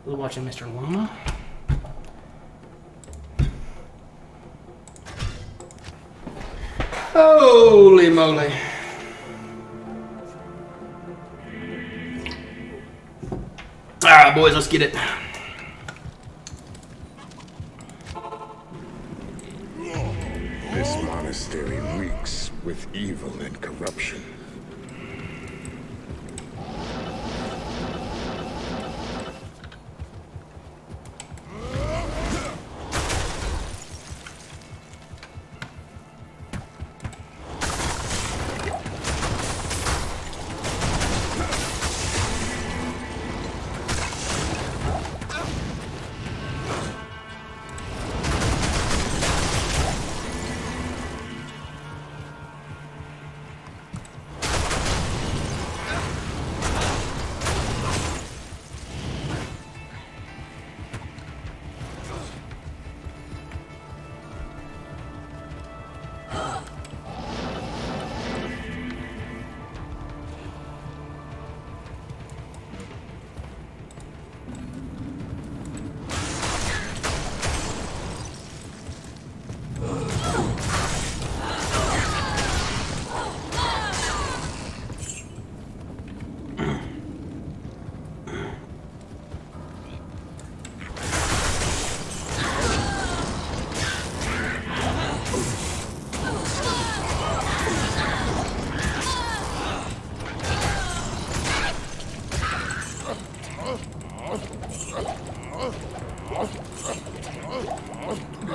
We're watching Mr. Llama. Holy moly. Alright, boys, let's get it. This monastery reeks with evil and corruption.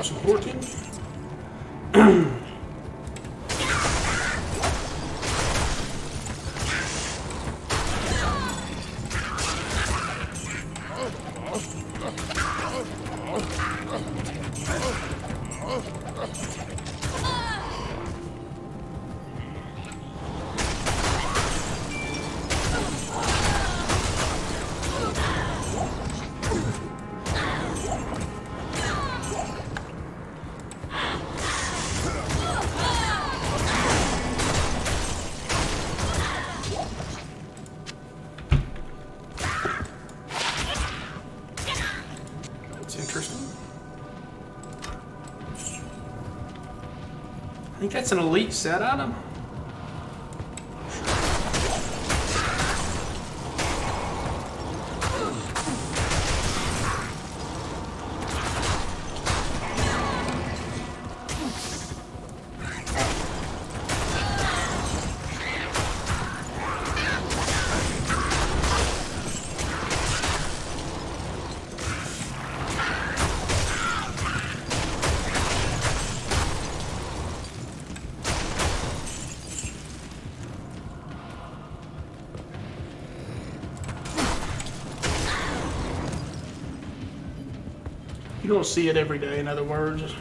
Supporting. Interesting. I think that's an elite set item. You don't see it every day, in other words.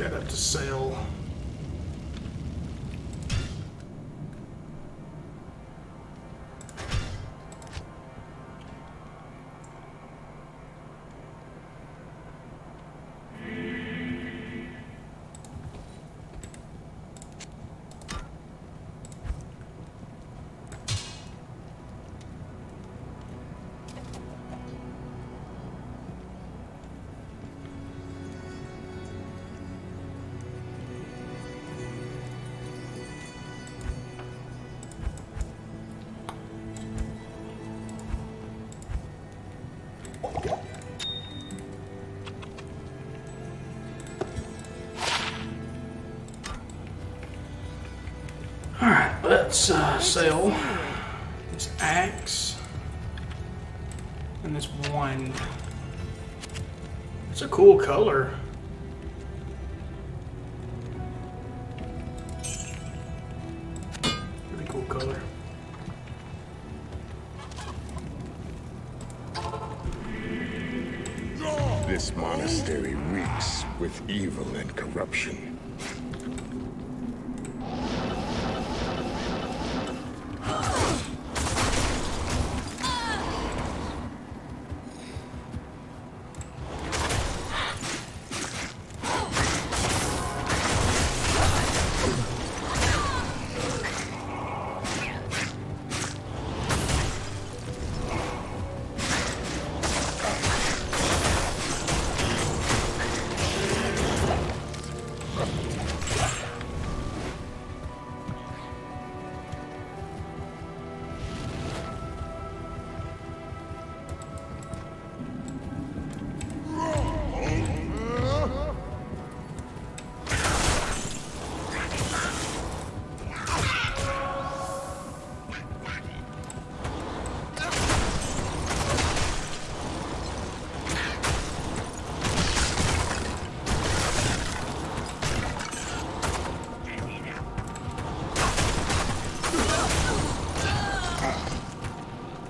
that up to sale. Alright, let's sell this axe and this wand. It's a cool color. Pretty cool color. This monastery reeks with evil and corruption.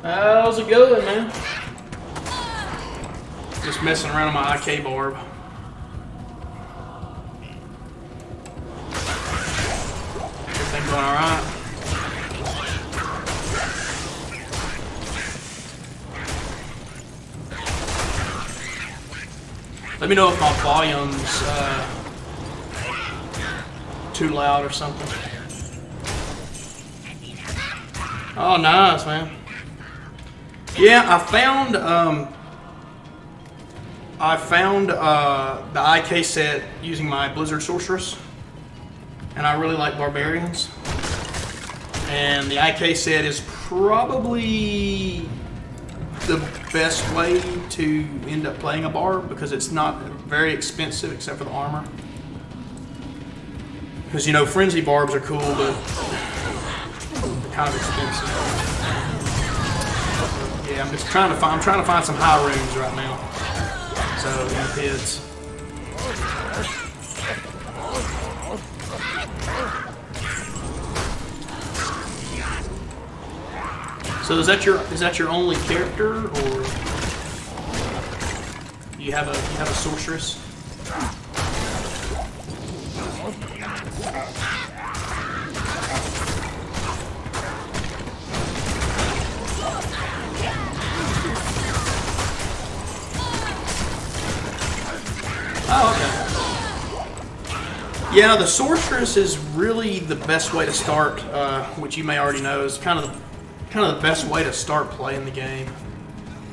How's it going, man? Just messing around on my IK Barb. Everything going alright? Let me know if my volume's too loud or something. Oh, nice, man. Yeah, I found the IK set using my Blizzard Sorceress, and I really like Barbarians. And the IK set is probably the best way to end up playing a Barb because it's not very expensive except for the armor. Because, you know, Frenzy Barbs are cool, but they're kind of expensive. Yeah, I'm trying to find some high runes right now. So in the pits. So is that your only character, or you have a sorceress? Oh, okay. Yeah, the sorceress is really the best way to start, which you may already know is kind of the best way to start playing the game,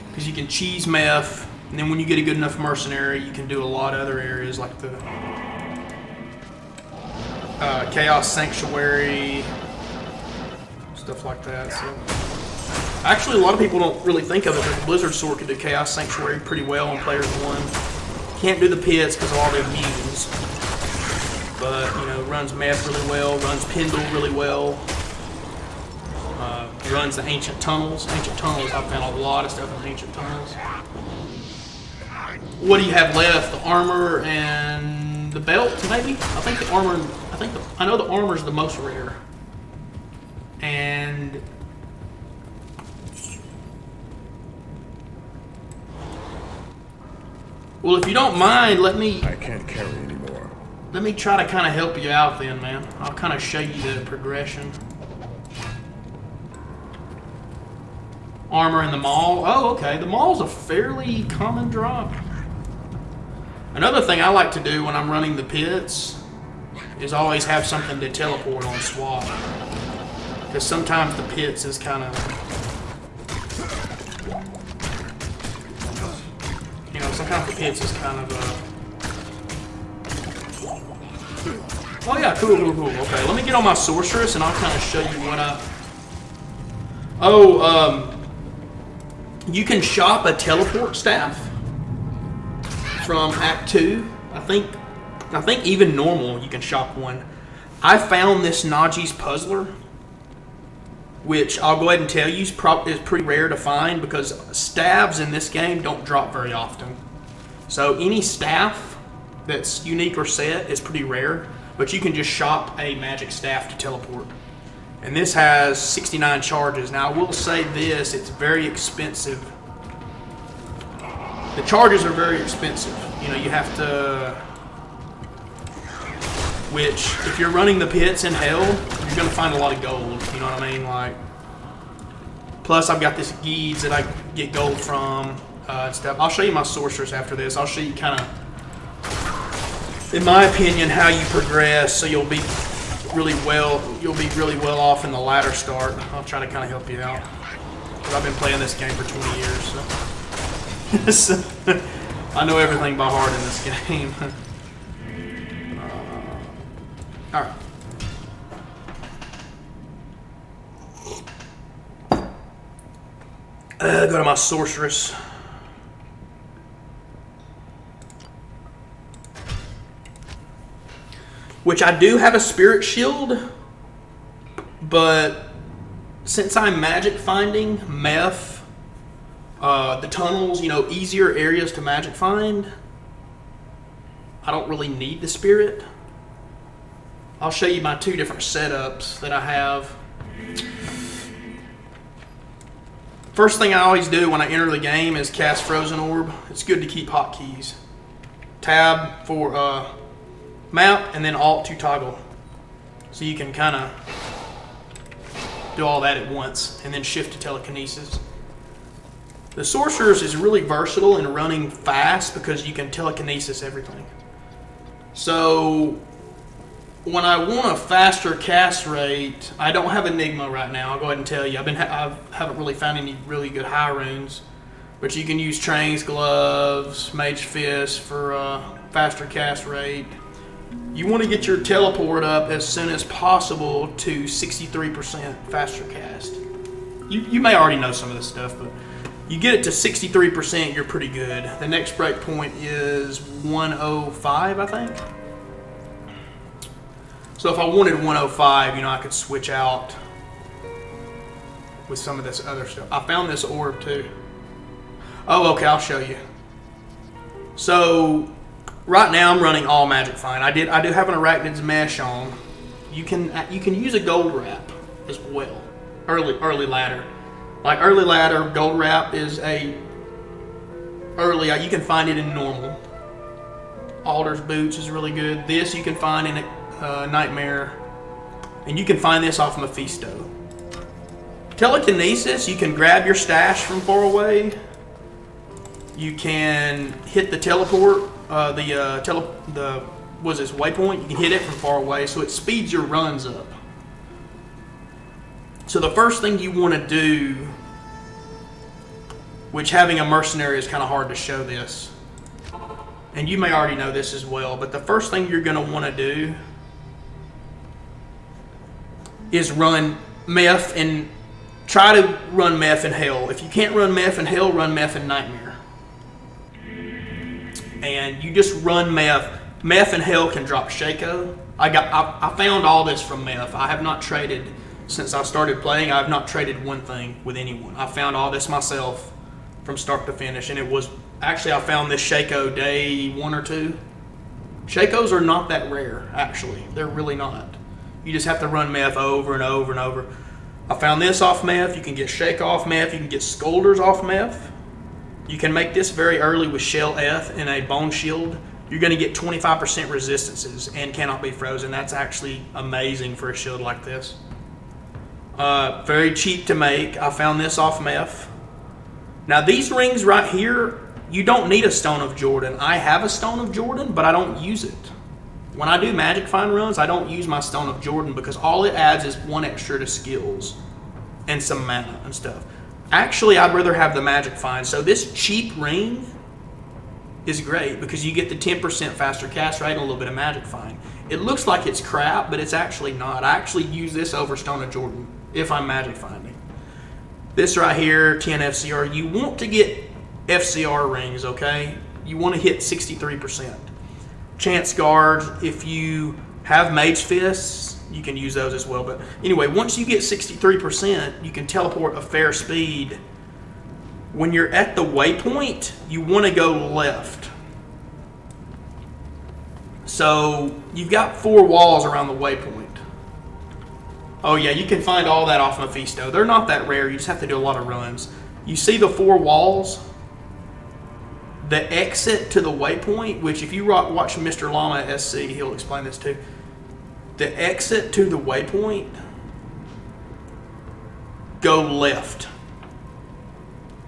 because you can cheese meth, and then when you get a good enough mercenary, you can do a lot of other areas like the Chaos Sanctuary, stuff like that. So actually, a lot of people don't really think of it, but the Blizzard Sorc can do Chaos Sanctuary pretty well on Players 1. Can't do the pits because of all the immunes, but you know, runs meth really well, runs Pendle really well, runs the Ancient Tunnels. Ancient Tunnels, I've found a lot of stuff in Ancient Tunnels. What do you have left? The armor and the belt, maybe? I think the armor. I know the armor's the most rare, and well, if you don't mind, let me... I can't carry anymore. let me try to kind of help you out then, man. I'll kind of show you the progression. Armor in the Maul. Oh, okay. The Maul's a fairly common drop. Another thing I like to do when I'm running the pits is always have something to teleport on swap. Because sometimes the pits is kind of... You know, sometimes the pits is kind of... Oh yeah, cool. Okay, let me get on my Sorceress and I'll kind of show you what I... you can shop a teleport staff from Act 2. I think even normal you can shop one. I found this Najee's Puzzler, which I'll go ahead and tell you is pretty rare to find because staves in this game don't drop very often. So any staff that's unique or set is pretty rare, but you can just shop a magic staff to teleport. And this has 69 charges. Now I will say this, it's very expensive. The charges are very expensive. You know, you have to... Which, if you're running the pits in hell, you're going to find a lot of gold. You know what I mean? Like, plus I've got this Geeds that I get gold from and stuff. I'll show you my Sorcerers after this. I'll show you kind of, in my opinion, how you progress so you'll be really well off in the ladder start. I'll try to kind of help you out. Because I've been playing this game for 20 years, so. I know everything by heart in this game. Alright. Go to my Sorceress. Which I do have a Spirit Shield, but since I'm magic finding meth, the tunnels, you know, easier areas to magic find, I don't really need the Spirit. I'll show you my two different setups that I have. First thing I always do when I enter the game is cast Frozen Orb. It's good to keep hotkeys. Tab for map, and then Alt to toggle. So you can kind of do all that at once, and then shift to telekinesis. The Sorcerers is really versatile in running fast because you can telekinesis everything. So when I want a faster cast rate, I don't have Enigma right now. I'll go ahead and tell you. I haven't really found any really good high runes, but you can use Trains, Gloves, Mage Fist for faster cast rate. You want to get your teleport up as soon as possible to 63% faster cast. You may already know some of this stuff, but you get it to 63%, you're pretty good. The next break point is 105, I think. So if I wanted 105, you know, I could switch out with some of this other stuff. I found this orb too. Oh, okay, I'll show you. So right now I'm running all magic find. I do have an Arachnid's Mesh on. You can use a gold wrap as well. Early ladder. Like early ladder, gold wrap is a early. You can find it in normal. Alder's Boots is really good. This you can find in Nightmare, and you can find this off Mephisto. Telekinesis, you can grab your stash from far away. You can hit the teleport, what's this, waypoint? You can hit it from far away, so it speeds your runs up. So the first thing you want to do, which having a mercenary is kind of hard to show this, and you may already know this as well, but the first thing you're going to want to do is run meth and try to run meth in hell. If you can't run meth in hell, run meth in Nightmare. And you just run meth. Meth in hell can drop Shaco. I found all this from meth. I have not traded since I started playing. I have not traded one thing with anyone. I found all this myself from start to finish, and it was actually I found this Shaco day 1 or 2. Shacos are not that rare, actually. They're really not. You just have to run meth over and over and over. I found this off meth. You can get Shake off meth. You can get Scolders off meth. You can make this very early with Shell Eth and a Bone Shield you're going to get 25% resistances and cannot be frozen. That's actually amazing for a shield like this. Very cheap to make. I found this off Meth. Now these rings right here, you don't need a Stone of Jordan. I have a Stone of Jordan, but I don't use it. When I do Magic Find runs, I don't use my Stone of Jordan because all it adds is 1 extra to skills and some mana and stuff. Actually, I'd rather have the Magic Find. So this cheap ring is great because you get the 10% faster cast rate and a little bit of Magic Find. It looks like it's crap, but it's actually not. I actually use this over Stone of Jordan if I'm Magic Finding. This right here, 10 FCR. You want to get FCR rings, okay? You want to hit 63%. Chance guards, if you have Mage Fists, you can use those as well. But anyway, once you get 63%, you can teleport a fair speed. When you're at the waypoint, you want to go left. So you've got 4 walls around the waypoint. Oh yeah, you can find all that off Mephisto. They're not that rare. You just have to do a lot of runs. You see the 4 walls? The exit to the waypoint, which if you watch Mr. Llama SC, he'll explain this too. The exit to the waypoint, go left.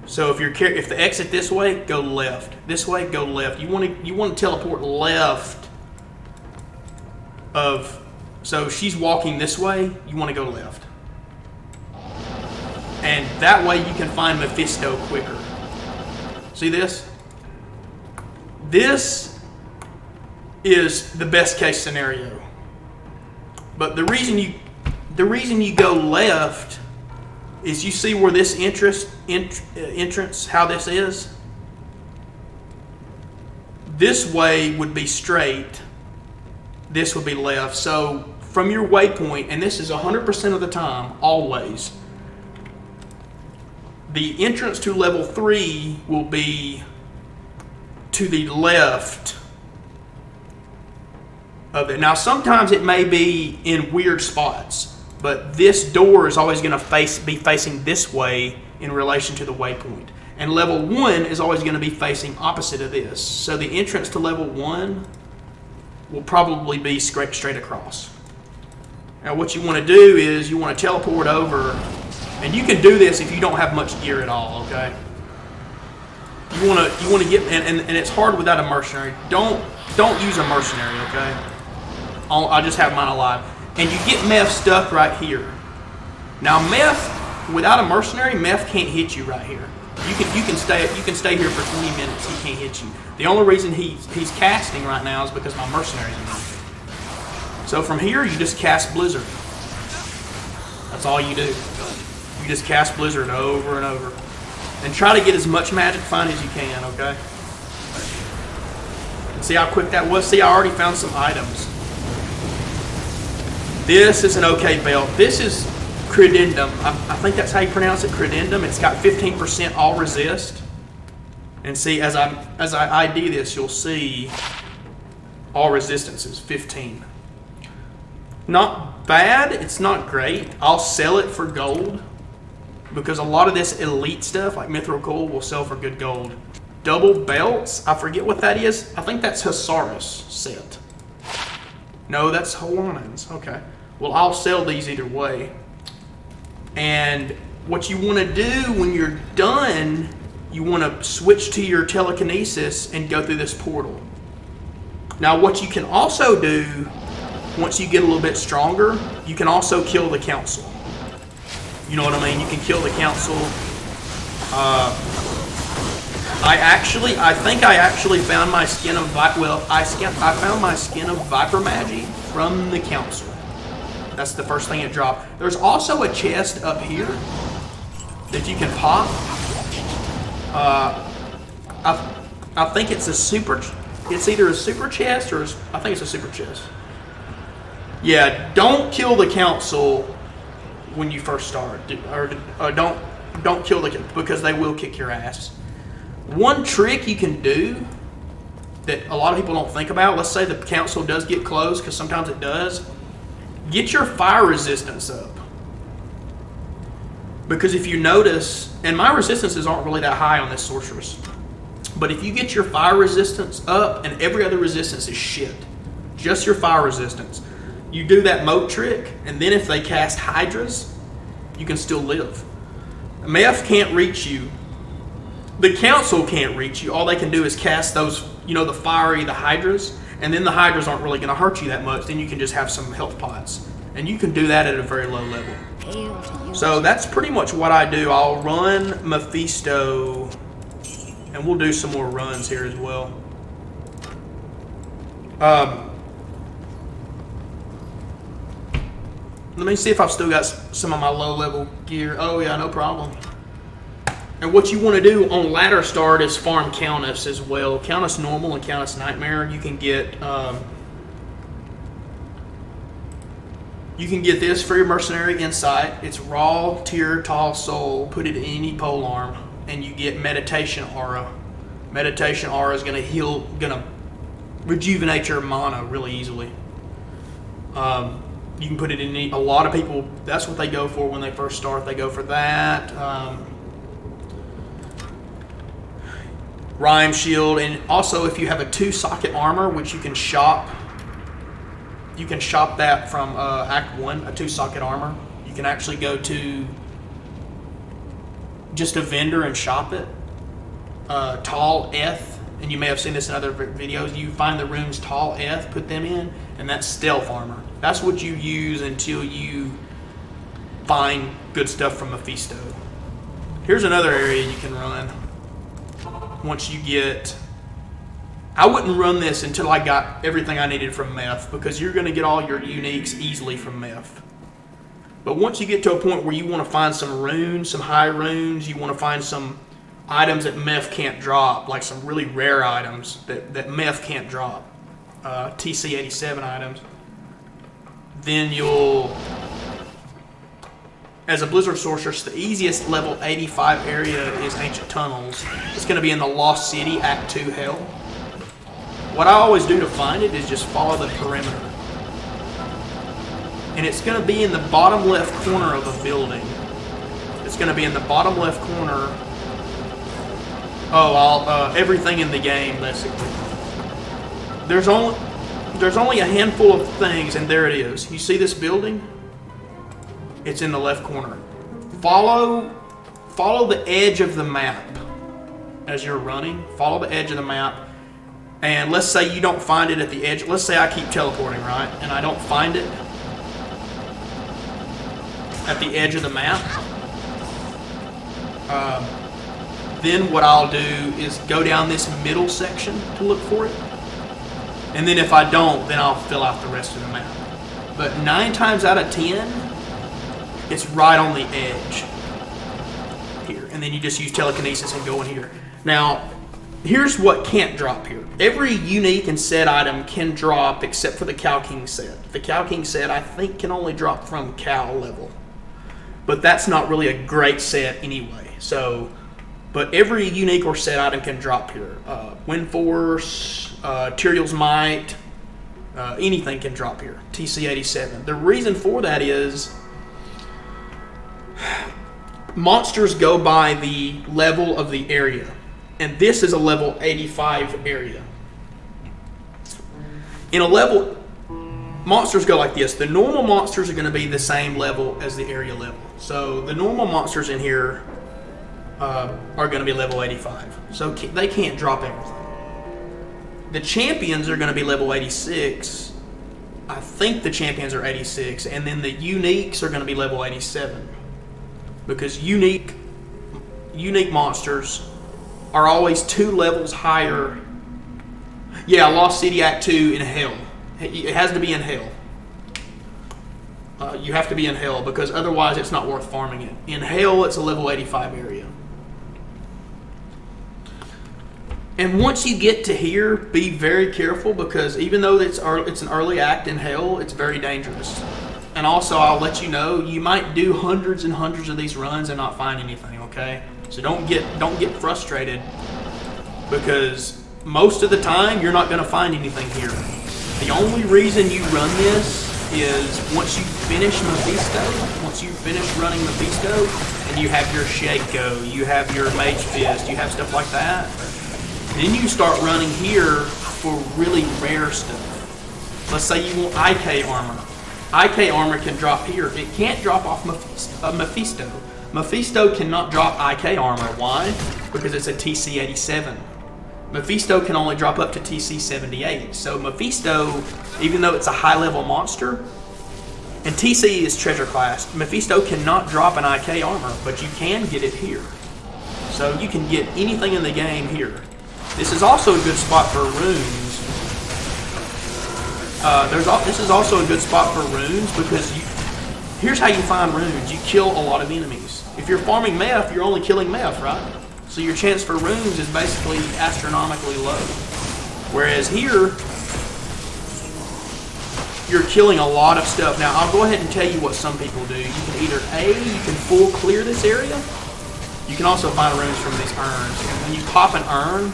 So if the exit this way, go left. This way, go left. You want to teleport left of. So she's walking this way. You want to go left, and that way you can find Mephisto quicker. See this? This is the best case scenario. But the reason you go left is you see where this entrance, how this is? This way would be straight. This would be left. So from your waypoint, and this is 100% of the time, always, the entrance to level 3 will be to the left of it. Now sometimes it may be in weird spots, but this door is always going to be facing this way in relation to the waypoint. And level 1 is always going to be facing opposite of this. So the entrance to level 1 will probably be straight across. Now what you want to do is you want to teleport over, and you can do this if you don't have much gear at all, okay? You want to get, and it's hard without a mercenary. Don't use a mercenary, okay? I just have mine alive. And you get Meth stuck right here. Now Meth, without a mercenary, Meth can't hit you right here. You can stay here for 20 minutes. He can't hit you. The only reason he's casting right now is because my mercenary's in here. So from here, you just cast Blizzard. That's all you do. You just cast Blizzard over and over. And try to get as much Magic Find as you can, okay? And see how quick that was? See, I already found some items. This is an okay belt. This is Credendum. I think that's how you pronounce it, Credendum. It's got 15% all resist. And see, as I ID this, you'll see all resistances, 15. Not bad, it's not great. I'll sell it for gold, because a lot of this elite stuff, like Mithril Coal, will sell for good gold. Double belts, I forget what that is. I think that's Hasaris set. No, that's Hawaiians. Okay. Well, I'll sell these either way. And what you want to do when you're done, you want to switch to your telekinesis and go through this portal. Now, what you can also do, once you get a little bit stronger, you can also kill the council. You know what I mean? You can kill the council. I think I actually found my skin of I found my skin of Viper Magi from the council. That's the first thing it dropped. There's also a chest up here that you can pop. I think it's a super. It's either a super chest or I think it's a super chest. Yeah, don't kill the council when you first start, or don't kill the, because they will kick your ass. One trick you can do that a lot of people don't think about, let's say the council does get close, because sometimes it does, get your fire resistance up. Because if you notice, and my resistances aren't really that high on this sorceress, But if you get your fire resistance up and every other resistance is shit, just your fire resistance, you do that moat trick, and then if they cast Hydras, you can still live. Meph can't reach you. The Council can't reach you. All they can do is cast those, you know, the Hydras, and then the Hydras aren't really going to hurt you that much. Then you can just have some health pots. And you can do that at a very low level. So that's pretty much what I do. I'll run Mephisto, and we'll do some more runs here as well. Let me see if I've still got some of my low level gear. Oh yeah, no problem. And what you want to do on ladder start is farm Countess as well. Countess Normal and Countess Nightmare. You can get this for your Mercenary Insight. It's raw, tier, tall soul. Put it in any pole arm, and you get Meditation Aura. Meditation Aura is gonna rejuvenate your mana really easily. You can put it in a lot of people. That's what they go for when they first start. They go for that. Rhyme Shield, and also if you have a 2-socket armor, which you can shop that from Act 1, a 2-socket armor. You can actually go to just a vendor and shop it. Tall Eth, and you may have seen this in other videos. You find the runes Tall Eth, put them in, and that's stealth armor. That's what you use until you find good stuff from Mephisto. Here's another area you can run. Once you get... I wouldn't run this until I got everything I needed from Meph, because you're going to get all your uniques easily from Meph. But once you get to a point where you want to find some runes, some high runes, you want to find some items that Meph can't drop, like some really rare items that Meph can't drop, TC87 items, then you'll... As a Blizzard Sorceress, the easiest level 85 area is Ancient Tunnels. It's going to be in the Lost City, Act 2 Hell. What I always do to find it is just follow the perimeter. And it's going to be in the bottom left corner of a building. It's going to be in the bottom left corner. Everything in the game, basically. There's only a handful of things, and there it is. You see this building? It's in the left corner. Follow the edge of the map as you're running. Follow the edge of the map. And let's say you don't find it at the edge. Let's say I keep teleporting, right? And I don't find it at the edge of the map. Then what I'll do is go down this middle section to look for it. And then if I don't, then I'll fill out the rest of the map. But 9 times out of 10, it's right on the edge here. And then you just use telekinesis and go in here. Now, here's what can't drop here. Every unique and set item can drop except for the Cow King set. The Cow King set, I think, can only drop from Cow level. But that's not really a great set anyway. But every unique or set item can drop here. Wind Force, Tyrael's Might, anything can drop here. TC87. The reason for that is monsters go by the level of the area. And this is a level 85 area. In a level, monsters go like this. The normal monsters are going to be the same level as the area level. So the normal monsters in here are going to be level 85. So they can't drop everything. The champions are going to be level 86. I think the champions are 86. And then the uniques are going to be level 87. Because unique monsters are always 2 levels higher. Yeah, Lost City Act 2 in Hell. It has to be in Hell. You have to be in Hell, because otherwise it's not worth farming it. In Hell, it's a level 85 area. And once you get to here, be very careful, because even though it's an early act in Hell, it's very dangerous. And also, I'll let you know, you might do hundreds and hundreds of these runs and not find anything, okay? So don't get frustrated, because most of the time you're not going to find anything here. The only reason you run this is once you finish Mephisto, once you finish running Mephisto, and you have your Shake Go, you have your Mage Fist, you have stuff like that, Then you start running here for really rare stuff. Let's say you want IK armor. IK armor can drop here. It can't drop off Mephisto. Mephisto cannot drop IK armor. Why? Because it's a TC-87. Mephisto can only drop up to TC-78. So Mephisto, even though it's a high-level monster, and TC is treasure class, Mephisto cannot drop an IK armor, but you can get it here. So you can get anything in the game here. This is also a good spot for runes. This is also a good spot for runes because here's how you find runes. You kill a lot of enemies. If you're farming meth, you're only killing meth, right? So your chance for runes is basically astronomically low. Whereas here, you're killing a lot of stuff. Now, I'll go ahead and tell you what some people do. You can either you can full clear this area. You can also find runes from these urns. And when you pop an urn,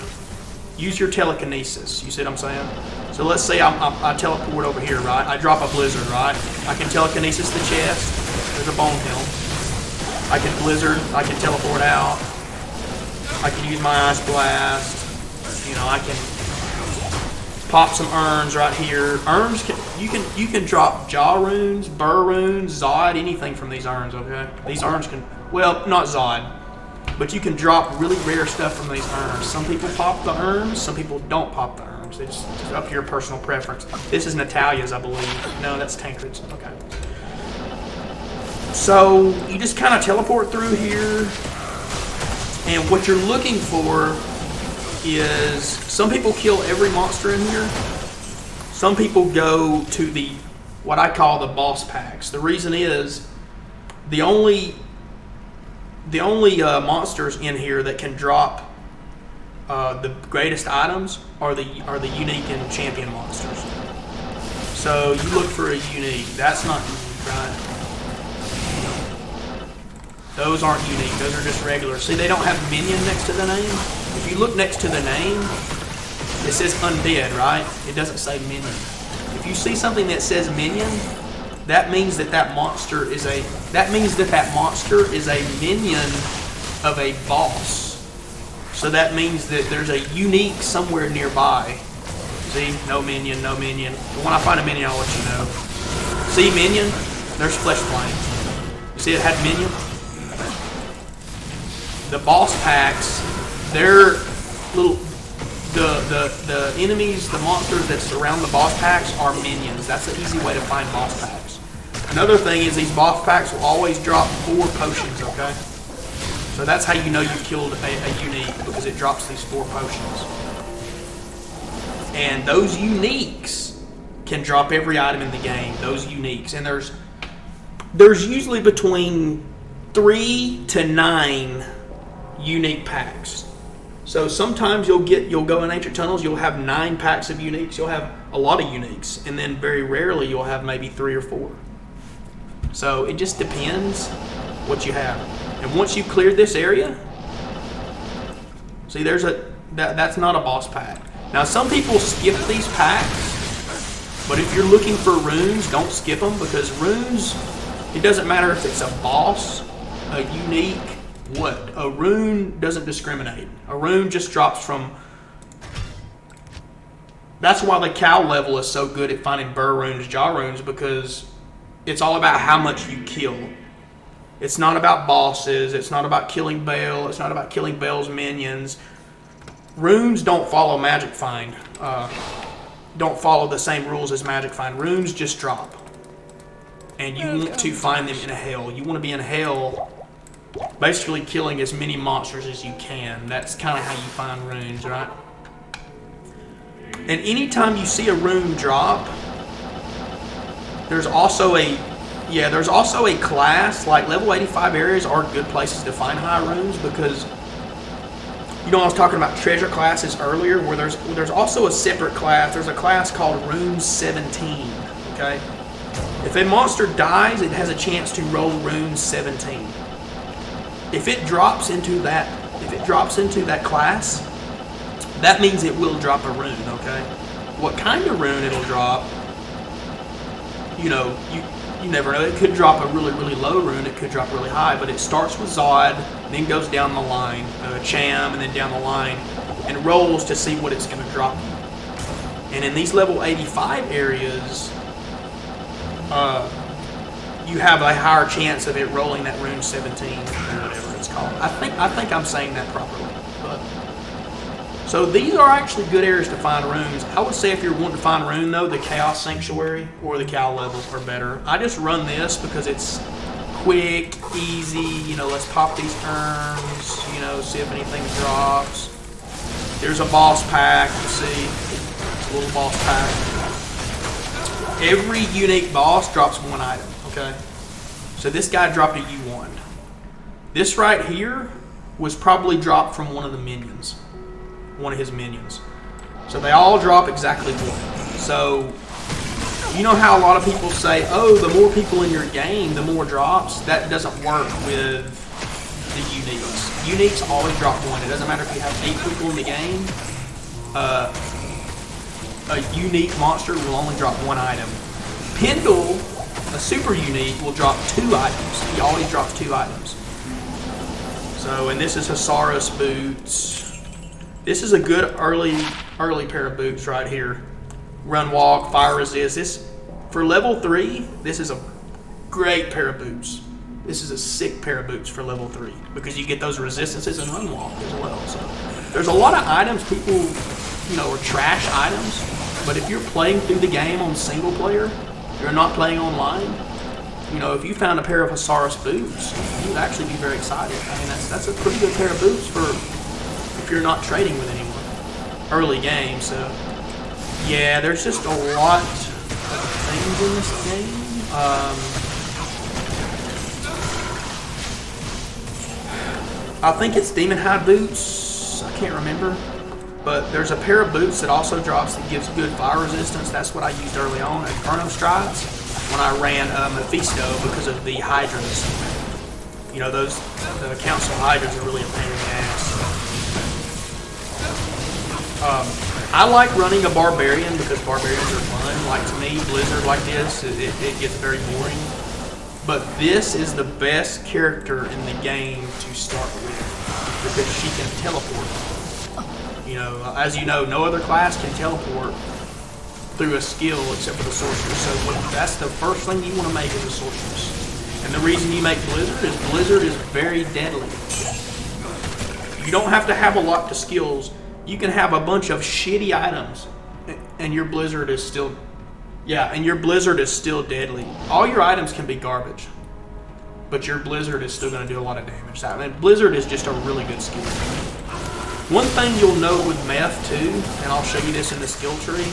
use your telekinesis. You see what I'm saying? So let's say I teleport over here, right? I drop a blizzard, right? I can telekinesis the chest. There's a bone helm. I can blizzard. I can teleport out. I can use my ice blast. You know, I can pop some urns right here. Urns you can drop jaw runes, burr runes, Zod, anything from these urns. Okay, these urns can, well, not Zod, but you can drop really rare stuff from these urns. Some people pop the urns, some people don't pop the urns. It's just up to your personal preference. This is Natalia's, I believe. No, that's Tancred's. Okay. So you just kind of teleport through here. And what you're looking for is, some people kill every monster in here. Some people go to what I call the boss packs. The reason is, the only monsters in here that can drop the greatest items are the unique and champion monsters. So you look for a unique. That's not unique, right? Those aren't unique, those are just regular. See, they don't have minion next to the name. If you look next to the name, it says undead, right? It doesn't say minion. If you see something that says minion, that means that monster is a minion of a boss. So that means that there's a unique somewhere nearby. See, no minion, no minion. But when I find a minion, I'll let you know. See minion? There's Flesh Flame. You see it had minion? The boss packs, they're little, the enemies, the monsters that surround the boss packs are minions. That's an easy way to find boss packs. Another thing is these boss packs will always drop 4 potions, okay? So that's how you know you killed a unique, because it drops these 4 potions. And those uniques can drop every item in the game, those uniques. And there's usually between 3 to 9 unique packs. So sometimes you'll go in Ancient Tunnels, you'll have 9 packs of uniques, you'll have a lot of uniques, and then very rarely you'll have maybe 3 or 4. So it just depends what you have. And once you've cleared this area, see that's not a boss pack. Now some people skip these packs, but if you're looking for runes, don't skip them, because runes, it doesn't matter if it's a boss, a unique, what? A rune doesn't discriminate. A rune just drops from... That's why the cow level is so good at finding burr runes, jaw runes, because it's all about how much you kill. It's not about bosses. It's not about killing Baal. It's not about killing Baal's minions. Runes don't follow Magic Find. Don't follow the same rules as Magic Find. Runes just drop. And you want to find them in hell. You want to be in hell, basically killing as many monsters as you can. That's kind of how you find runes, right? And anytime you see a rune drop, there's also a class, like level 85 areas are good places to find high runes, because you know I was talking about treasure classes earlier, where there's also a separate class. There's a class called Rune 17, okay? If a monster dies, it has a chance to roll Rune 17. If it drops into that class, that means it will drop a rune, okay? What kind of rune it'll drop, you know, you never know. It could drop a really, really low rune, it could drop really high, but it starts with Zod, then goes down the line, Cham, and then down the line. and rolls to see what it's going to drop you. And in these level 85 areas, you have a higher chance of it rolling that rune 17 or whatever it's called. I think I'm saying that properly. But so these are actually good areas to find runes. I would say if you're wanting to find a rune though, the Chaos Sanctuary or the Cow levels are better. I just run this because it's quick, easy. You know, let's pop these urns. You know, see if anything drops. There's a boss pack. You see, it's a little boss pack. Every unique boss drops one item. Okay, so this guy dropped a U1. This right here was probably dropped from one of the minions, one of his minions. So they all drop exactly one. So you know how a lot of people say, oh, the more people in your game, the more drops. That doesn't work with the uniques. Uniques always drop one. It doesn't matter if you have 8 people in the game. A unique monster will only drop one item. Pendle, a super unique, will drop 2 items. He always drops 2 items. So, and this is Hasaurus boots. This is a good early pair of boots right here. Run, walk, fire resist. This for level 3. This is a great pair of boots. This is a sick pair of boots for level 3 because you get those resistances and unwalk as well. So there's a lot of items people, you know, are trash items. But if you're playing through the game on single player, you're not playing online, you know, if you found a pair of Hasaurus boots, you would actually be very excited. I mean, that's a pretty good pair of boots for if you're not trading with anyone early game. So yeah, there's just a lot of things in this game. I think it's Demon Hide boots. I can't remember. But there's a pair of boots that also drops that gives good fire resistance. That's what I used early on at Chrono Strides when I ran Mephisto because of the Hydras. You know, the Council Hydras are really a pain in the ass. I like running a Barbarian because Barbarians are fun. Like to me, Blizzard like this, it gets very boring. But this is the best character in the game to start with because she can teleport. You know, as you know, no other class can teleport through a skill except for the sorceress. So that's the first thing you want to make is a sorceress. And the reason you make Blizzard is very deadly. You don't have to have a lot of skills. You can have a bunch of shitty items, and your Blizzard is still, deadly. All your items can be garbage, but your Blizzard is still going to do a lot of damage. I mean, Blizzard is just a really good skill. One thing you'll note with Meph too, and I'll show you this in the skill tree.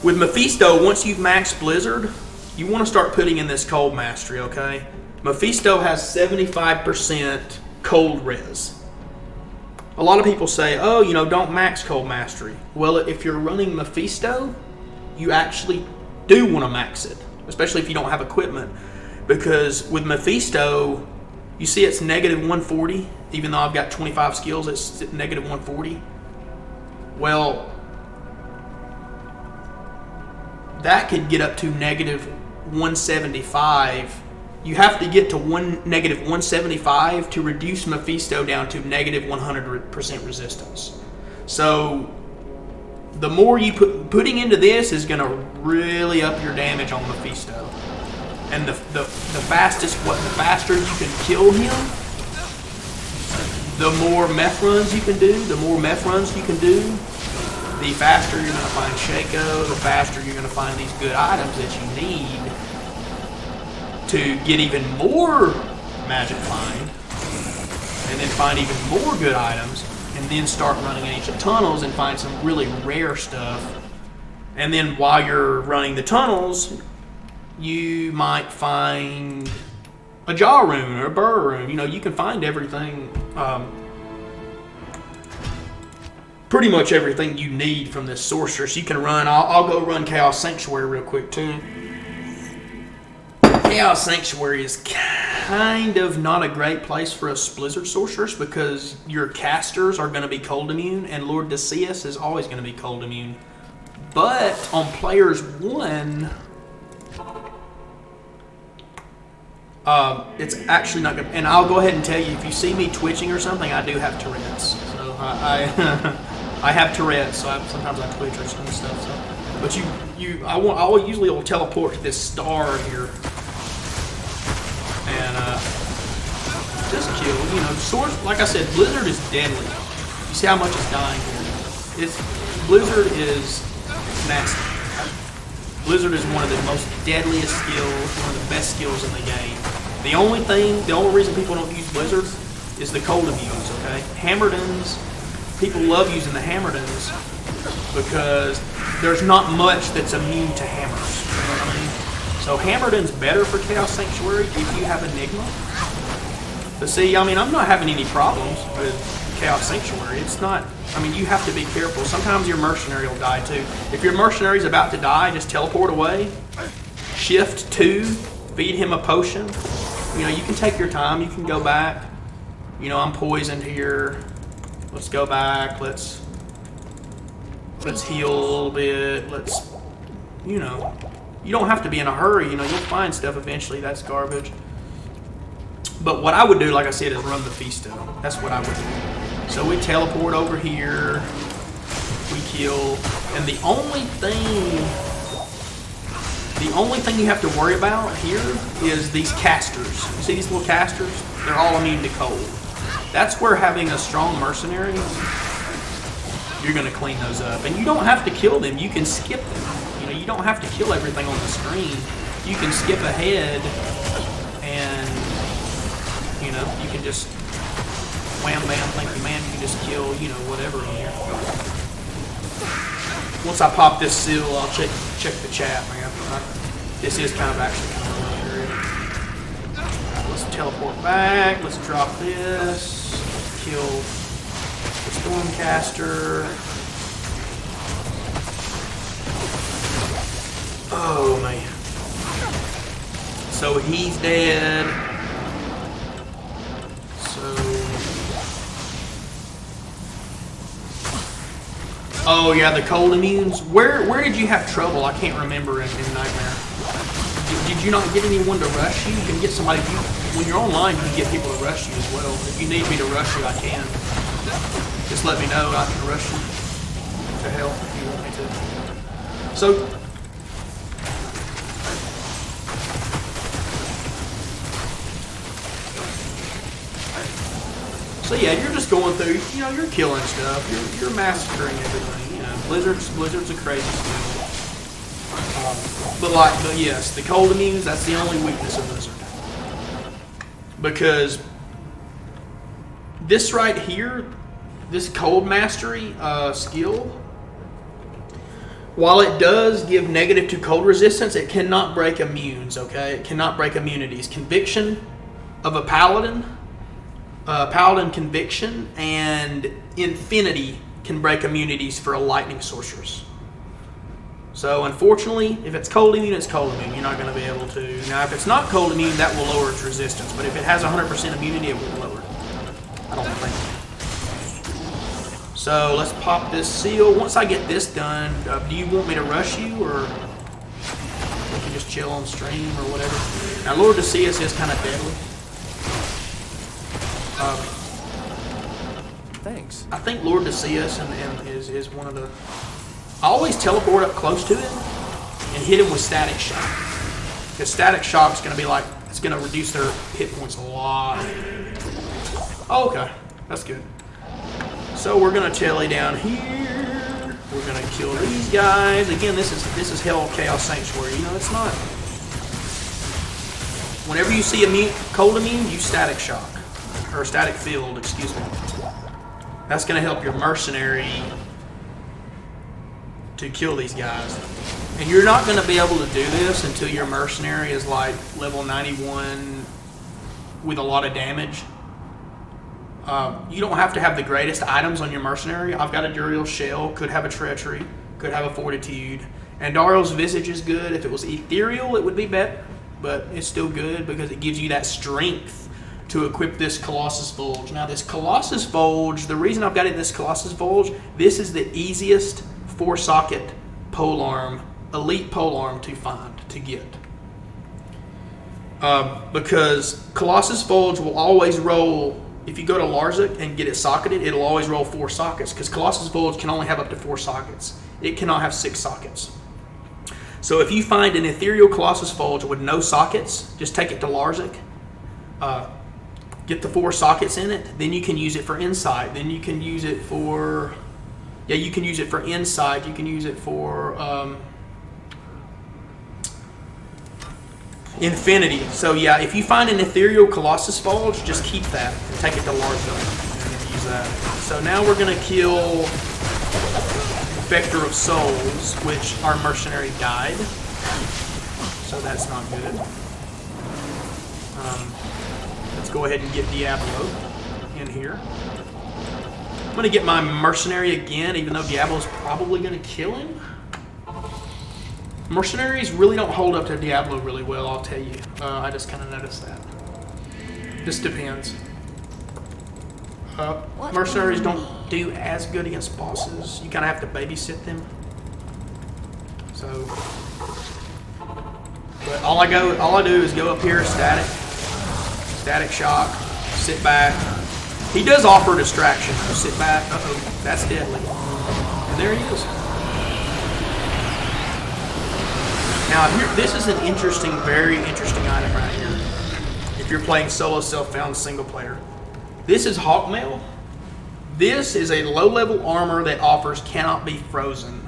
With Mephisto, once you've maxed Blizzard, you want to start putting in this cold mastery, okay? Mephisto has 75% cold res. A lot of people say, oh, you know, don't max cold mastery. Well, if you're running Mephisto, you actually do want to max it, especially if you don't have equipment. Because with Mephisto, you see it's negative 140, even though I've got 25 skills, it's negative 140. Well, that could get up to negative 175. You have to get to negative 175 to reduce Mephisto down to negative 100% resistance. So the more you putting into this is going to really up your damage on Mephisto. And the faster you can kill him, the more meth runs you can do. The faster you're going to find Shaco, the faster you're going to find these good items that you need to get even more magic find, and then find even more good items, and then start running ancient tunnels and find some really rare stuff. And then while you're running the tunnels, you might find a jaw rune or a burr rune. You know, you can find everything, pretty much everything you need from this sorceress. You can run, I'll go run Chaos Sanctuary real quick too. Chaos Sanctuary is kind of not a great place for a Blizzard sorceress because your casters are going to be cold immune, and Lord Decius is always going to be cold immune. But on players 1, it's actually not good. And I'll go ahead and tell you, if you see me twitching or something, I do have Tourette's. So I have Tourette's, so sometimes I twitch or some stuff. So, but I usually will teleport to this star here, and just kill. You know, Sword. Like I said, Blizzard is deadly. You see how much is dying here. Blizzard is nasty. Blizzard is one of the most deadliest skills, one of the best skills in the game. The only reason people don't use Blizzard is the cold immunes, okay? Hammerdens, people love using the Hammerdens because there's not much that's immune to hammers, you know what I mean? So Hammerden's better for Chaos Sanctuary if you have Enigma. But see, I mean, I'm not having any problems with Chaos Sanctuary. It's not, I mean, you have to be careful. Sometimes your mercenary will die too. If your mercenary's about to die, just teleport away, shift 2, feed him a potion. You know, you can take your time, you can go back. You know, I'm poisoned here. Let's go back, let's heal a little bit, you know, you don't have to be in a hurry, you know, you'll find stuff eventually, that's garbage. But what I would do, like I said, is run the Fisto. That's what I would do. So we teleport over here, we kill, and the only thing you have to worry about here is these casters. You see these little casters? They're all immune to cold. That's where having a strong mercenary, you're going to clean those up. And you don't have to kill them, you can skip them. You know, you don't have to kill everything on the screen. You can skip ahead and, you know, you can just wham bam, thank you man, you can just kill, you know, whatever on here. Once I pop this seal, I'll check the chat, man. This is kind of actually kind of a area. Alright, let's teleport back, let's drop this, kill the Stormcaster. Oh man. So he's dead. Oh yeah, the cold immunes. Where did you have trouble? I can't remember in Nightmare. Did you not get anyone to rush you? You can get somebody. When you're online, you can get people to rush you as well. If you need me to rush you, I can. Just let me know. I can rush you to hell if you want me to. So yeah, you're just going through, you know, you're killing stuff, you're massacring everything, you know. Blizzard's a crazy skill. But yes, the cold immunes, that's the only weakness of Blizzard. Because this right here, this cold mastery skill, while it does give negative to cold resistance, it cannot break immunes, okay? It cannot break immunities. Conviction of a paladin, Paladin Conviction, and Infinity can break immunities for a lightning sorceress. So unfortunately, if it's cold immune, it's cold immune. You're not going to be able to. Now, if it's not cold immune, that will lower its resistance. But if it has 100% immunity, it will lower it. I don't think. So let's pop this seal. Once I get this done, do you want me to rush you, or we can just chill on stream or whatever? Now, Lord Decius is kind of deadly. Thanks. I think Lord Decius is one of the... I always teleport up close to him and hit him with Static Shock. Because Static Shock is going to be like... It's going to reduce their hit points a lot. Oh, okay. That's good. So we're going to telly down here. We're going to kill these guys. Again, this is Hell Chaos Sanctuary. You know, it's not... Whenever you see a cold immune, use Static Shock. Or Static Field, excuse me. That's going to help your mercenary to kill these guys. And you're not going to be able to do this until your mercenary is like level 91 with a lot of damage. You don't have to have the greatest items on your mercenary. I've got a Duriel Shell, could have a Treachery, could have a Fortitude. And Dario's Visage is good. If it was Ethereal, it would be better. But it's still good because it gives you that strength to equip this Colossus Bulge. Now this Colossus Bulge, the reason I've got it this Colossus Bulge, this is the easiest 4-socket polearm, elite polearm to find, to get. Because Colossus Bulge will always roll if you go to Larzik and get it socketed, it'll always roll 4 sockets because Colossus Bulge can only have up to 4 sockets. It cannot have 6 sockets. So if you find an Ethereal Colossus Bulge with no sockets, just take it to Larzik, get the 4 sockets in it, then you can use it for Insight. Then you can use it for, yeah, you can use it for Insight. You can use it for Infinity. So yeah, if you find an Ethereal Colossus Bulge, just keep that and take it to Larzik and use that. So now we're gonna kill Vector of Souls, which our mercenary died. So that's not good. Let's go ahead and get Diablo in here. I'm gonna get my mercenary again, even though Diablo's probably gonna kill him. Mercenaries really don't hold up to Diablo really well, I'll tell you. I just kind of noticed that. Just depends. Mercenaries don't do as good against bosses. You kind of have to babysit them. So, but all I do is go up here, static shock, sit back. He does offer distraction. Sit back. Uh-oh, that's deadly. And there he is. Now, here, this is an interesting, very interesting item right here. If you're playing solo self-found single player. This is Hawkmail. This is a low-level armor that offers cannot be frozen.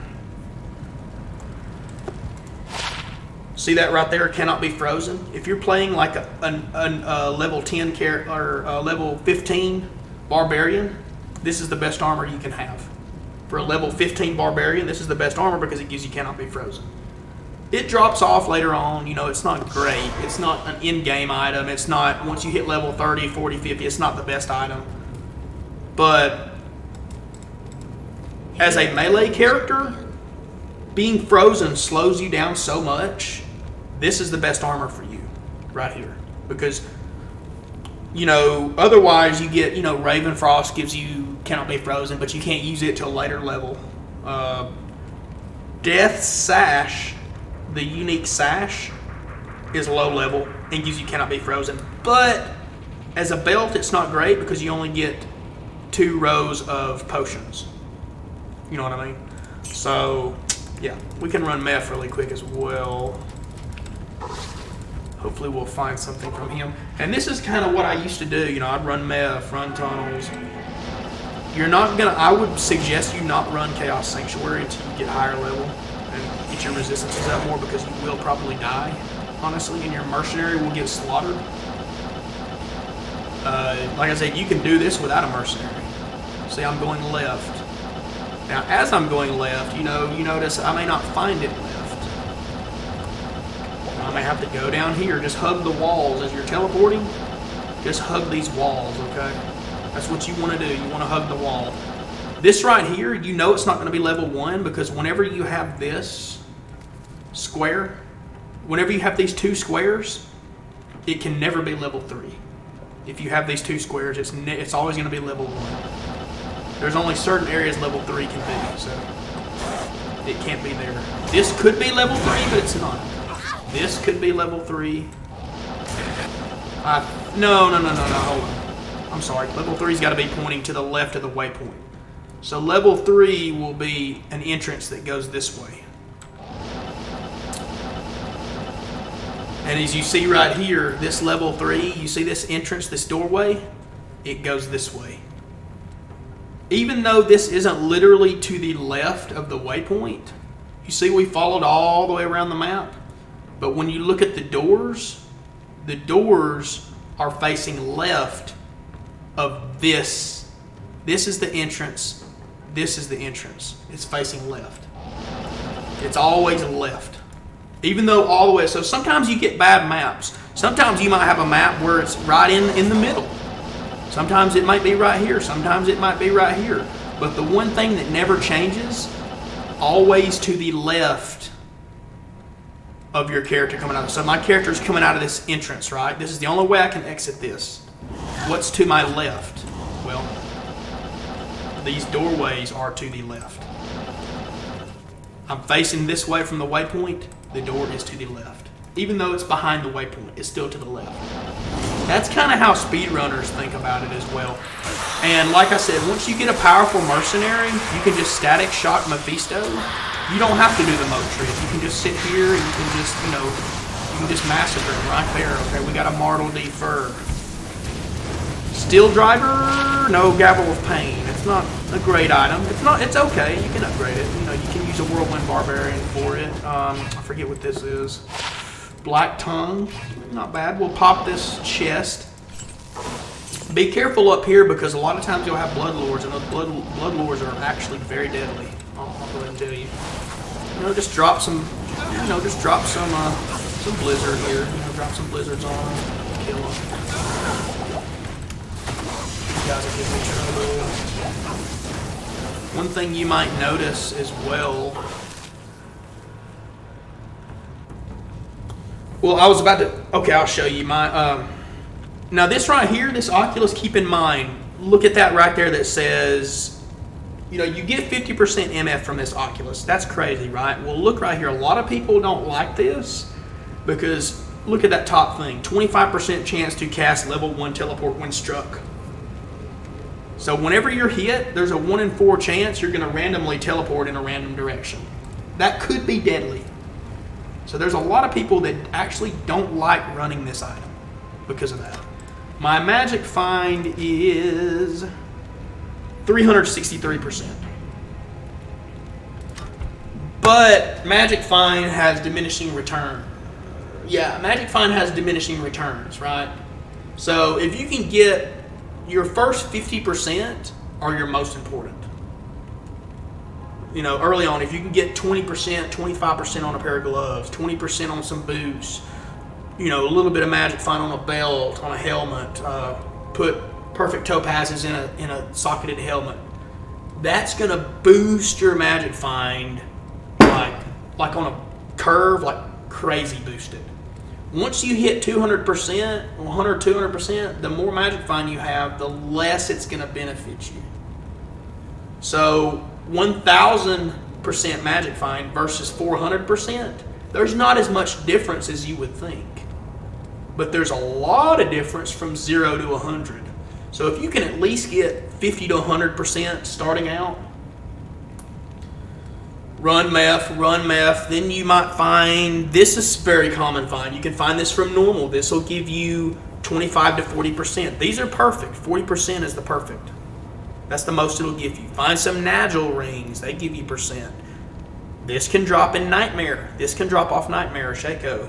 See that right there? Cannot be frozen. If you're playing like a level 10 character or a level 15 barbarian, this is the best armor you can have. For a level 15 barbarian, this is the best armor because it gives you cannot be frozen. It drops off later on, you know, it's not great. It's not an in-game item. It's not, once you hit level 30, 40, 50, it's not the best item. But as a melee character, being frozen slows you down so much. This is the best armor for you right here. Because, you know, otherwise you get, you know, Ravenfrost gives you cannot be frozen, but you can't use it till a later level. Death Sash, the unique sash, is low level and gives you cannot be frozen. But as a belt, it's not great because you only get 2 rows of potions. You know what I mean? So, yeah, we can run Meph really quick as well. Hopefully we'll find something from him. And this is kind of what I used to do. You know, I'd run Meph, run tunnels. You're not gonna, I would suggest you not run Chaos Sanctuary until you get higher level and get your resistances up more, because you will probably die, honestly, and your mercenary will get slaughtered. Like I said, you can do this without a mercenary. See, I'm going left. Now, as I'm going left, you know, you notice I may not find it left. I may have to go down here, just hug the walls as you're teleporting. Just hug these walls, okay? That's what you want to do. You want to hug the wall. This right here, you know it's not going to be level 1, because whenever you have this square, whenever you have these 2 squares, it can never be level 3. If you have these 2 squares, it's always going to be level 1. There's only certain areas level 3 can be, so it can't be there. This could be level 3, but it's not. This could be level 3. No, hold on. I'm sorry. Level 3's got to be pointing to the left of the waypoint. So level 3 will be an entrance that goes this way. And as you see right here, this level 3, you see this entrance, this doorway? It goes this way. Even though this isn't literally to the left of the waypoint, you see we followed all the way around the map. But when you look at the doors are facing left of this. This is the entrance. This is the entrance. It's facing left. It's always left. Even though all the way, so sometimes you get bad maps. Sometimes you might have a map where it's right in the middle. Sometimes it might be right here. Sometimes it might be right here. But the one thing that never changes, always to the left of your character coming out. So my character is coming out of this entrance, right? This is the only way I can exit this. What's to my left? Well, these doorways are to the left. I'm facing this way from the waypoint. The door is to the left. Even though it's behind the waypoint, it's still to the left. That's kind of how speedrunners think about it as well. And like I said, once you get a powerful mercenary, you can just static shock Mephisto. You don't have to do the moat trick. You can just sit here and you can just, you know, you can just massacre him right there. Okay, we got a Martel Defer. Steel Driver, no Gavel of Pain. It's not a great item. It's okay. You can upgrade it. You know, you can use a Whirlwind Barbarian for it. I forget what this is. Black Tongue, not bad. We'll pop this chest. Be careful up here because a lot of times you'll have Bloodlords, and those Bloodlords are actually very deadly. I'll go ahead and tell you. You know, just drop some. You know, just drop some Blizzard here. You know, drop some Blizzards on them. Kill them. These guys will give me trouble. One thing you might notice as well. Well, I was about to. Okay, I'll show you my. Now this right here, this Oculus. Keep in mind. Look at that right there that says, you know, you get 50% MF from this Oculus. That's crazy, right? Well, look right here. A lot of people don't like this because look at that top thing. 25% chance to cast level 1 teleport when struck. So whenever you're hit, there's a 1 in 4 chance you're going to randomly teleport in a random direction. That could be deadly. So there's a lot of people that actually don't like running this item because of that. My magic find is 363%. But magic find has diminishing return. Yeah, magic find has diminishing returns, right? So if you can get your first 50% are your most important. You know, early on, if you can get 20%, 25% on a pair of gloves, 20% on some boots, you know, a little bit of magic find on a belt, on a helmet, put perfect topazes in a socketed helmet. That's gonna boost your magic find like on a curve, like crazy boosted. Once you hit 200%, 100, 200%, the more magic find you have, the less it's gonna benefit you. So 1,000% magic find versus 400%, there's not as much difference as you would think. But there's a lot of difference from 0 to 100. So if you can at least get 50 to 100% starting out, run meth, then you might find, this is very common find. You can find this from normal. This will give you 25 to 40%. These are perfect. 40% is the perfect. That's the most it'll give you. Find some Nagel rings. They give you percent. This can drop in Nightmare. This can drop off Nightmare or Shaco.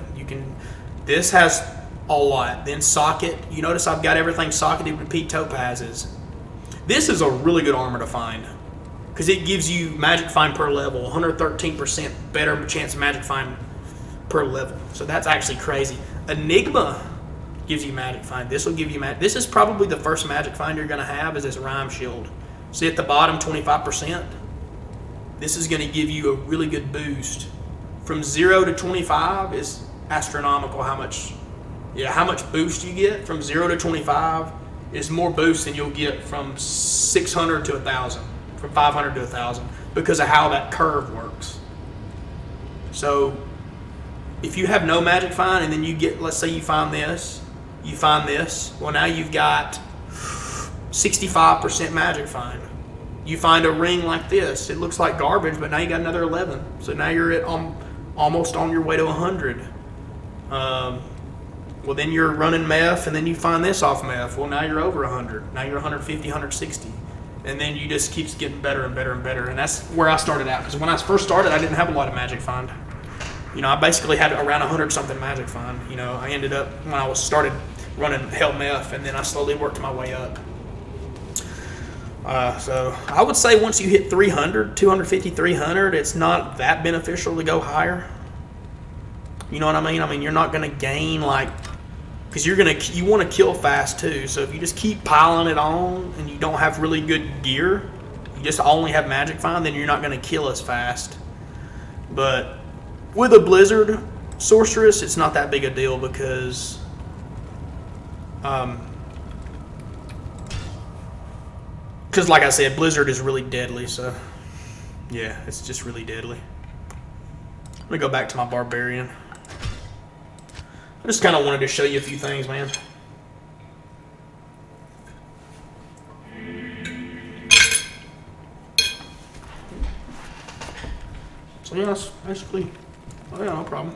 This has a lot. Then socket. You notice I've got everything socketed with Pete Topazes. This is a really good armor to find because it gives you magic find per level. 113% better chance of magic find per level. So that's actually crazy. Enigma gives you magic find. This will give you magic. This is probably the first magic find you're going to have is this Rhyme Shield. See at the bottom, 25%. This is going to give you a really good boost. From 0 to 25 is astronomical how much boost you get. From 0 to 25 is more boost than you'll get from 600 to 1,000, from 500 to 1,000 because of how that curve works. So if you have no magic find and then you get, let's say you find this, well now you've got 65% magic find. You find a ring like this, it looks like garbage, but now you got another 11. So now you're at almost on your way to 100. Well, then you're running meth, and then you find this off meth. Well, now you're over 100. Now you're 150, 160. And then you just keeps getting better and better and better. And that's where I started out. Because when I first started, I didn't have a lot of magic find. You know, I basically had around 100-something magic find. You know, I ended up, when I started running hell meth, and then I slowly worked my way up. So I would say once you hit 300, 250, 300, it's not that beneficial to go higher. You know what I mean? I mean, you're not going to gain like, because you want to kill fast too. So if you just keep piling it on and you don't have really good gear, you just only have magic find, then you're not going to kill as fast. But with a Blizzard Sorceress, it's not that big a deal because like I said, Blizzard is really deadly. So yeah, it's just really deadly. Let me go back to my Barbarian. I just kind of wanted to show you a few things, man. So yeah, that's basically, oh yeah, no problem.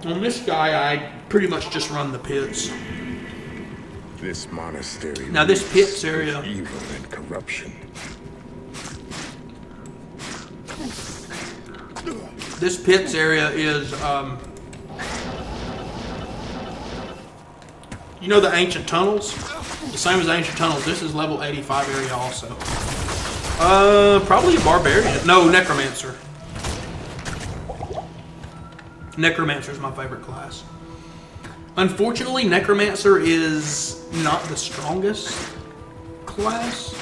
On this guy, I pretty much just run the pits. This monastery. Now this reeks pits area, with evil and corruption. this pits area is, you know the ancient tunnels? The same as ancient tunnels. This is level 85 area also. Probably a barbarian. No, necromancer. Necromancer is my favorite class. Unfortunately, necromancer is not the strongest class.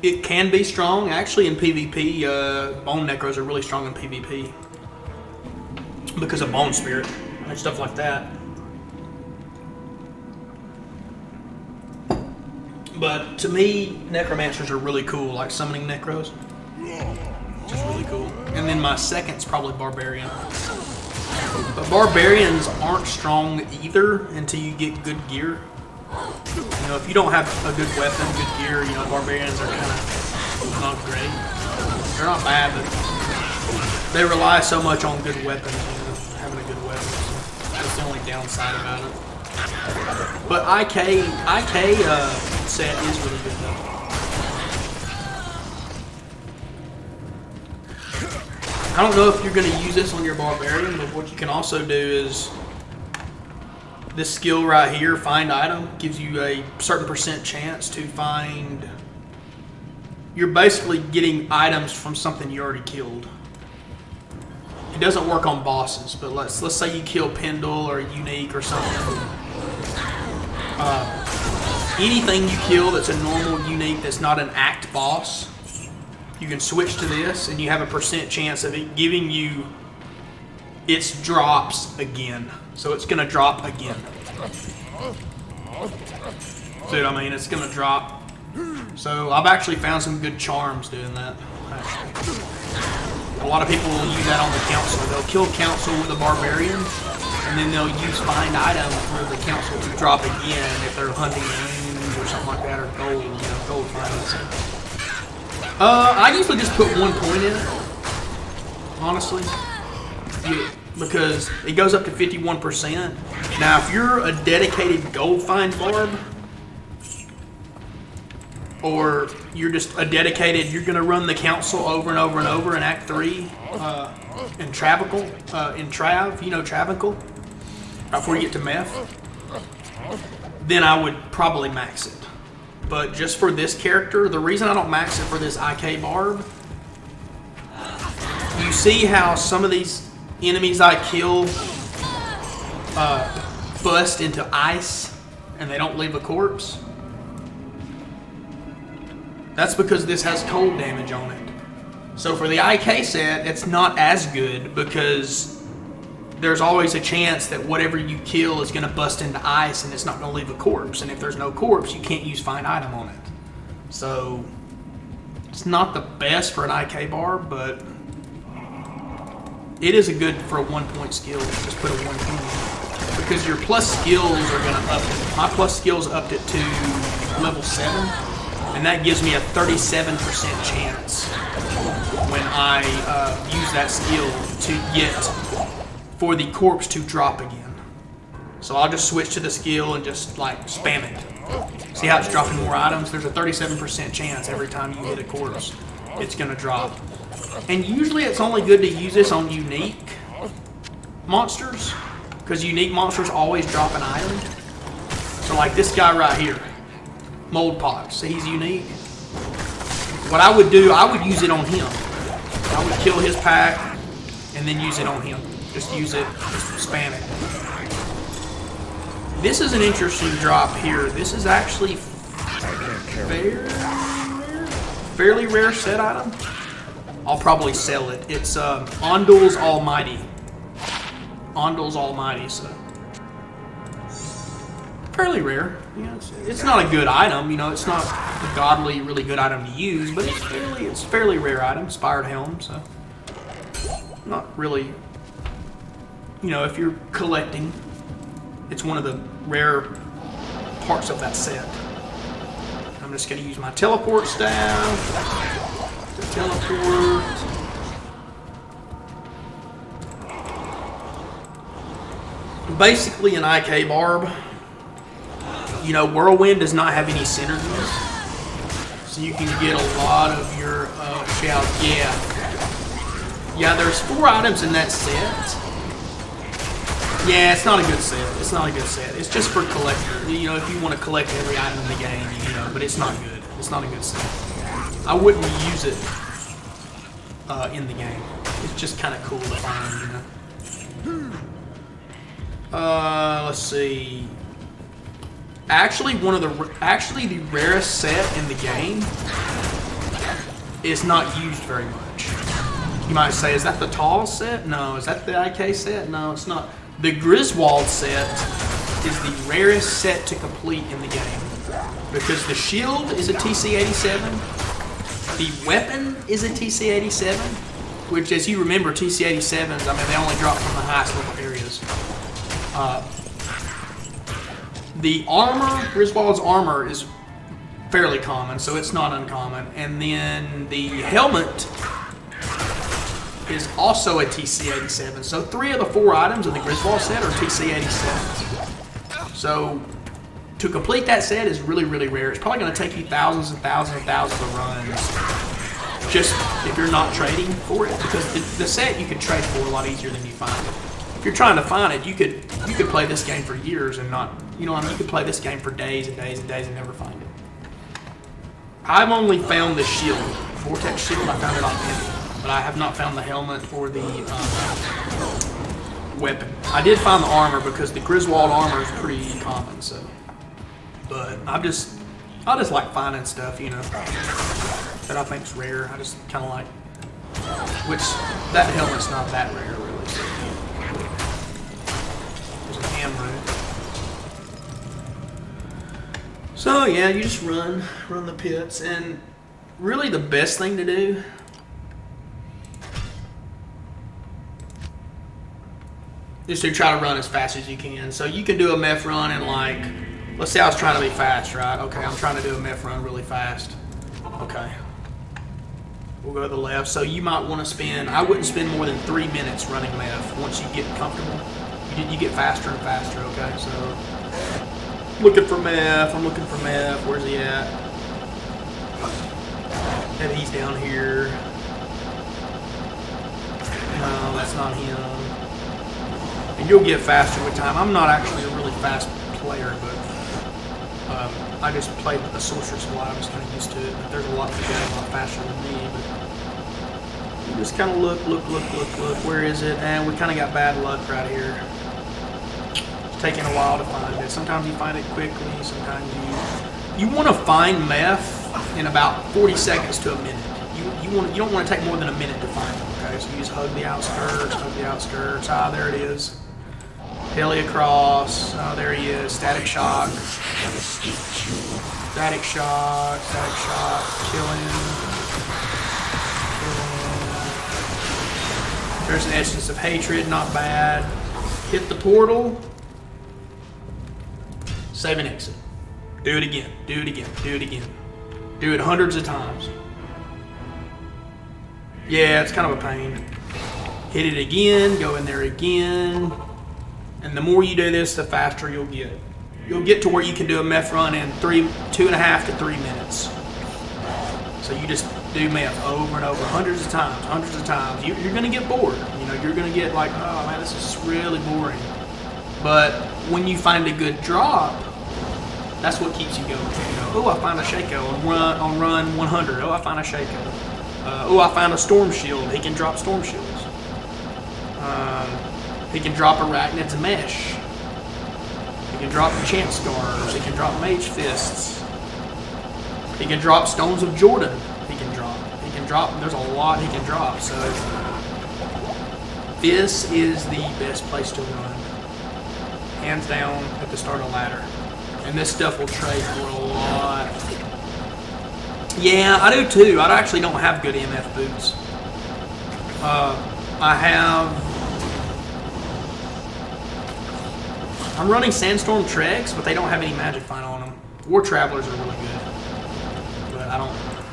It can be strong. Actually, in PvP, bone necros are really strong in PvP because of bone spirit and stuff like that. But to me, necromancers are really cool, like summoning necros. Which is really cool. And then my second's probably barbarian. But barbarians aren't strong either until you get good gear. You know, if you don't have a good weapon, good gear, you know, barbarians are kind of not great. They're not bad, but they rely so much on good weapons, you know, having a good weapon. So that's the only downside about it. But IK set is really good though. I don't know if you're going to use this on your barbarian, but what you can also do is this skill right here, find item, gives you a certain % chance to find. You're basically getting items from something you already killed. It doesn't work on bosses, but let's say you kill Pendle or Unique or something. Anything you kill that's a normal Unique that's not an act boss, you can switch to this and you have a % chance of it giving you its drops again. So it's gonna drop again. See what I mean? It's gonna drop. So I've actually found some good charms doing that, actually. A lot of people will use that on the council. They'll kill council with a barbarian, and then they'll use find item for the council to drop again if they're hunting moons or something like that, or gold, you know, gold finds. I usually just put 1 point in it, honestly. Yeah, because it goes up to 51%. Now, if you're a dedicated gold find Barb, or you're just a dedicated, you're going to run the council over and over and over in Act 3 in Travical, in Trav, you know Travical, right before you get to Meth, then I would probably max it. But just for this character, the reason I don't max it for this IK Barb, you see how some of these enemies I kill bust into ice and they don't leave a corpse? That's because this has cold damage on it. So for the IK set, it's not as good because there's always a chance that whatever you kill is going to bust into ice and it's not going to leave a corpse. And if there's no corpse, you can't use find item on it. So it's not the best for an IK Barb, but it is a good for a 1 point skill. Just put a 1 point. Because your plus skills are going to up it. My plus skills upped it to level 7. And that gives me a 37% chance when I use that skill to get for the corpse to drop again. So I'll just switch to the skill and just like spam it. See how it's dropping more items? There's a 37% chance every time you hit a corpse, it's gonna drop. And usually it's only good to use this on unique monsters, because unique monsters always drop an item. So like this guy right here, Mold Pox, so he's unique. What I would do, I would use it on him. I would kill his pack and then use it on him. Just use it, just spam it. This is an interesting drop here. This is actually fairly rare set item. I'll probably sell it. It's Ondul's Almighty. Ondul's Almighty, so fairly rare. You know, it's not a good item. You know, it's not a godly, really good item to use, but it's fairly rare item. Inspired Helm, so not really. You know, if you're collecting, it's one of the rare parts of that set. I'm just going to use my teleport staff to teleport. Basically an IK Barb. You know, Whirlwind does not have any synergies. So you can get a lot of your shout. Yeah, there's 4 items in that set. Yeah, it's not a good set. It's not a good set. It's just for collector. You know, if you want to collect every item in the game, you know, but it's not good. It's not a good set. I wouldn't use it in the game. It's just kind of cool to find, you know. Let's see. Actually, the rarest set in the game is not used very much. You might say, is that the tall set? No. Is that the IK set? No, it's not. The Griswold set is the rarest set to complete in the game because the shield is a TC-87, the weapon is a TC-87, which, as you remember, TC-87s, I mean, they only drop from the highest level areas. The armor, Griswold's armor is fairly common, so it's not uncommon. And then the helmet is also a TC-87. So 3 of the 4 items in the Griswold set are TC-87s. So to complete that set is really, really rare. It's probably going to take you thousands and thousands and thousands of runs just if you're not trading for it, because the set you can trade for a lot easier than you find it. If you're trying to find it, you could play this game for years and not, you know what I mean? You could play this game for days and days and days and never find it. I've only found the shield, Vortex shield. I found it on Penny, but I have not found the helmet or the weapon. I did find the armor because the Griswold armor is pretty common. So, but I just like finding stuff, you know, that I think is rare. I just kind of like, which that helmet's not that rare really. So. So yeah, you just run the pits, and really the best thing to do is to try to run as fast as you can. So you can do a meth run in, like, let's say I was trying to be fast, right? Okay, I'm trying to do a meth run really fast. Okay, we'll go to the left. So you might want to spend, I wouldn't spend more than 3 minutes running meth. Once you get comfortable, you get faster and faster. Okay, so looking for meth. I'm looking for meth. Where's he at? And he's down here. No, that's not him. And you'll get faster with time. I'm not actually a really fast player, but I just played with the sorceress a lot. I was kind of used to it. But there's a lot of guys a lot faster than me. But you just kind of look. Where is it? And we kind of got bad luck right here. Taking a while to find it. Sometimes you find it quickly, sometimes you want to find meth in about 40 seconds to a minute. You don't want to take more than a minute to find it, okay? So you just hug the outskirts. Ah, there it is. Heli across. Oh, there he is. Static shock. Kill him. There's an essence of hatred, not bad. Hit the portal. Save and exit. Do it again. Do it hundreds of times. Yeah, it's kind of a pain. Hit it again, go in there again. And the more you do this, the faster you'll get. You'll get to where you can do a meth run in 2.5 to 3 minutes. So you just do meth over and over, hundreds of times. You're gonna get bored. You know, you're gonna get like, oh man, this is really boring. But when you find a good drop, that's what keeps you going. You know, oh, I found a Shaco on run 100. Oh, I found a Shaco. Oh, I found a Storm Shield. He can drop Storm Shields. He can drop Arachnid's Mesh. He can drop Chant Scars. He can drop Mage Fists. He can drop Stones of Jordan. He can drop. There's a lot he can drop. So this is the best place to run, hands down, at the start of the ladder. And this stuff will trade for a lot. Yeah, I do too. I actually don't have good MF boots. I'm running Sandstorm Tregs, but they don't have any Magic Find on them. War Travelers are really good.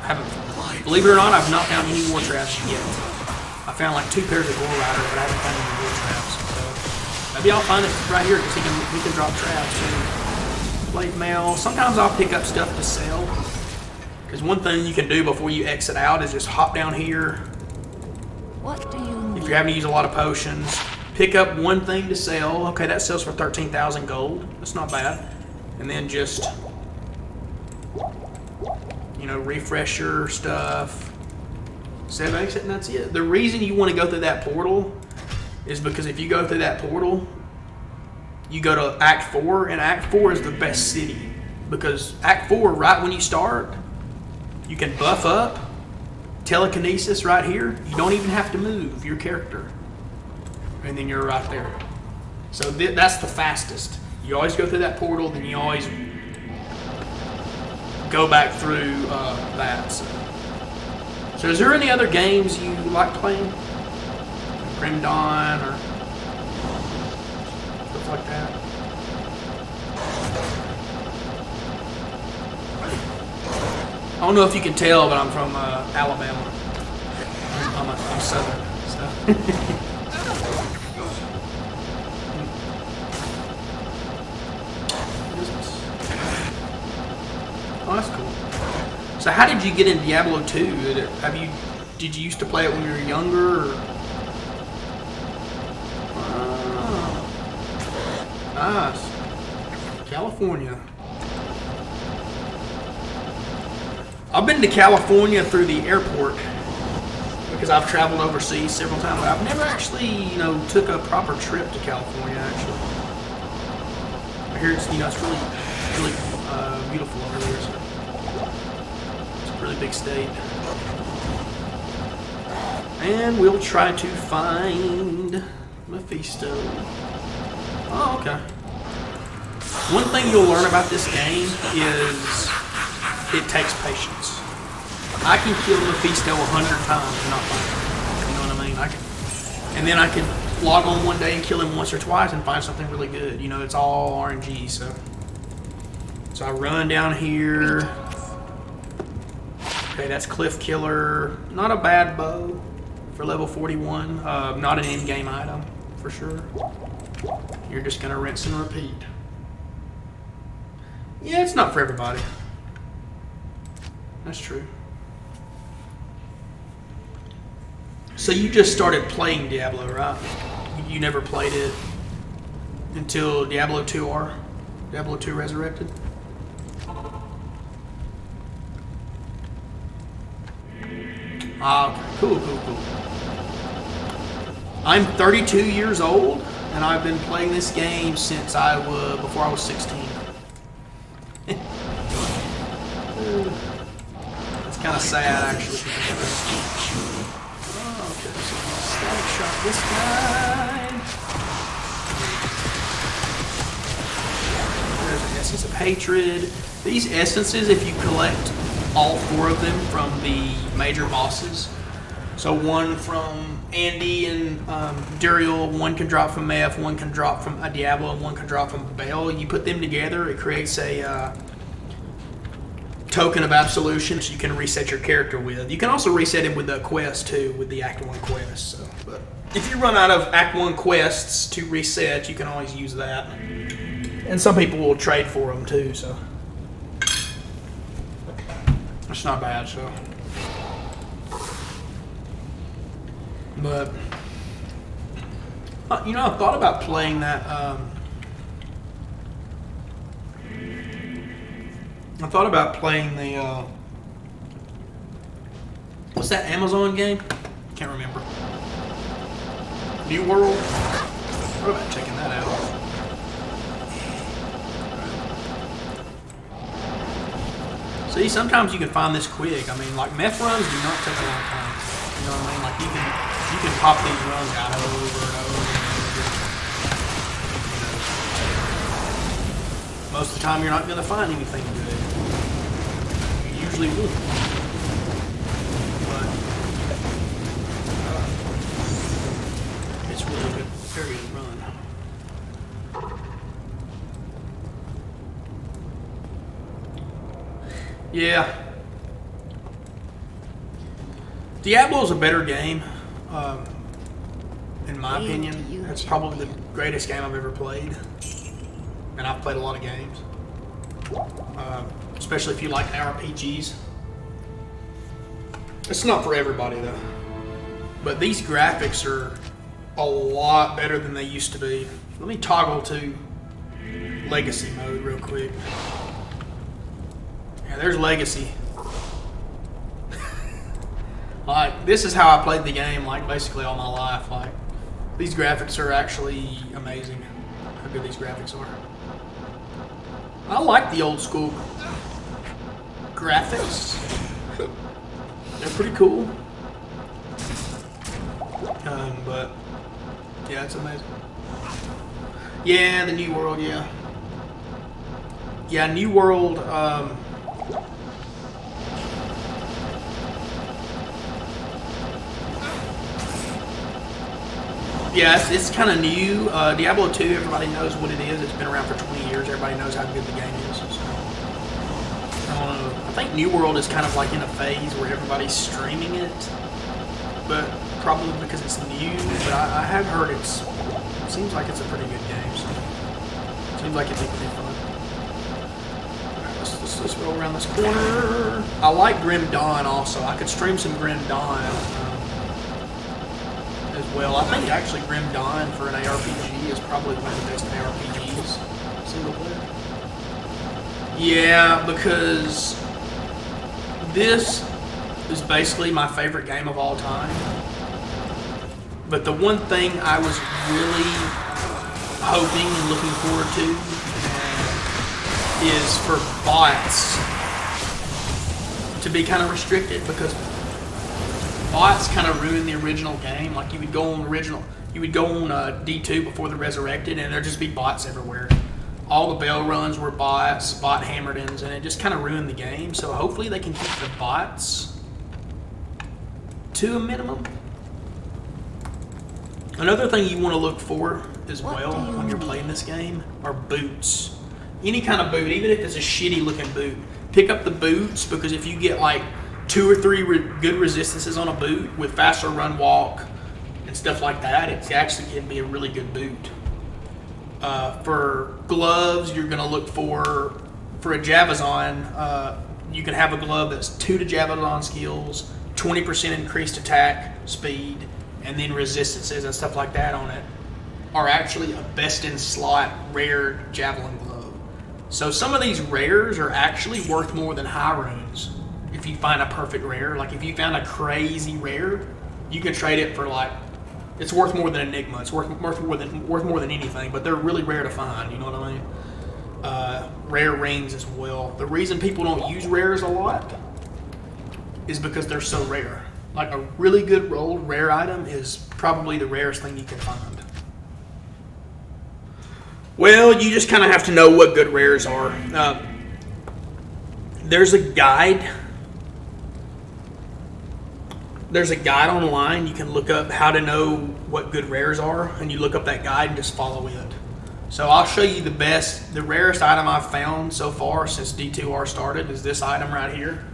haven't, believe it or not, I've not found any war traps yet. I found like 2 pairs of Gore Rider, but I haven't found any war traps. So maybe I'll find it right here because he can drop traps. And blade mail. Sometimes I'll pick up stuff to sell. Because one thing you can do before you exit out is just hop down here. What do you need? If you're having to use a lot of potions, pick up one thing to sell. Okay, that sells for 13,000 gold. That's not bad. And then just, you know, refresh your stuff. Save exit, and that's it. The reason you want to go through that portal is because if you go through that portal, you go to Act 4, and Act 4 is the best city. Because Act 4, right when you start, you can buff up, telekinesis right here. You don't even have to move your character. And then you're right there. So that's the fastest. You always go through that portal, then you always go back through that. So is there any other games you like playing? Grim Dawn or stuff like that? I don't know if you can tell, but I'm from Alabama. I'm Southern, so. Oh, that's cool. So how did you get in Diablo 2? Did you used to play it when you were younger? Or? Oh, nice. California. I've been to California through the airport because I've traveled overseas several times. I've never actually, you know, took a proper trip to California. Actually, I hear it's, you know, it's really beautiful over there. So it's a really big state, and we'll try to find Mephisto. Oh, okay. One thing you'll learn about this game is it takes patience. I can kill Mephisto 100 times and not find him. You know what I mean? And then I can log on one day and kill him once or twice and find something really good. You know, it's all RNG. So I run down here. Okay, that's Cliff Killer. Not a bad bow for level 41. Not an in-game item for sure. You're just gonna rinse and repeat. Yeah, it's not for everybody. That's true. So you just started playing Diablo, right? You never played it until Diablo 2R? Diablo 2 Resurrected? Ah, okay. Cool. I'm 32 years old, and I've been playing this game since before I was 16. It's kind of sad, actually. Oh, okay, so static shot this guy. There's an Essence of Hatred. These essences, if you collect all 4 of them from the major bosses, so one from Andy and Duriel, one can drop from Meph, one can drop from Diablo, and one can drop from Bell. You put them together, it creates a token of absolution, so you can reset your character with. You can also reset him with the quest too, with the Act 1 quest. So, but if you run out of Act 1 quests to reset, you can always use that. And some people will trade for them too, so it's not bad. So, but you know, I thought about playing that. I thought about playing the, what's that Amazon game? Can't remember. New World? What about checking that out? See, sometimes you can find this quick. I mean, like, meth runs do not take a long time. You know what I mean? Like, you can pop these runs out over and over and over. Most of the time, you're not going to find anything good. You usually won't. But it's really good, very good run. Yeah. Diablo's a better game, in my Hail to opinion. you, It's probably the champion. greatest game I've ever played, and I've played a lot of games, especially if you like RPGs. It's not for everybody though, but these graphics are a lot better than they used to be. Let me toggle to Legacy mode real quick. Yeah, there's Legacy. Like, this is how I played the game, like, basically all my life. Like, these graphics are actually amazing, how good these graphics are. I like the old school graphics. They're pretty cool. But, yeah, it's amazing. Yeah, the New World, yeah. Yeah, New World, yeah, it's kind of new. Diablo 2, everybody knows what it is. It's been around for 20 years. Everybody knows how good the game is. So, I don't know. I think New World is kind of like in a phase where everybody's streaming it, but probably because it's new. But I have heard it seems like it's a pretty good game. So it seems like it'd be pretty fun. Alright, let's roll around this corner. I like Grim Dawn also. I could stream some Grim Dawn. As well. I think actually Grim Dawn for an ARPG is probably one of the best ARPGs single player. Yeah, because this is basically my favorite game of all time. But the one thing I was really hoping and looking forward to is for bots to be kind of restricted, because bots kind of ruined the original game. Like, you would go on D2 before the Resurrected, and there'd just be bots everywhere. All the bell runs were bots, bot hammer-ins, and it just kind of ruined the game. So hopefully they can keep the bots to a minimum. Another thing you want to look for as well when you're playing this game are boots. Any kind of boot, even if it's a shitty looking boot. Pick up the boots, because if you get like 2 or 3 good resistances on a boot with faster run walk and stuff like that, it actually can be a really good boot. For gloves, you're going to look for a Javazon, you can have a glove that's 2 to Javazon skills, 20% increased attack speed, and then resistances and stuff like that on it are actually a best in slot rare javelin glove. So some of these rares are actually worth more than high runes. If you find a perfect rare, like if you found a crazy rare, you can trade it for like, it's worth more than Enigma. It's worth more than anything, but they're really rare to find. You know what I mean? Rare rings as well. The reason people don't use rares a lot is because they're so rare. Like, a really good rolled rare item is probably the rarest thing you can find. Well, you just kind of have to know what good rares are. There's a guide. There's a guide online. You can look up how to know what good rares are, and you look up that guide and just follow it. So I'll show you the rarest item I've found so far since D2R started is this item right here.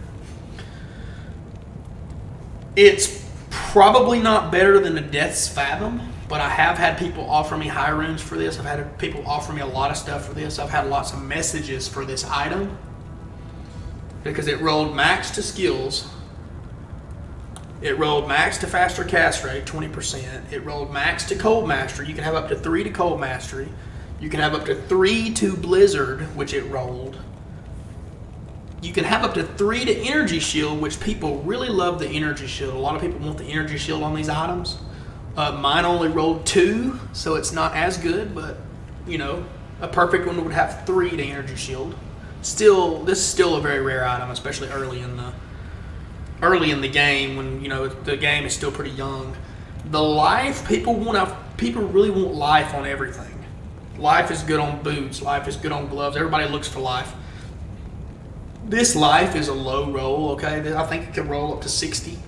It's probably not better than the Death's Fathom, but I have had people offer me high runes for this. I've had people offer me a lot of stuff for this. I've had lots of messages for this item because it rolled max to skills. It rolled max to faster cast rate, 20%. It rolled max to cold mastery. You can have up to 3 to cold mastery. You can have up to 3 to blizzard, which it rolled. You can have up to 3 to energy shield, which people really love the energy shield. A lot of people want the energy shield on these items. Mine only rolled 2, so it's not as good, but you know, a perfect one would have 3 to energy shield. Still, this is still a very rare item, especially early in the game when the game is still pretty young. The life, people really want life on everything. Life is good on boots. Life is good on gloves. Everybody looks for life. This life is a low roll, okay? I think it can roll up to 60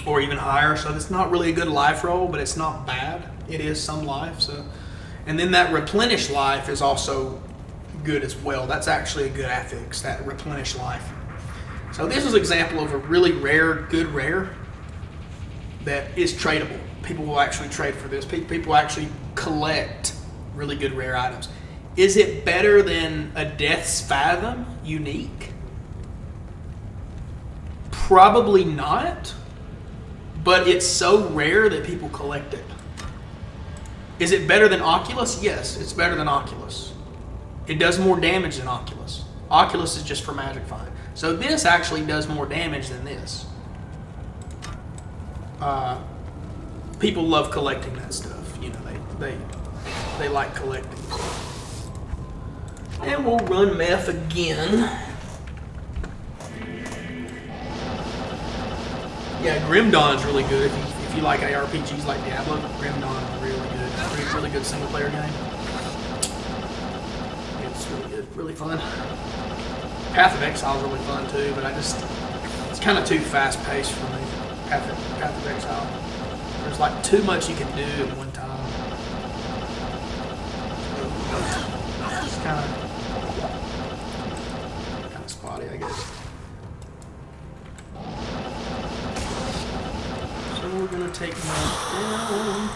or even higher, so it's not really a good life roll, but it's not bad. It is some life. So, and then that replenish life is also good as well. That's actually a good affix, that replenish life. So this is an example of a really rare, good rare that is tradable. People will actually trade for this. People actually collect really good rare items. Is it better than a Death's Fathom unique? Probably not, but it's so rare that people collect it. Is it better than Oculus? Yes, it's better than Oculus. It does more damage than Oculus. Oculus is just for Magic Find. So this actually does more damage than this. People love collecting that stuff. You know, they like collecting. And we'll run meth again. Yeah, Grim Dawn's really good if you like ARPGs like Diablo. Grim Dawn's really good. Really good single player game. It's really good, really fun. Path of Exile is really fun too, but it's kind of too fast paced for me. Path of Exile. There's like too much you can do at one time. It's kind of spotty, I guess. So we're gonna take him down.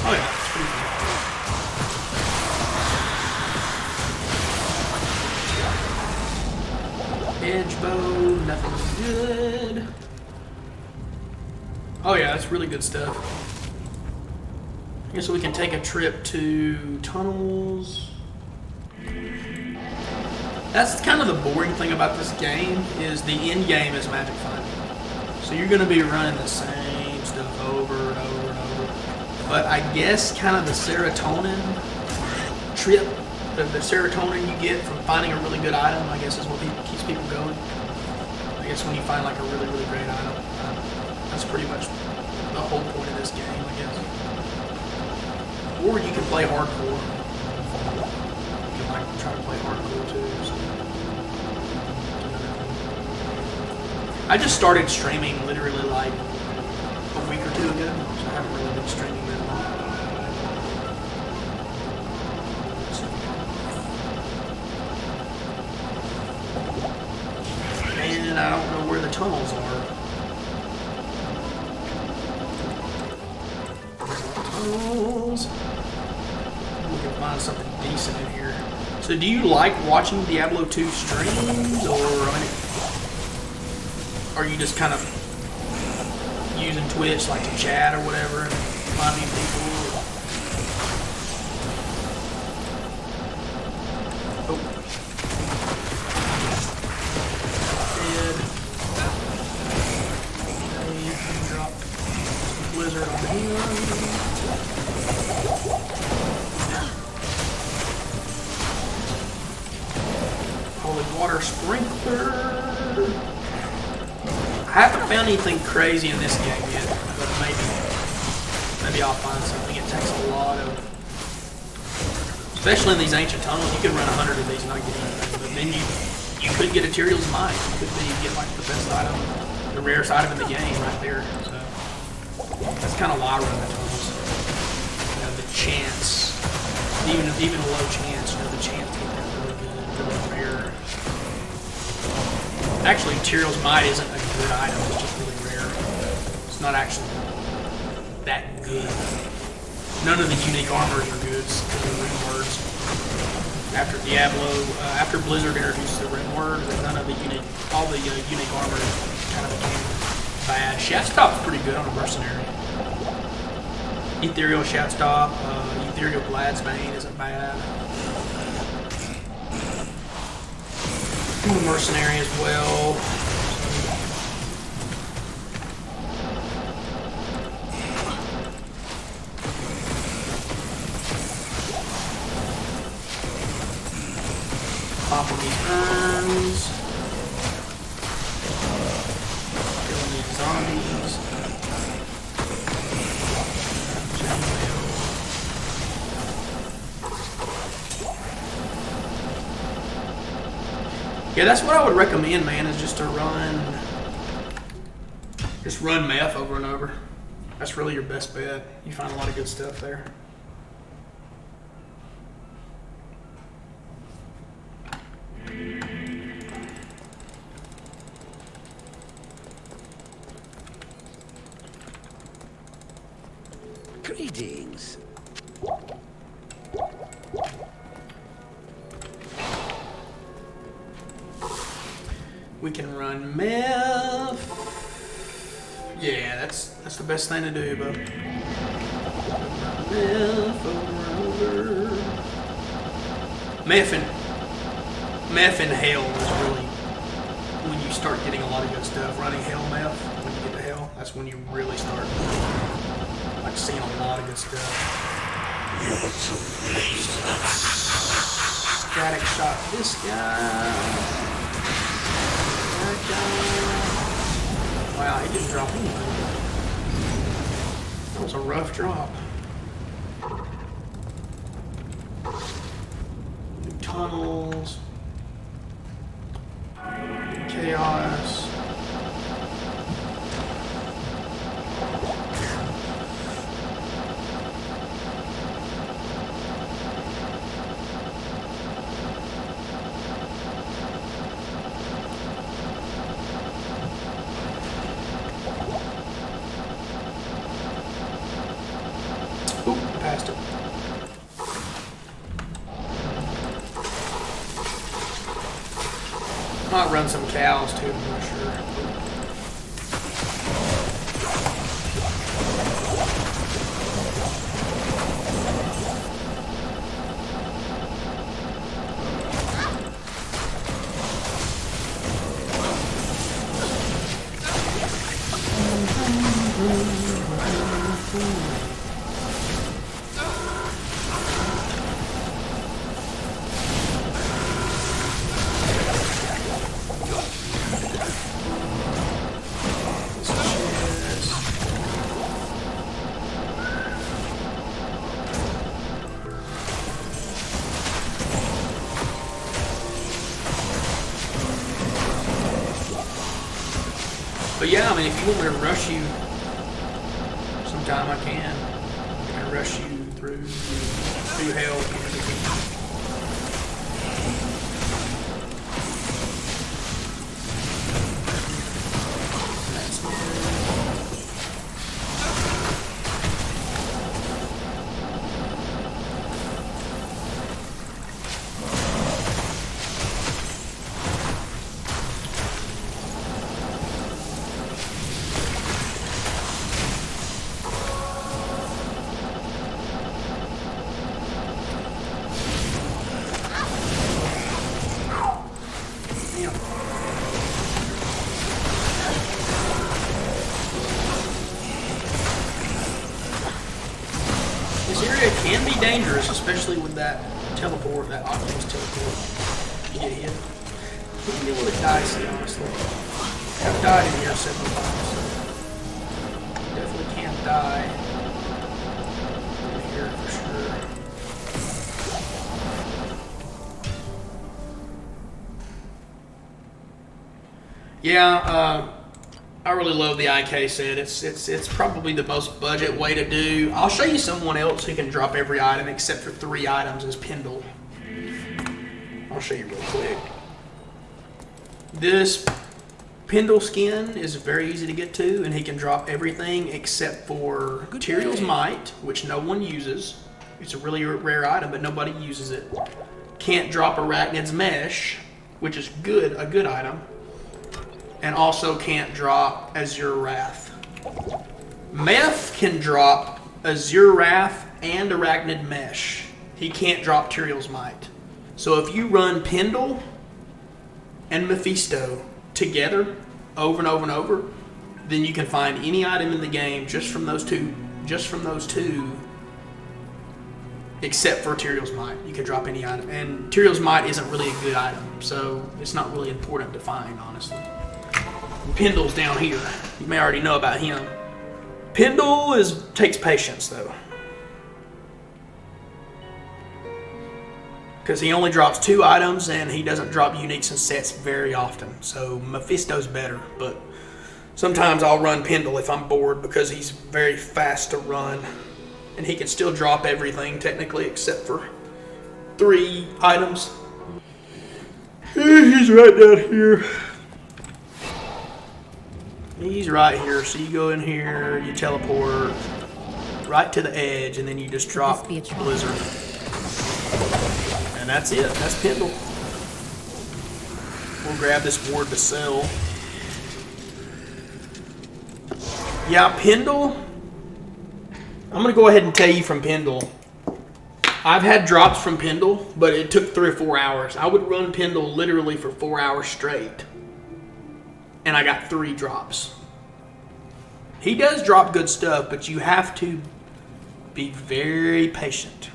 Oh yeah, it's pretty fun. Edge bow, nothing good. Oh yeah, that's really good stuff. I guess we can take a trip to tunnels. That's kind of the boring thing about this game is the end game is Magic Finding. So you're going to be running the same stuff over and over and over. But I guess kind of the serotonin trip, the serotonin you get from finding a really good item, I guess is what keeps people going. I guess when you find like a really, really great item, that's pretty much the whole point of this game, I guess. Or you can play hardcore. You can like try to play hardcore too. So. I just started streaming literally like a week or two ago, so I haven't really been streaming that long. And I don't know where the tunnels are. Tunnels. We can find something decent in here. So do you like watching Diablo 2 streams, or I mean, are you just kind of using Twitch like to chat or whatever and find new people? Oh. Dead. Okay, drop some blizzard on him. Holy water sprinkler. I haven't found anything crazy in this game yet, but maybe I'll find something. It takes a lot of, especially in these ancient tunnels, you can run 100 of these and not get anything, but then you could get a Tyrael's Might. You could get like the best item, the rarest item in the game right there. So that's kind of why I run the tunnels. You know, the chance, even a low chance, you know, the chance to get that really good, really rare. Actually, Tyrael's Might isn't a good item, it's just really rare. It's not actually that good. None of the unique armors are good because of the ring words. After Diablo, after Blizzard introduced the ring words, none of the all the unique armors kind of became bad. Shaftstop's pretty good on a mercenary. Ethereal Shaftstop, Ethereal Gladsbane isn't bad. Mercenary as well. Pop on these urns. Killing these zombies. Yeah, that's what I would recommend, man, is just to run meth over and over. That's really your best bet. You find a lot of good stuff there. Greetings. We can run meth. Yeah, that's the best thing to do, bub. Meth over. Meth and hell is really when you start getting a lot of good stuff. Running hell meth, when you get to hell, that's when you really start like seeing a lot of good stuff. Static shot this guy. That guy. Wow, he didn't drop anything. That was a rough drop. New tunnels. Chaos. Oop, passed it. Might run some cows too, I'm not sure. But yeah, I mean, if you want me to rush you sometime, I can. I'm gonna rush you through hell. This area can be dangerous, especially with that teleport, that Optimus teleport. You get hit. You can deal with it dicey, honestly. I've died in here several times, so definitely can't die in here for sure. Yeah, I really love the IK set. It's probably the most budget way to do. I'll show you someone else who can drop every item except for 3 items as Pendle. I'll show you real quick. This Pendle skin is very easy to get to, and he can drop everything except for Tyrael's Might, which no one uses. It's a really rare item, but nobody uses it. Can't drop Arachnid's Mesh, which is a good item. And also can't drop Azure Wrath. Meth can drop Azure Wrath and Arachnid Mesh. He can't drop Tyrael's Might. So if you run Pendle and Mephisto together over and over and over, then you can find any item in the game just from those two, except for Tyrael's Might. You can drop any item. And Tyrael's Might isn't really a good item, so it's not really important to find, honestly. Pendle's down here. You may already know about him. Pendle takes patience though, because he only drops 2 items and he doesn't drop uniques and sets very often. So Mephisto's better, but sometimes I'll run Pendle if I'm bored because he's very fast to run and he can still drop everything technically except for 3 items. He's right down here. He's right here, so you go in here, you teleport right to the edge, and then you just drop be a trap? Blizzard. And that's it. That's Pendle. We'll grab this ward to sell. Yeah, Pendle. I'm going to go ahead and tell you from Pendle. I've had drops from Pendle, but it took 3 or 4 hours. I would run Pendle literally for 4 hours straight. And I got 3 drops. He does drop good stuff, but you have to be very patient.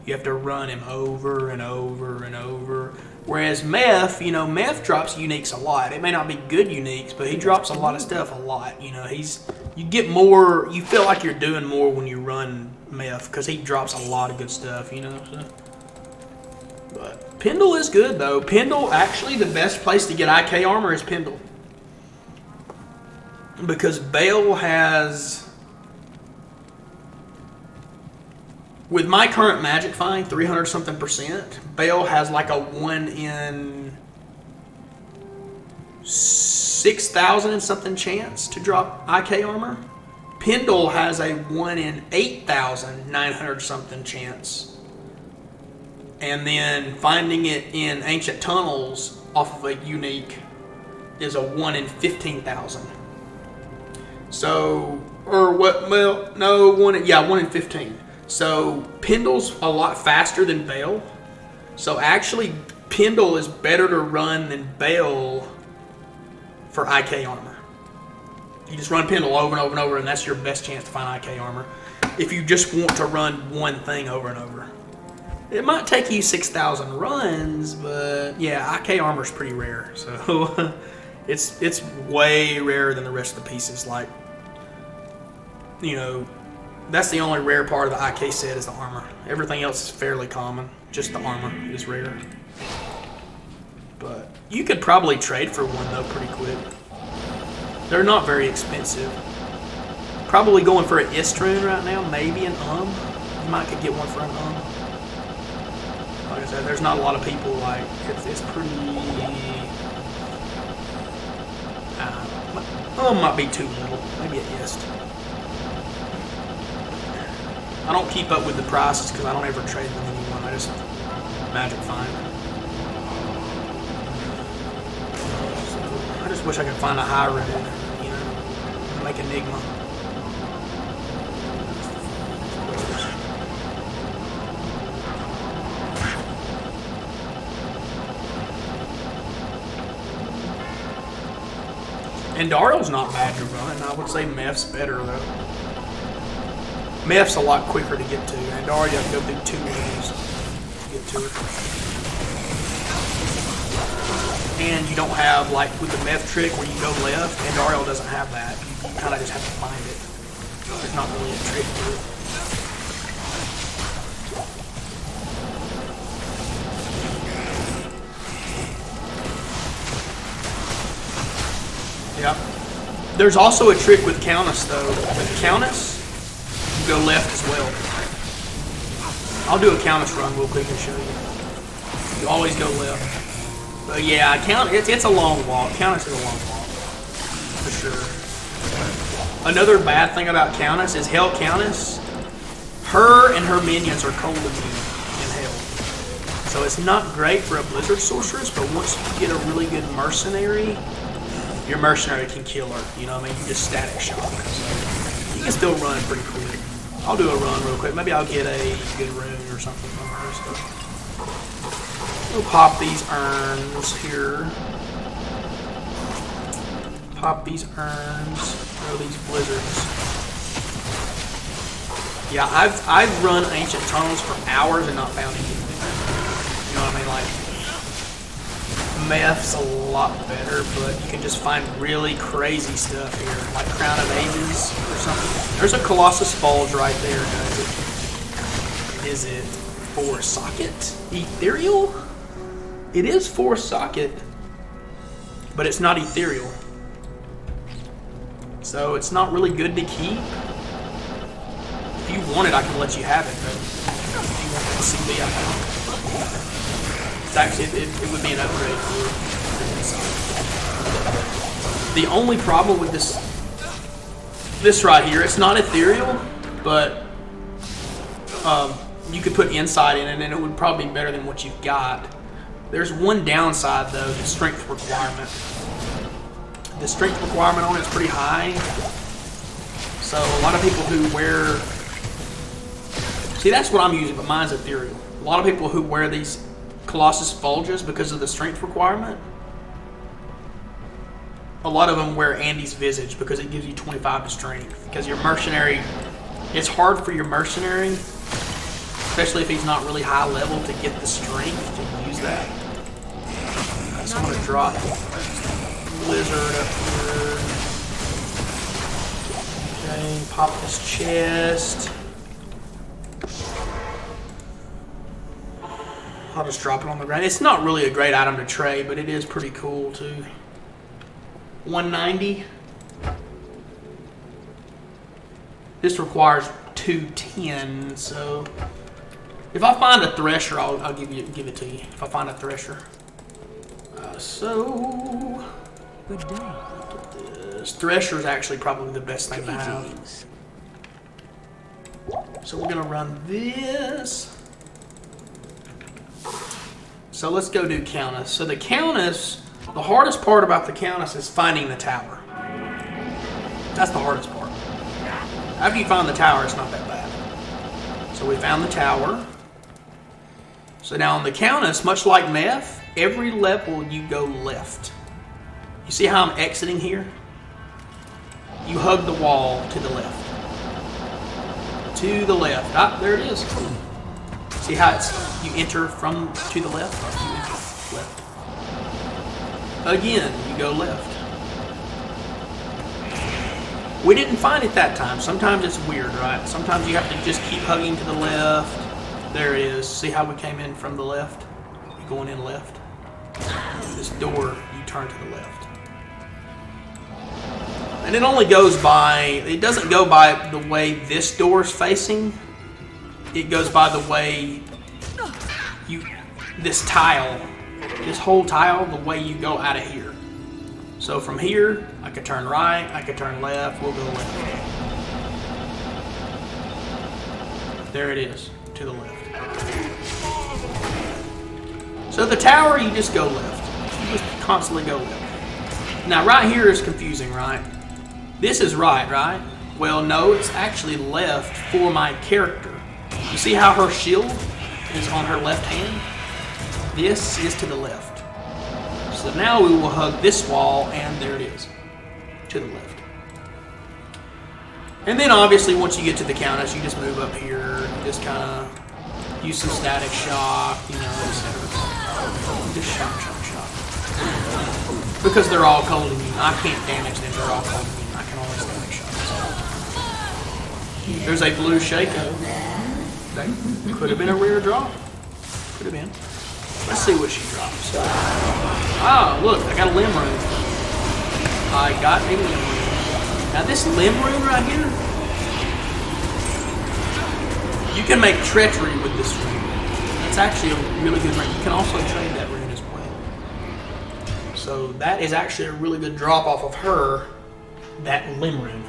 You have to run him over and over and over. Whereas Meth, you know, Meth drops uniques a lot. It may not be good uniques, but he drops a lot of stuff a lot. You know, you get more, you feel like you're doing more when you run Meth because he drops a lot of good stuff, you know. So. But Pendle is good though. Pendle, actually the best place to get IK armor is Pendle. Because Bale has, with my current magic find, 300 something %, Bale has like a 1 in 6,000 and something chance to drop IK armor. Pendle has a 1 in 8,900 something chance. And then finding it in ancient tunnels off of a unique is a 1 in 15,000. So, or what, well, no, 1 in 15. So, Pendle's a lot faster than Bale. So, actually, Pendle is better to run than Bale for IK armor. You just run Pendle over and over and over, and that's your best chance to find IK armor. If you just want to run one thing over and over. It might take you 6,000 runs, but yeah, IK armor is pretty rare. So, it's way rarer than the rest of the pieces. Like, you know, that's the only rare part of the IK set is the armor. Everything else is fairly common. Just the armor is rare. But you could probably trade for one though pretty quick. They're not very expensive. Probably going for an Istrun right now, maybe an You might could get one for an Like I said, there's not a lot of people like it's pretty. Might be too little. Maybe an Ist. I don't keep up with the prices because I don't ever trade with anyone. I just magic find. So I just wish I could find a high red, you know, and make Enigma. And Daryl's not bad to run. I would say Meph's better though. Meph's a lot quicker to get to, and Daryl you have to go through 2 rooms to get to it. And you don't have, like with the Meph trick where you go left, and Daryl doesn't have that. You kind of just have to find it. There's not really a trick to it. Yep. There's also a trick with Countess though. With Countess, you go left as well. I'll do a Countess run real quick and show you. You always go left. But yeah, it's a long walk. Countess is a long walk. For sure. Another bad thing about Countess is Hell Countess. Her and her minions are cold immune in Hell. So it's not great for a Blizzard Sorceress, but once you get a really good mercenary, your mercenary can kill her. You know what I mean? You just static shock. So you can still run pretty quick. I'll do a run real quick. Maybe I'll get a good rune or something from her. So we'll pop these urns here. Pop these urns. Throw these blizzards. Yeah, I've run ancient tunnels for hours and not found anything. You know what I mean? Like, Meph's a lot better, but you can just find really crazy stuff here, like Crown of Ages or something. There's a Colossus Bulge right there, guys. Is it 4 socket? Ethereal? It is 4 socket, but it's not ethereal. So it's not really good to keep. If you want it, I can let you have it, but if you want the CB, I can. It's actually, it would be an upgrade for it. The only problem with this right here, it's not ethereal, but you could put insight in it and it would probably be better than what you've got. There's one downside though, the strength requirement. The strength requirement on it's pretty high. So a lot of people who wear... See, that's what I'm using, but mine's ethereal. A lot of people who wear these Colossus Fulges because of the strength requirement, a lot of them wear Andy's Visage because it gives you 25 to strength. Because your mercenary, it's hard for your mercenary, especially if he's not really high level, to get the strength to use that. So I'm going to drop Blizzard up here. Okay, pop this chest. I'll just drop it on the ground. It's not really a great item to trade, but it is pretty cool too. 190. This requires 210, so if I find a Thresher, I'll give it to you. If I find a Thresher. So Good day. this Thresher is actually probably the best thing to have. So we're gonna run this. So let's go do Countess. So the Countess, the hardest part about the Countess is finding the tower. That's the hardest part. After you find the tower, it's not that bad. So we found the tower. So now on the Countess, much like Meth, every level you go left. You see how I'm exiting here? You hug the wall to the left. To the left. Ah, there it is. See how it's, you enter from to the left? You enter left. Again, you go left. We didn't find it that time. Sometimes it's weird, right? Sometimes you have to just keep hugging to the left. There it is. See how we came in from the left? You're going in left. This door, you turn to the left. And it only goes by, it doesn't go by the way this door is facing. It goes by the way this tile, this whole tile, the way you go out of here. So from here, I could turn right, I could turn left, we'll go left. There it is, to the left. So the tower, you just go left. You just constantly go left. Now right here is confusing, right? This is right? Well, no, it's actually left for my character. You see how her shield is on her left hand? This is to the left. So now we will hug this wall, and there it is, to the left. And then obviously once you get to the Countess, you just move up here, you just kind of use some static shock, you know, etc. Just shock. Because they're all cold immune. I can't damage them, they're all cold immune. I can only static shock. There's a blue Shaco. That could have been a rare drop. Could have been. Let's see what she drops. Oh, look, I got a limb rune. I got a limb rune. Now this limb rune right here, you can make treachery with this rune. That's actually a really good rune. You can also trade that rune as well. So that is actually a really good drop off of her, that limb rune.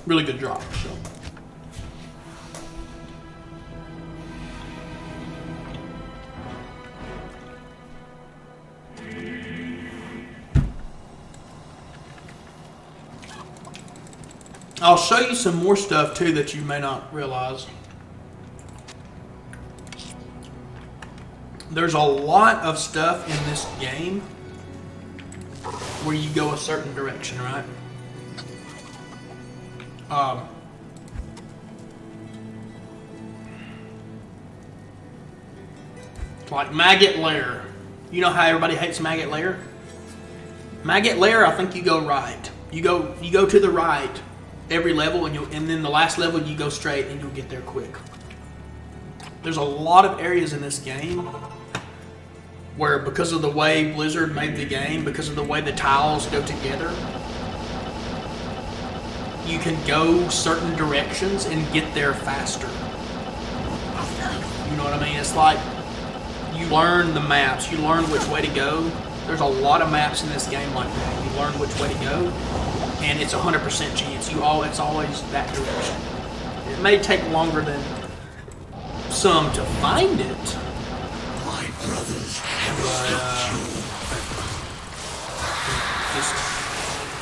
Really good drop. So. I'll show you some more stuff too that you may not realize. There's a lot of stuff in this game where you go a certain direction, right? Like Maggot Lair. You know how everybody hates Maggot Lair? Maggot Lair, I think you go right. You go to the right every level, and then the last level you go straight and you'll get there quick. There's a lot of areas in this game where, because of the way Blizzard made the game, because of the way the tiles go together, you can go certain directions and get there faster. You know what I mean? It's like you learn the maps, you learn which way to go. There's a lot of maps in this game like that. You learn which way to go, and it's 100% chance. It's always that direction. It may take longer than some to find it, My brothers but just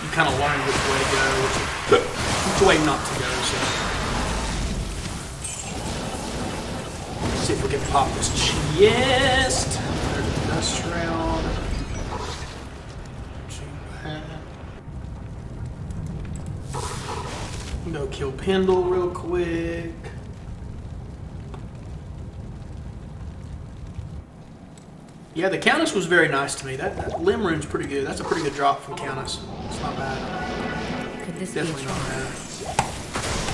you kind of learn which way to go, which way not to go. So let's see if we can pop this chest. There's a dust shroud. Go kill Pendle real quick. Yeah, the Countess was very nice to me. That limb rune's pretty good. That's a pretty good drop from Countess. It's not bad. Could this Definitely be not true? bad.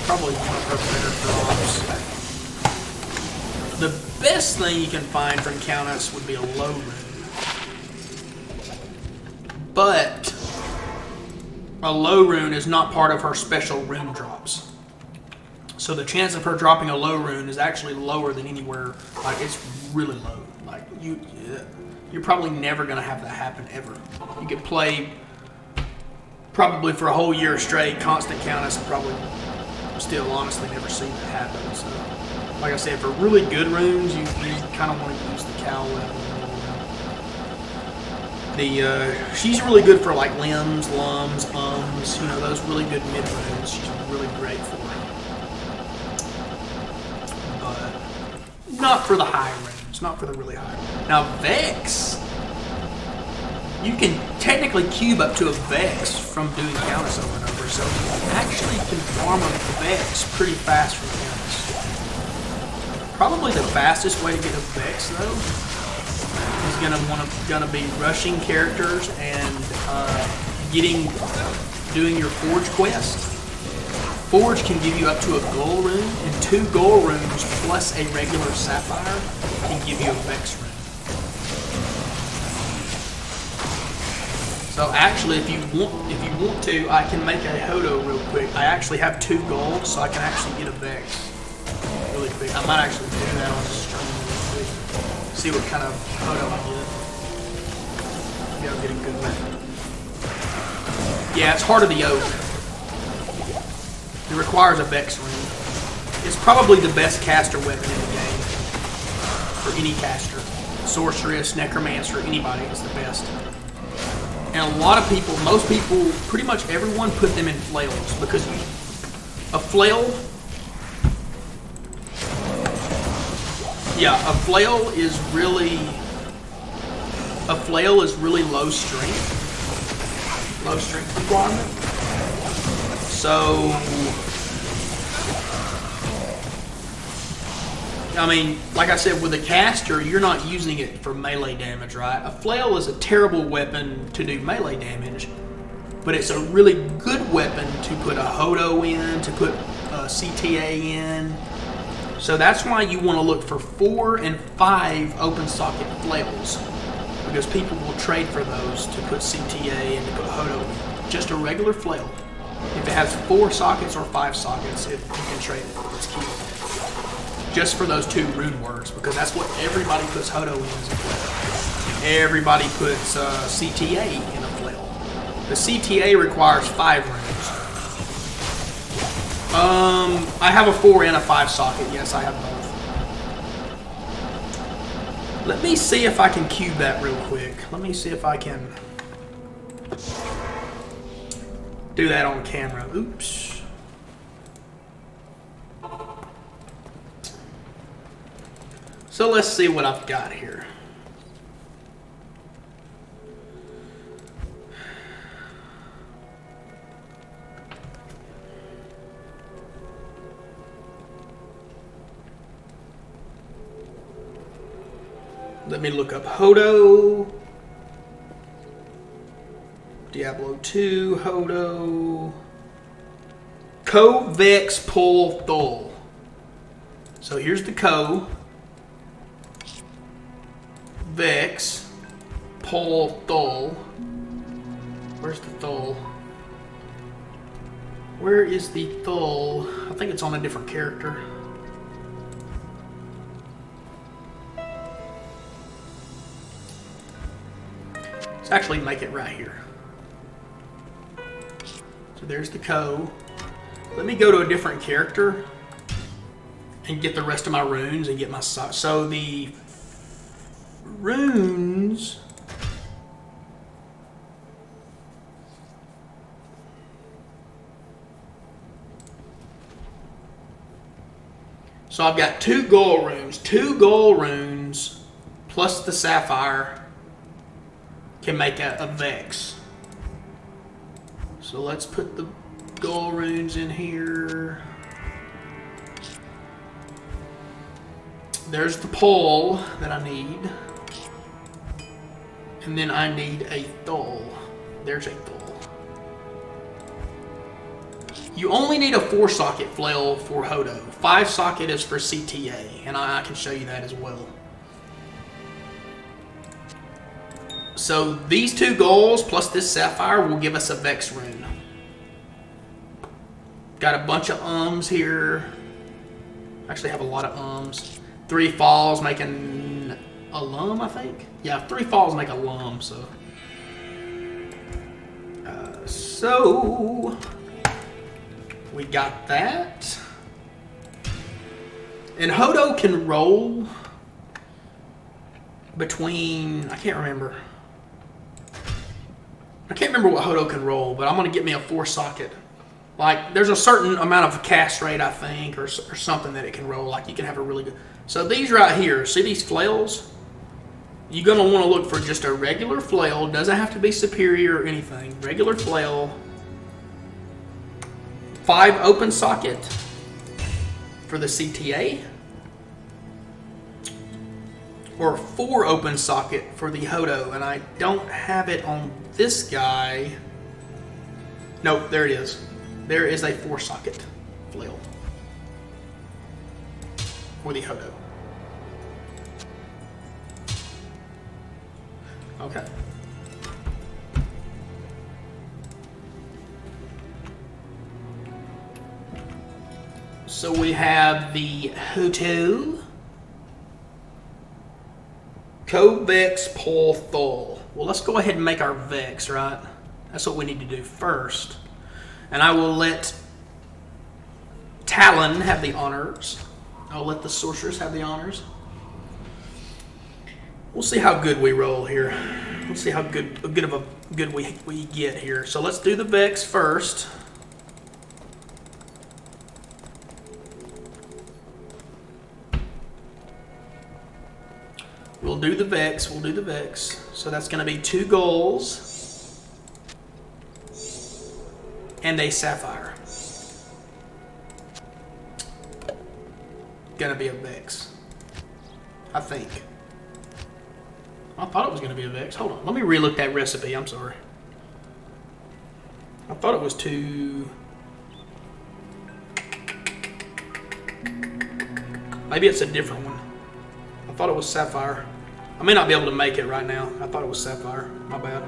Probably one of her better drops. The best thing you can find from Countess would be a low rune. But a low rune is not part of her special rune drops. So the chance of her dropping a low rune is actually lower than anywhere. Like, it's really low. Like, you're probably never going to have that happen ever. You could play probably for a whole year straight, constant Countess, and probably still honestly never seen that happen. So, like I said, for really good runes, you kind of want to use the cow weapon. She's really good for like limbs, lums, you know, those really good mid runes. She's really great for. But not for the high runes, not for the really high. Now Vex, you can technically cube up to a Vex from doing Countess over and over, so you actually can farm a Vex pretty fast from Countess. Probably the fastest way to get a Vex though is gonna be rushing characters and doing your Forge quest. Forge can give you up to a gold rune, and 2 gold runes plus a regular sapphire can give you a Vex rune. So actually, if you want to, I can make a Hodo real quick. I actually have 2 gold, so I can actually get a Vex really quick. I might actually do that on the stream really quick. See what kind of Hodo I get. Maybe I'll get a good one. Yeah, it's Heart of the Oak. It requires a Vex rune. It's probably the best caster weapon in the game. For any caster. Sorceress, Necromancer, anybody is the best. And a lot of people, most people, pretty much everyone put them in flails because a flail, yeah, a flail is really low strength requirement. So, I mean, like I said, with a caster, you're not using it for melee damage, right? A flail is a terrible weapon to do melee damage, but it's a really good weapon to put a Hodo in, to put a CTA in. So that's why you want to look for 4 and 5 open socket flails, because people will trade for those to put CTA and to put Hodo in. Just a regular flail. If it has 4 sockets or 5 sockets, you can trade it. It's key. Just for those 2 rune words, because that's what everybody puts Hodo in as a flail. Everybody puts CTA in a flail. The CTA requires 5 runes. I have a 4 and a 5 socket. Yes, I have both. Let me see if I can cube that real quick. Let me see if I can do that on camera. Oops. So let's see what I've got here. Let me look up Hodo. Diablo 2, Hodo. Co, Vex, Pull, Thul. So here's the Co. Vex, Pull, Thul. Where's the Thul? Where is the Thul? I think it's on a different character. Let's actually make it right here. So there's the Co. Let me go to a different character and get the rest of my runes and get my so the runes. So I've got 2 gold runes. 2 gold runes plus the sapphire can make a Vex. So let's put the gold runes in here. There's the pole that I need. And then I need a thul. There's a thul. You only need a 4-socket flail for Hodo. 5-socket is for CTA, and I can show you that as well. So these 2 golds plus this sapphire will give us a Vex rune. Got a bunch of ums here. Actually have a lot of ums. 3 falls making a lum, I think. Yeah, 3 falls make a lum, so. So we got that. And Hodo can roll between, I can't remember what Hodo can roll, but I'm going to get me a 4-socket. Like, there's a certain amount of cast rate, I think, or something that it can roll. Like, you can have a really good... So these right here, see these flails? You're going to want to look for just a regular flail. Doesn't have to be superior or anything. Regular flail. 5 open socket for the CTA. Or 4 open socket for the Hodo. And I don't have it on this guy. Nope, there it is. There is a 4-socket flail for the Hodo. Okay. So we have the Hodo, Vex, Pole, Thul. Well, let's go ahead and make our Vex, right? That's what we need to do first. And I will let Talon have the honors. I'll let the sorceress have the honors. We'll see how good we roll here. We'll see how good we get here. So let's do the Vex first. We'll do the Vex. So that's going to be 2 golds and a sapphire. Gonna be a Vex, I think. I thought it was gonna be a Vex. Hold on, let me relook that recipe. I'm sorry. I thought it was 2. Maybe it's a different one. I thought it was sapphire. I may not be able to make it right now. I thought it was sapphire. My bad.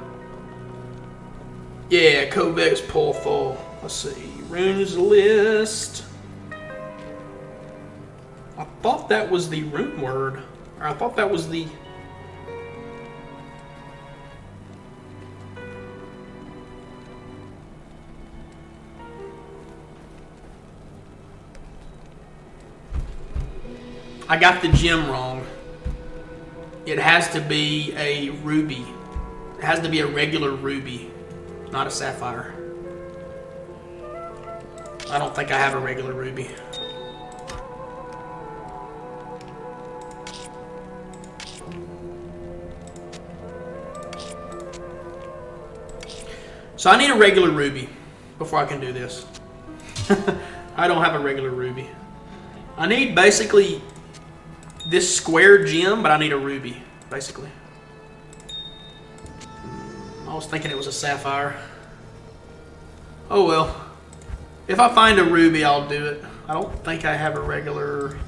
Yeah, Vex, Pole, Thul. Let's see. Runes list. I thought that was the rune word. Or I thought that was the... I got the gem wrong. It has to be a ruby. It has to be a regular ruby, not a sapphire. I don't think I have a regular ruby. So I need a regular ruby before I can do this. I don't have a regular ruby. I need basically this square gem, but I need a ruby, basically. I was thinking it was a sapphire. Oh well. If I find a ruby, I'll do it. I don't think I have a regular...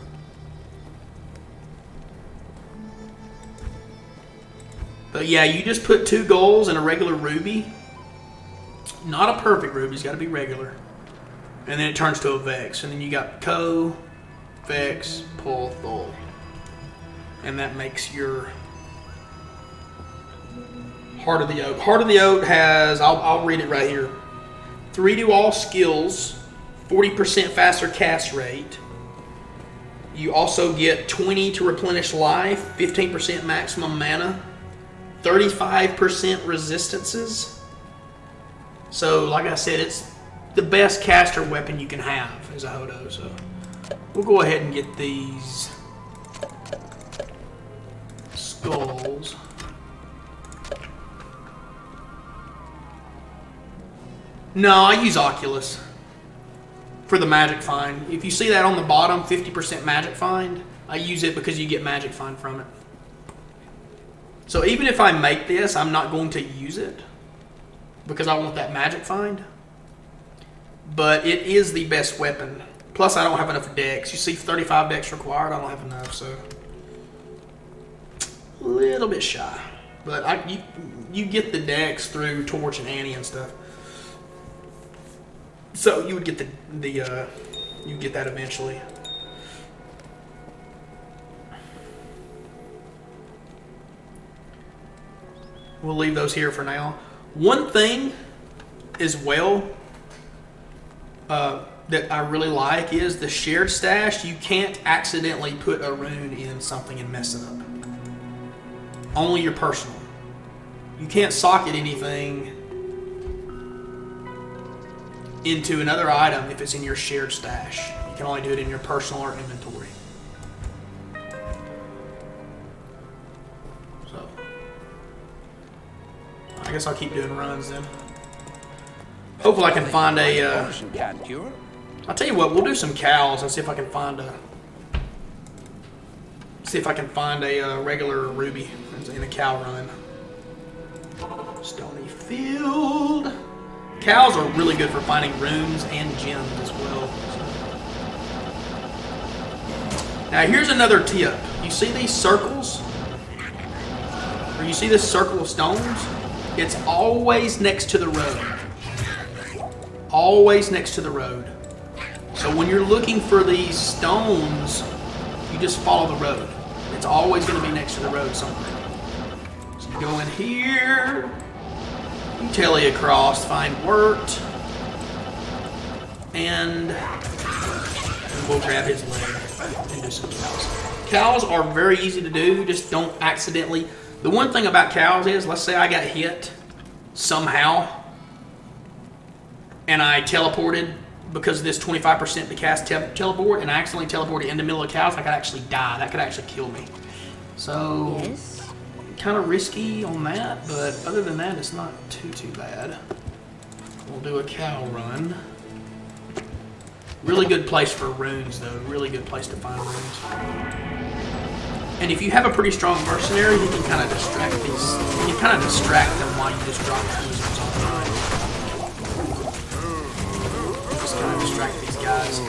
But yeah, you just put 2 golds and a regular ruby. Not a perfect ruby, it's got to be regular. And then it turns to a Vex. And then you got Vex, Pole, Thul. And that makes your Heart of the Oak. Heart of the Oak has, I'll read it right here. 3 to all skills, 40% faster cast rate. You also get 20 to replenish life, 15% maximum mana, 35% resistances. So, like I said, it's the best caster weapon you can have as a Hodo. So, we'll go ahead and get these skulls. No, I use Oculus for the magic find. If you see that on the bottom, 50% magic find, I use it because you get magic find from it. So even if I make this, I'm not going to use it because I want that magic find. But it is the best weapon. Plus, I don't have enough dex. You see 35 dex required, I don't have enough, so a little bit shy. But you get the dex through Torch and Annie and stuff. So you would get you get that eventually. We'll leave those here for now. One thing as well that I really like is the shared stash. You can't accidentally put a rune in something and mess it up. Only your personal. You can't socket anything into another item if it's in your shared stash. You can only do it in your personal or inventory. So, I guess I'll keep doing runs then. Hopefully I can find a, I'll tell you what, we'll do some cows and see if I can find a, regular ruby in a cow run. Stony Field. Cows are really good for finding runes and gems as well. Now here's another tip. You see these circles? Or you see this circle of stones? It's always next to the road. Always next to the road. So when you're looking for these stones, you just follow the road. It's always going to be next to the road somewhere. So you go in here. You telly across, find Wirt, and we'll grab his leg and do some cows. Cows are very easy to do, just don't accidentally. The one thing about cows is, let's say I got hit somehow, and I teleported because of this 25% to cast teleport, and I accidentally teleported in the middle of cows, I could actually die. That could actually kill me. So... yes. Kind of risky on that, but other than that, it's not too bad. We'll do a cow run. Really good place for runes, though. Really good place to find runes. And if you have a pretty strong mercenary, you can kind of distract these. You can kind of distract them while you just drop wizards on the just kind of distract these guys.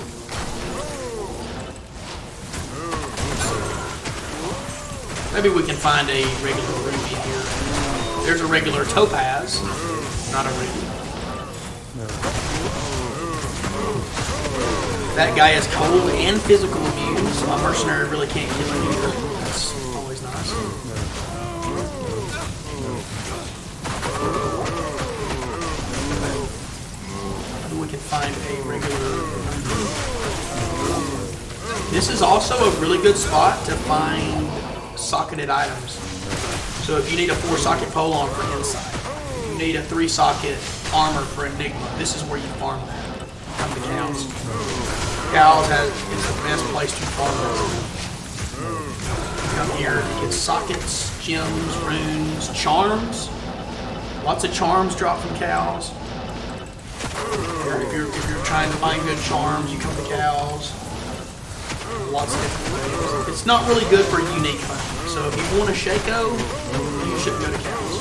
Maybe we can find a regular ruby here. There's a regular topaz, not a ruby. That guy is cold and physical immune, so my mercenary really can't kill him either. That's always nice. Maybe we can find a regular ruby. This is also a really good spot to find socketed items. So if you need a 4-socket pole arm for insight, if you need a 3-socket armor for Enigma, this is where you farm that. Come to cows. Cows is the best place to farm them. Come here, get sockets, gems, runes, charms. Lots of charms drop from cows. If you're trying to find good charms, you come to cows. Lots of different ways. It's not really good for unique hunting. So if you want a Shaco, you should go to cows.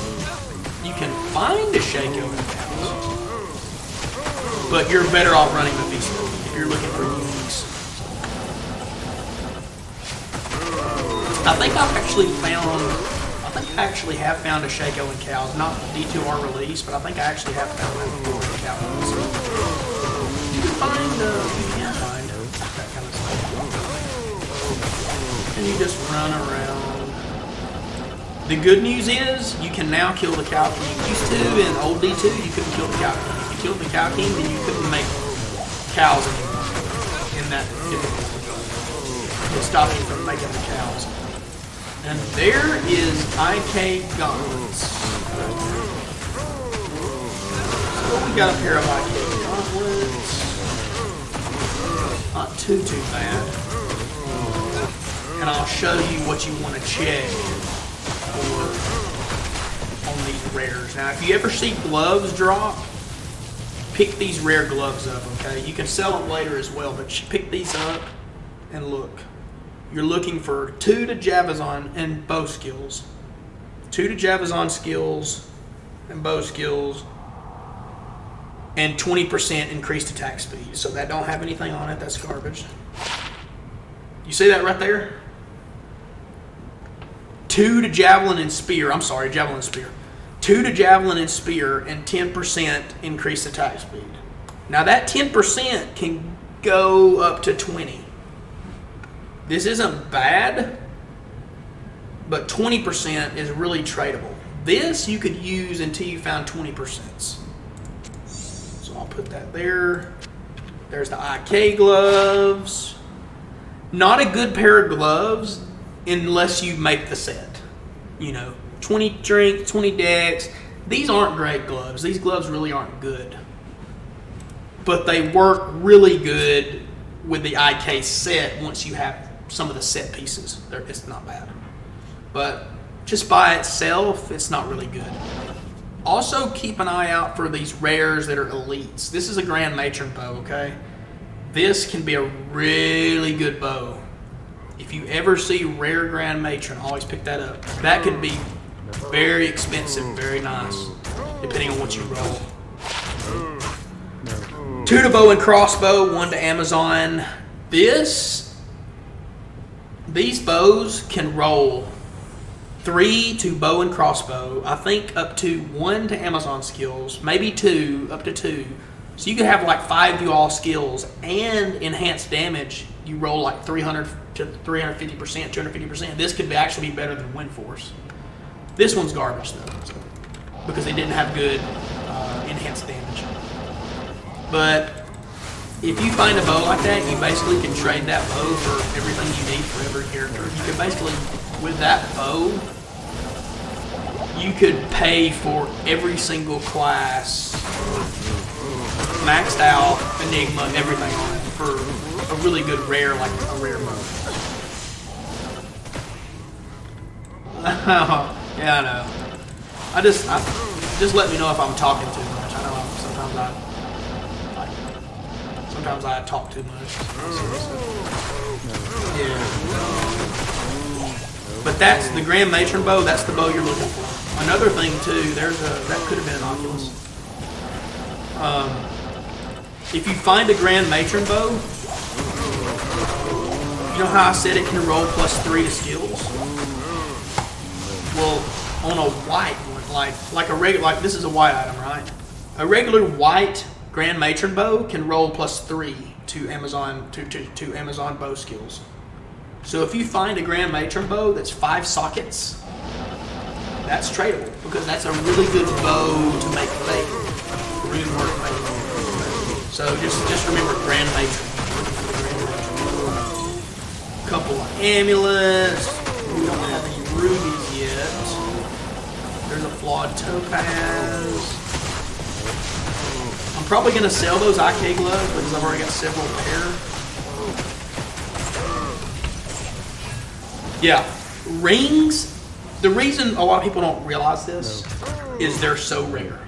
You can find a Shaco in cows, but you're better off running the feast if you're looking for uniques. I think I actually have found a Shaco in cows, not D2R release, but I think I actually have found that before in cows. So you can find that kind of stuff. And you just run around. The good news is you can now kill the cow king. Used to in old D2 you couldn't kill the cow king. you killed the Cow King, then you couldn't make cows anymore in that difficulty. It stopped you from making the cows. And there is IK Gauntlets. So what we got up here of IK Gauntlets? Not too bad. And I'll show you what you want to check on these rares. Now, if you ever see gloves drop, pick these rare gloves up, okay? You can sell them later as well, but pick these up and look. You're looking for 2 to Javazon and bow skills. 2 to Javazon skills and bow skills, and 20% increased attack speed. So that don't have anything on it, that's garbage. You see that right there? 2 to Javelin and Spear, I'm sorry, Javelin and Spear. 2 to Javelin and Spear and 10% increased attack speed. Now that 10% can go up to 20. This isn't bad, but 20% is really tradable. This you could use until you found 20%. So I'll put that there. There's the IK gloves. Not a good pair of gloves unless you make the set. You know, 20 strength, 20 dex. These aren't great gloves. These gloves really aren't good. But they work really good with the IK set once you have some of the set pieces. It's not bad. But just by itself, it's not really good. Also, keep an eye out for these rares that are elites. This is a Grand Matron bow, okay? This can be a really good bow. If you ever see rare Grand Matron, always pick that up. That could be very expensive, very nice, depending on what you roll. 2 to bow and crossbow, 1 to Amazon. These bows can roll 3 to bow and crossbow. I think up to 1 to Amazon skills, maybe 2, up to 2. So you could have like 5 to all skills and enhanced damage. You roll like 300 to 350%, 250%. This could actually be better than Wind Force. This one's garbage though, because they didn't have good enhanced damage. But if you find a bow like that, you basically can trade that bow for everything you need for every character. You can basically, with that bow, you could pay for every single class, maxed out, Enigma, everything on it, for a really good rare, like a rare bow. Yeah, I know. Just let me know if I'm talking too much. I know sometimes I talk too much. Yeah. But that's the Grand Matron bow. That's the bow you're looking for. Another thing too. That could have been an Oculus. If you find a Grand Matron bow, you know how I said it can roll +3 to skills? Well, on a white one, like a regular, like this is a white item, right? A regular white Grand Matron bow can roll +3 to Amazon to Amazon bow skills. So if you find a Grand Matron bow that's 5 sockets, that's tradable because that's a really good bow to make fake. Rune work fake. So just remember Grand Matron. Couple of amulets. We don't have any rubies yet. There's a flawed topaz. I'm probably going to sell those IK gloves because I've already got several pair. Yeah, rings. The reason a lot of people don't realize this is they're so rare.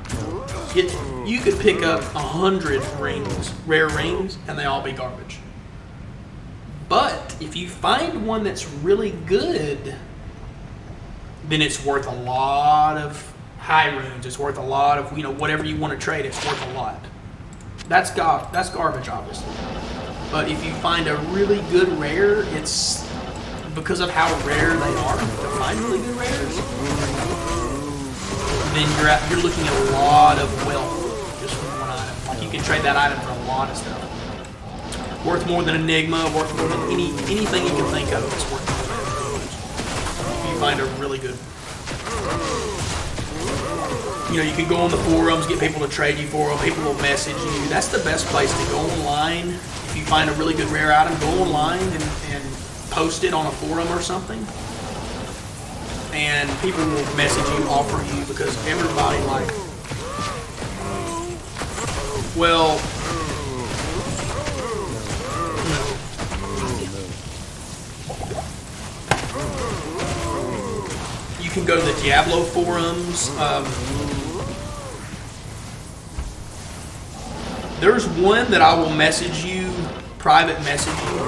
You could pick up 100 rings, rare rings, and they all be garbage. But if you find one that's really good, then it's worth a lot of high runes. It's worth a lot of, whatever you want to trade, it's worth a lot. That's garbage, obviously. But if you find a really good rare, it's because of how rare they are to find really good rares. Then you're looking at a lot of wealth just from one item. Like you can trade that item for a lot of stuff. Worth more than Enigma, worth more than anything you can think of. It's worth more than if you find a really good. You know, you can go on the forums, get people to trade you for them. People will message you. That's the best place to go online. If you find a really good rare item, go online and post it on a forum or something. And people will message you, offer you, because everybody like, well, you can go to the Diablo forums. There's one that I will message you, private message you.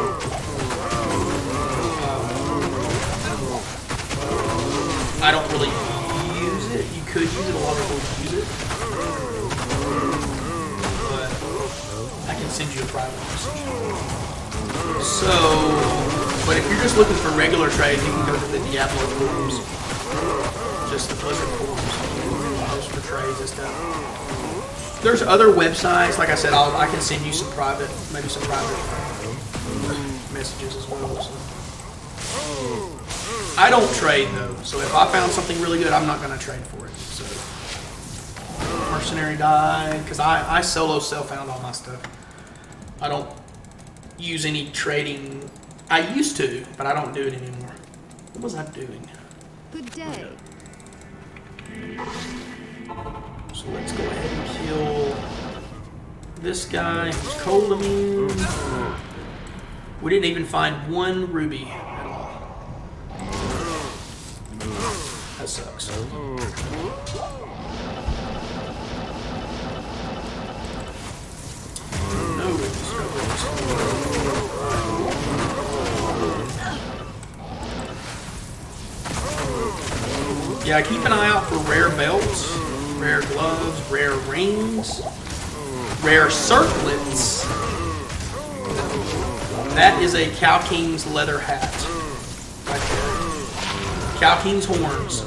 I don't really use it. You could use it. A lot of people use it. But I can send you a private message. So, but if you're just looking for regular trades, you can go to the Diablo forums. Just the Blizzard forums. Just for trades and stuff. There's other websites. Like I said, I can send you some private, maybe some private messages as well. So. I don't trade though, so if I found something really good, I'm not going to trade for it. So, mercenary die, because I solo self-found all my stuff. I don't use any trading. I used to, but I don't do it anymore. What was I doing? Good day. So let's go ahead and kill this guy. He's cold immune. We didn't even find one ruby at all. That sucks. No rubies, no rubies. Yeah, keep an eye out for rare belts, rare gloves, rare rings, rare circlets. That is a Cow King's leather hat. Right there. Cow King's horns.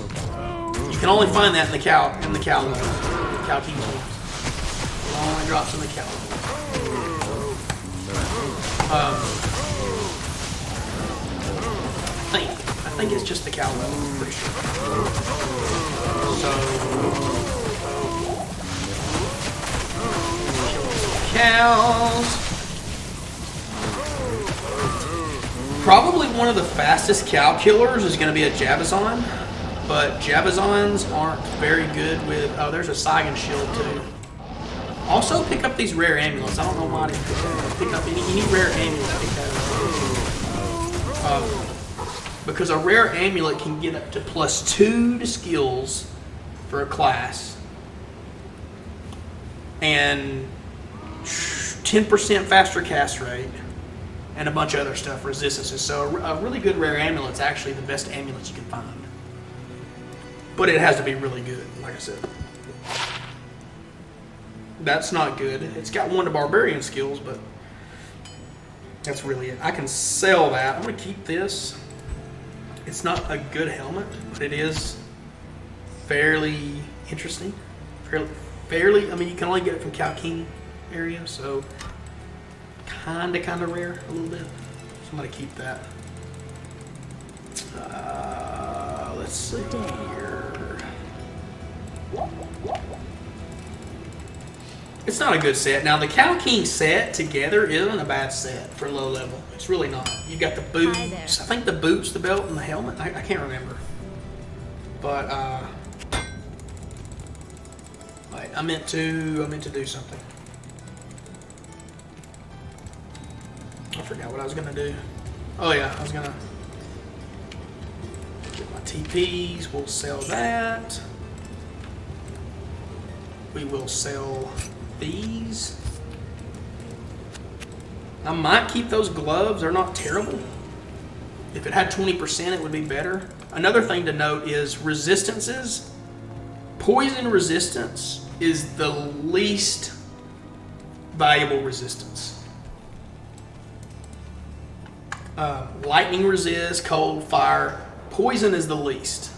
You can only find that in the cow leather. Cow King's horns. It only drops in the cow leather. I think it's just the cow leather, I'm pretty sure. So, cows. Probably one of the fastest cow killers is going to be a Jabazon, but Jabazons aren't very good with. Oh, there's a Saigon shield too. Also, pick up these rare amulets. I don't know why I didn't pick up any rare amulets. Pick that up. Because a rare amulet can get up to +2 to skills for a class, and 10% faster cast rate, and a bunch of other stuff, resistances. So a really good rare amulet is actually the best amulet you can find. But it has to be really good, like I said. That's not good. It's got 1 to barbarian skills, but that's really it. I can sell that. I'm going to keep this. It's not a good helmet, but it is fairly interesting. Fairly, I mean, you can only get it from Cow King area, so kind of rare a little bit. So I'm going to keep that. Let's see here. It's not a good set. Now, the Cow King set together isn't a bad set for low level. It's really not. You got the boots. I think the boots, the belt, and the helmet. I can't remember. But wait, I meant to do something. I forgot what I was gonna do. Oh yeah, I was gonna get my TPs. We'll sell that. We will sell these. I might keep those gloves. They're not terrible. If it had 20%, it would be better. Another thing to note is resistances. Poison resistance is the least valuable resistance. Lightning resist, cold, fire. Poison is the least.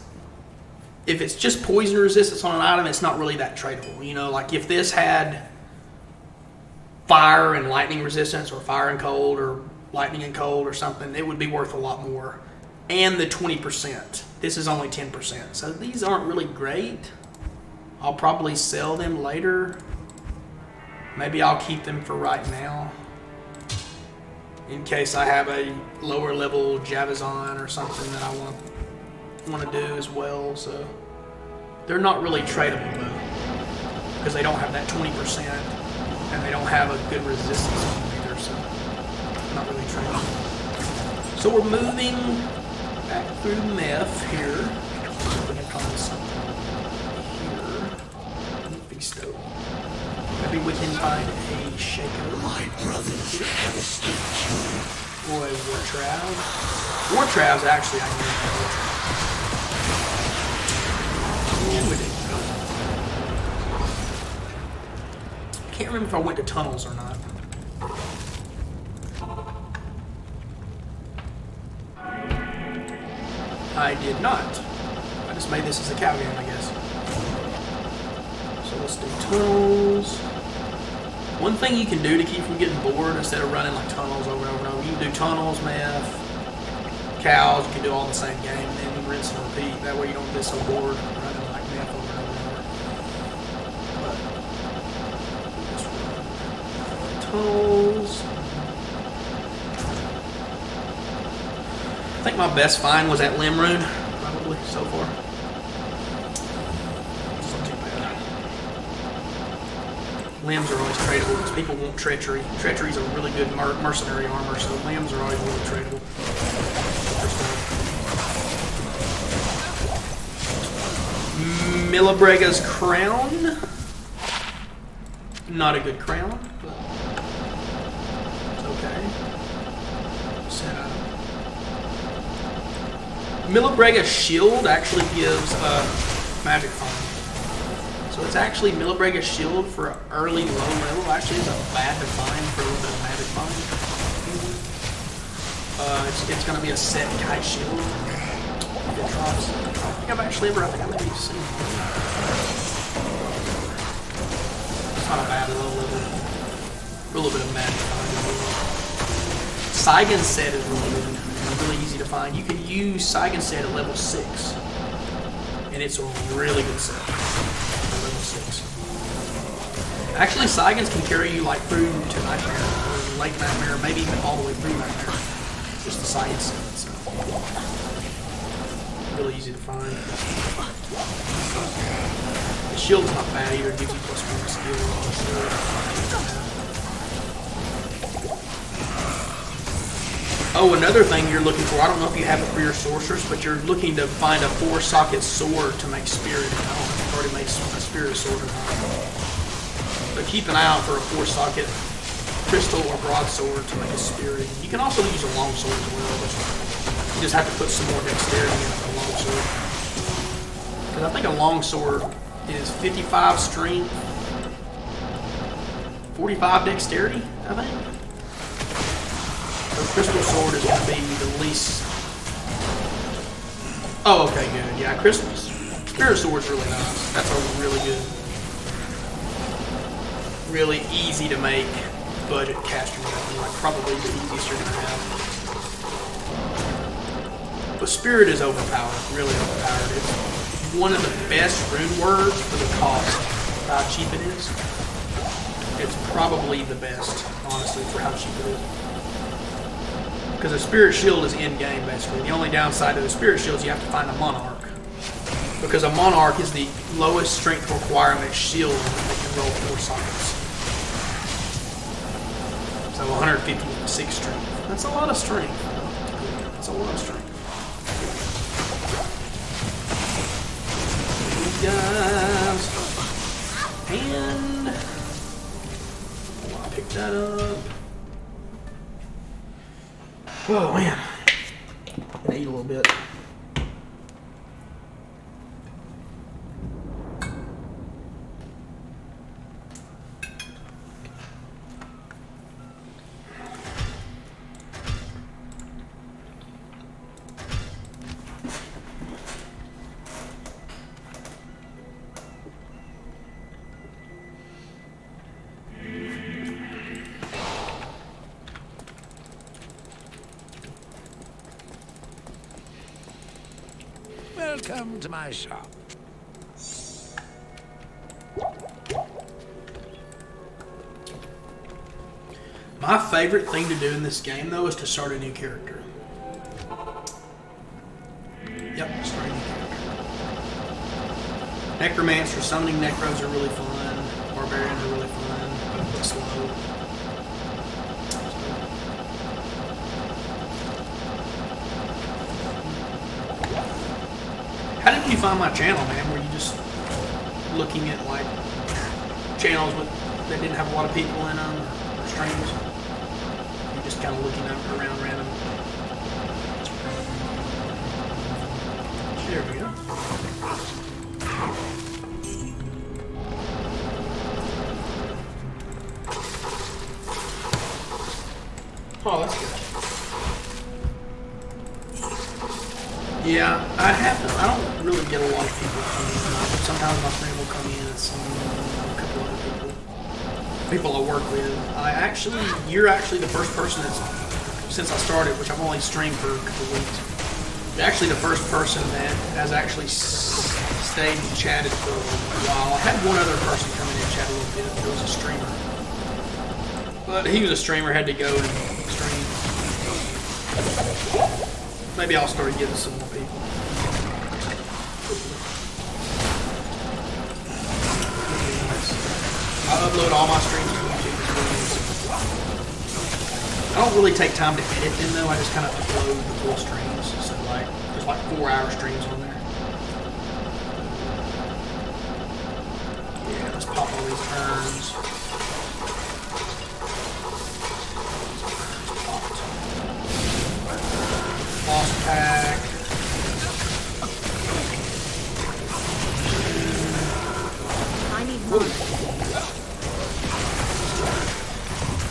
If it's just poison resistance on an item, it's not really that tradable. You know, like if this had fire and lightning resistance, or fire and cold, or lightning and cold, or something, it would be worth a lot more. And the 20%. This is only 10%. So these aren't really great. I'll probably sell them later. Maybe I'll keep them for right now, in case I have a lower level Javazon or something that I want to do as well. So they're not really tradable though, because they don't have that 20% and they don't have a good resistance on them either. So not really tradable. So we're moving back through Meth here. We're gonna call this something here. Big stove. Maybe we can find a shaker. My brothers have escaped. Boy, Wartrav. Wartrav's actually, I can use Wartrav. I can't remember if I went to tunnels or not. I did not. I just made this as a cow game, I guess. So let's do tunnels. One thing you can do to keep from getting bored instead of running like tunnels over and over and over, you can do tunnels, Meth, cows, you can do all the same game, and then you rinse and repeat. That way you don't get so bored running like Meth over and over and over. But just run tunnels. I think my best find was at Limrune, probably so far. It's not too bad. Limbs are always tradable because people want treachery. Treachery is a really good mercenary armor, so limbs are always really tradable. Milibrega's crown. Not a good crown, but it's okay. Set item. Milibrega's shield actually gives magic find. So it's actually Milibrega's shield for an early low level. Actually, it's a bad to find for a little bit of magic find. It's going to be a set kite shield. It drops. I think I've actually ever. I think I maybe seen it. It's not a bad low level. A little bit of magic find. Saigon's set is really good. Really easy to find. You can use Saigon's set at level 6, and it's a really good set. Level 6. Actually, Saigon's can carry you like through to Nightmare, or late Nightmare, maybe even all the way through Nightmare. Just the Saigon set. So. Really easy to find. The shield's not bad either. It gives you +1 skill. Oh, another thing you're looking for, I don't know if you have it for your sorceress, but you're looking to find a 4-socket sword to make spirit. I've already made a spirit sword. But keep an eye out for a 4-socket crystal or broadsword to make a spirit. You can also use a longsword as well, but you just have to put some more dexterity in a longsword. Because I think a longsword is 55 strength, 45 dexterity, I think. The crystal sword is going to be the least. Oh, okay, good. Yeah, crystal spirit sword's really nice. That's a really good, really easy to make budget caster weapon. Like probably the easiest you're going to have. But spirit is overpowered, really overpowered. It's one of the best rune words for the cost, for how cheap it is. It's probably the best, honestly, for how cheap it is. Because a spirit shield is in-game, basically. The only downside to the spirit shield is you have to find a monarch. Because a monarch is the lowest strength requirement shield that can roll 4 sockets. So 156 strength. That's a lot of strength. That's a lot of strength. Guys. And I'll pick that up. Oh man, I'm gonna eat a little bit. Welcome to my shop. My favorite thing to do in this game, though, is to start a new character. Yep, start a new character. Necromancer, summoning Necros are really fun. Barbarians are really fun, but a bit slow. How did you find my channel, man? Were you just looking at like channels that didn't have a lot of people in them or streams? You're just kind of looking around random. There we go. Oh, that's good. Yeah, I don't really get a lot of people coming in. Sometimes my friend will come in and a couple other people I work with. You're actually the first person since I started, which I've only streamed for a couple weeks. You're actually the first person that has actually stayed and chatted for a while. I had one other person come in and chat a little bit. It was a streamer. But he was a streamer, had to go and stream. Maybe I'll start getting some more people. I upload all my streams to YouTube. I don't really take time to edit them though. I just kind of upload the full streams. So like, there's like 4-hour streams on there. Yeah, let's pop all these urns. Lost pack. I need money.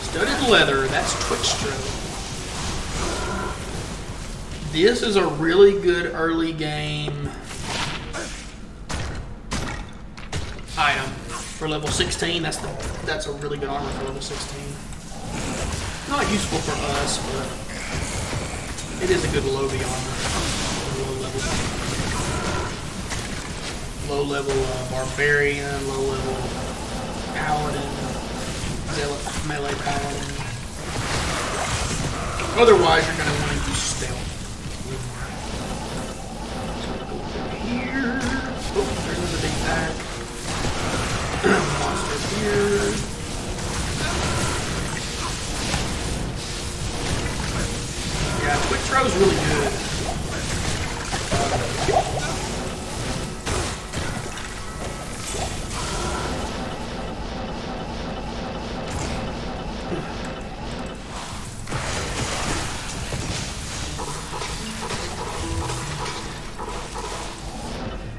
Studded leather, that's Twitch stroke. This is a really good early game item for level 16. That's a really good armor for level 16. Not useful for us, but it is a good low-V armor. Low level barbarian, low level paladin, zealot, melee paladin. Otherwise, you're going to want to use stealth. So we'll go over here. Oh, there's another big bag. Monster here. Yeah, Quick Throw is really good.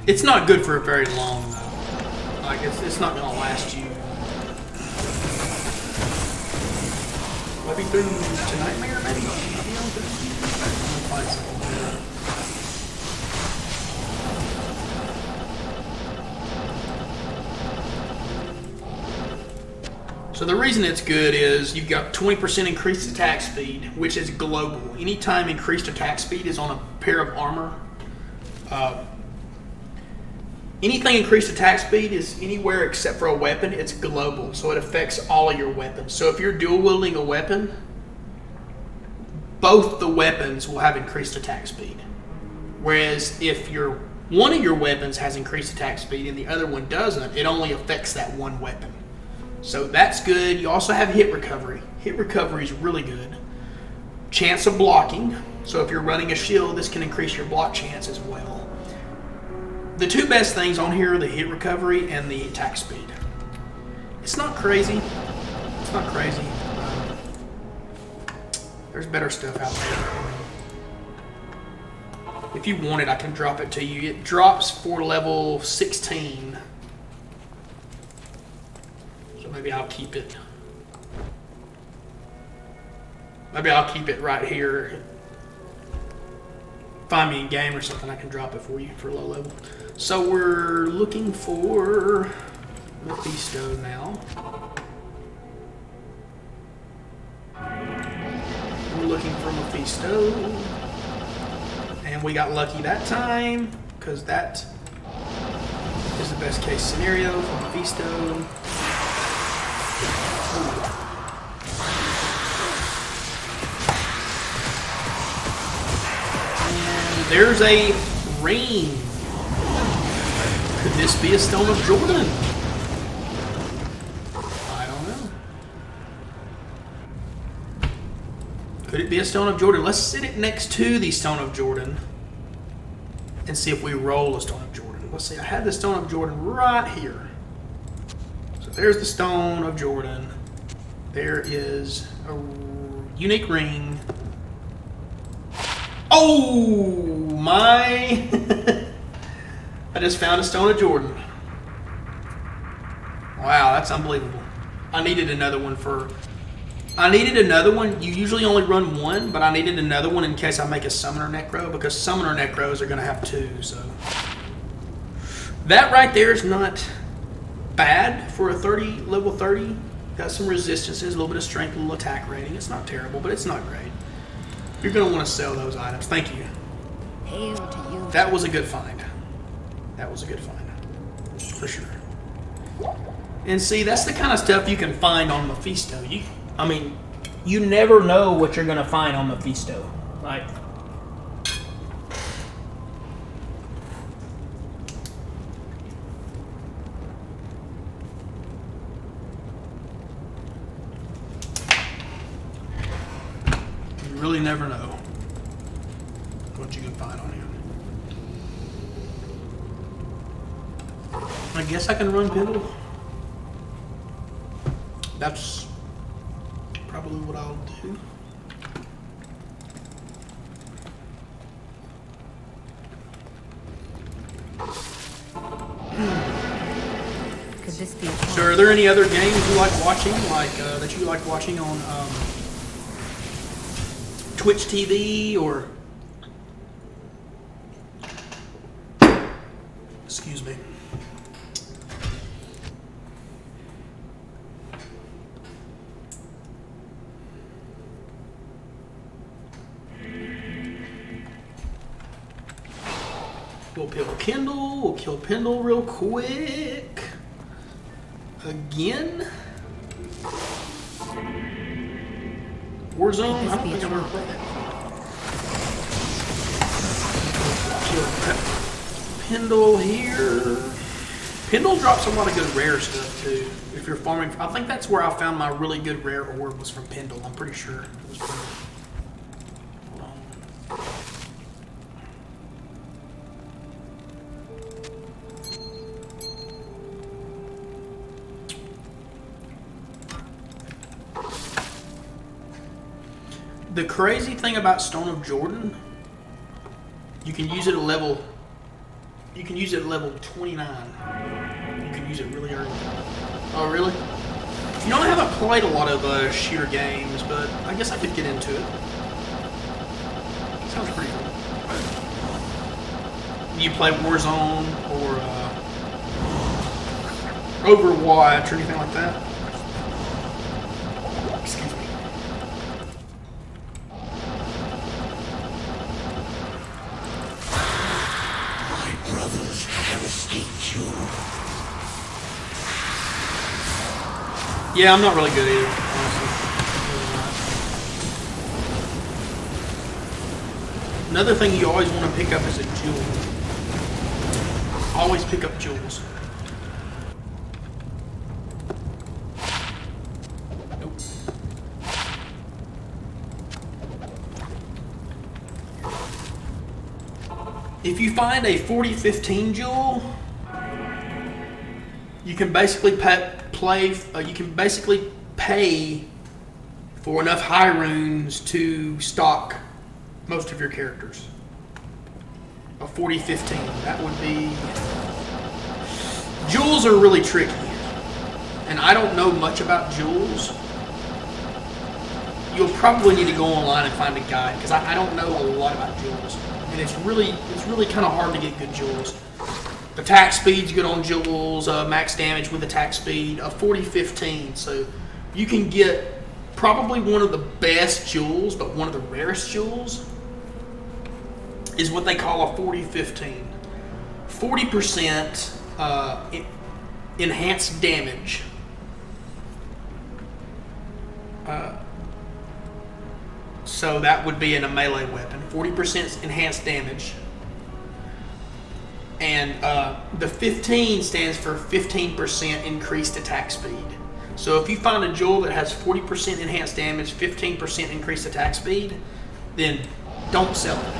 It's not good for very long though. Like it's not gonna last you. Maybe through tonight, maybe. Find something. So the reason it's good is you've got 20% increased attack speed, which is global. Anytime increased attack speed is on a pair of armor, anything increased attack speed is anywhere except for a weapon, it's global. So it affects all of your weapons. So if you're dual wielding a weapon, both the weapons will have increased attack speed. Whereas if one of your weapons has increased attack speed and the other one doesn't, it only affects that one weapon. So that's good. You also have hit recovery. Hit recovery is really good. Chance of blocking. So if you're running a shield, this can increase your block chance as well. The two best things on here are the hit recovery and the attack speed. It's not crazy. It's not crazy. There's better stuff out there. If you want it, I can drop it to you. It drops for level 16. So maybe I'll keep it. Maybe I'll keep it right here. Find me in game or something, I can drop it for you for low level. So we're looking for Mephisto now. We're looking for Mephisto. And we got lucky that time, because that is the best case scenario for Mephisto. Ooh. There's a ring. Could this be a Stone of Jordan? I don't know. Could it be a Stone of Jordan? Let's sit it next to the Stone of Jordan and see if we roll a Stone of Jordan. Let's see, I had the Stone of Jordan right here. So there's the Stone of Jordan. There is a unique ring. Oh my! I just found a Stone of Jordan. Wow, that's unbelievable. I needed another one for... I needed another one. You usually only run one, but I needed another one in case I make a Summoner Necro, because Summoner Necros are going to have two, so... That right there is not bad for a level 30. Got some resistances, a little bit of strength, a little attack rating. It's not terrible, but it's not great. You're going to want to sell those items. Thank you. Hail to you. That was a good find. That was a good find. For sure. And see, that's the kind of stuff you can find on Mephisto. I mean, you never know what you're going to find on Mephisto. Like... You really never know what you can find on here. I guess I can run Pendle. That's probably what I'll do. Could this be a So are there any other games you like watching, that you like watching on Twitch TV or... Excuse me. We'll kill Kindle. We'll kill Pendle real quick. Again. Warzone? I don't think I've ever played that. Kill Pendle here. Pendle drops a lot of good rare stuff too. If you're farming, I think that's where I found my really good rare orb was from Pendle. I'm pretty sure it was Pendle. Hold on. The crazy thing about Stone of Jordan, you can use it at level 29. You can use it really early. Oh, really? You know, I haven't played a lot of sheer games, but I guess I could get into it. Sounds pretty cool. You play Warzone or Overwatch or anything like that? Excuse me. Yeah, I'm not really good either, honestly. Another thing you always want to pick up is a jewel. Always pick up jewels. Nope. If you find a 40-15 jewel, you can basically pay for enough high runes to stock most of your characters. A 40-15, that would be... Jewels are really tricky, and I don't know much about jewels. You'll probably need to go online and find a guide, because I don't know a lot about jewels, and it's really kind of hard to get good jewels. Attack speed's good on jewels, max damage with attack speed, a 40-15. So you can get probably one of the best jewels, but one of the rarest jewels is what they call a 40-15. 40% enhanced damage. So that would be in a melee weapon. 40% enhanced damage. And the 15 stands for 15% increased attack speed. So if you find a jewel that has 40% enhanced damage, 15% increased attack speed, then don't sell it.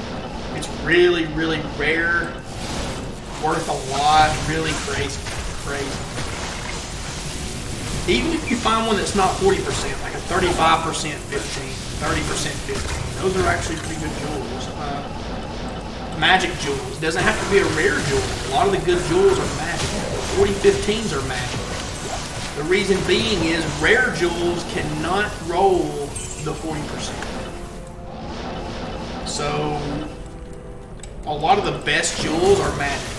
It's really, really rare, worth a lot, really crazy. Even if you find one that's not 40%, like a 35% 15, 30% 15, those are actually pretty good jewels. Magic jewels. Doesn't have to be a rare jewel. A lot of the good jewels are magic. 40 15s are magic. The reason being is rare jewels cannot roll the 40%. So a lot of the best jewels are magic.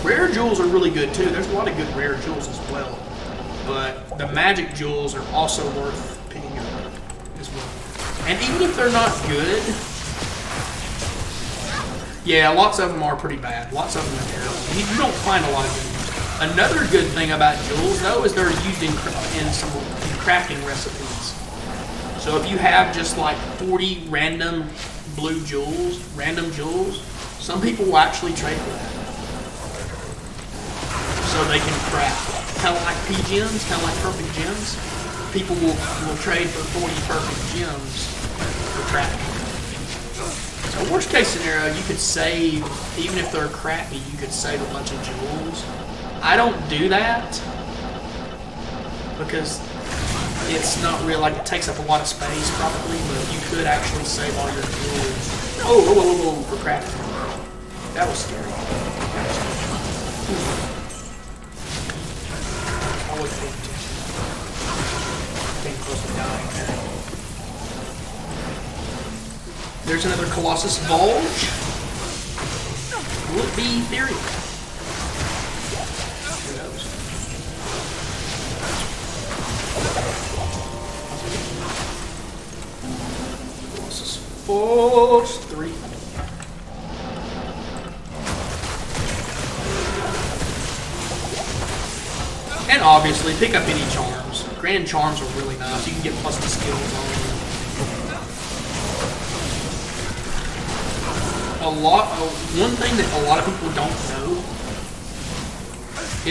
Rare jewels are really good too. There's a lot of good rare jewels as well. But the magic jewels are also worth picking up as well. And even if they're not good, yeah, lots of them are pretty bad. Lots of them are terrible. You don't find a lot of good ones. Another good thing about jewels, though, is they're used in crafting recipes. So if you have just like 40 random blue jewels, some people will actually trade for that. So they can craft. Kind of like P-gems, kind of like perfect gems. People will trade for 40 perfect gems for crafting. So worst case scenario, you could save, even if they're crappy, you could save a bunch of jewels. I don't do that because it's not real, like it takes up a lot of space probably, but you could actually save all your jewels. Oh, for crafting. That was scary. Always pay attention. Getting close to dying there. There's another Colossus Bulge. Will it be Ethereal? Who knows? Colossus Bulge 3. And obviously, pick up any charms. Grand charms are really nice. You can get plus the skills on them. One thing that a lot of people don't know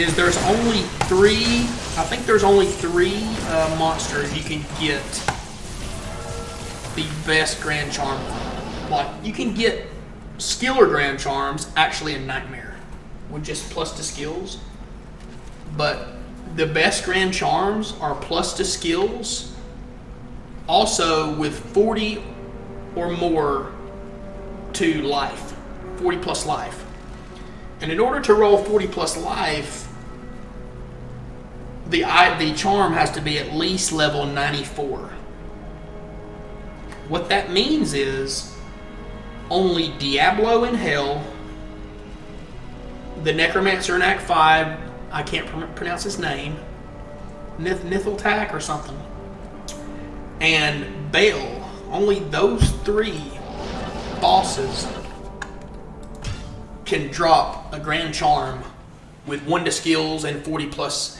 is there's only three. I think there's only three monsters you can get the best Grand Charm from. Like you can get skiller Grand Charms actually in Nightmare, with just plus to skills. But the best Grand Charms are plus to skills, also with 40 or more to life, 40 plus life. And in order to roll 40 plus life, the charm has to be at least level 94. What that means is only Diablo in Hell, the Necromancer in Act 5, I can't pronounce his name, Nithaltak or something, and Baal, only those three bosses can drop a Grand Charm with 1 to skills and 40 plus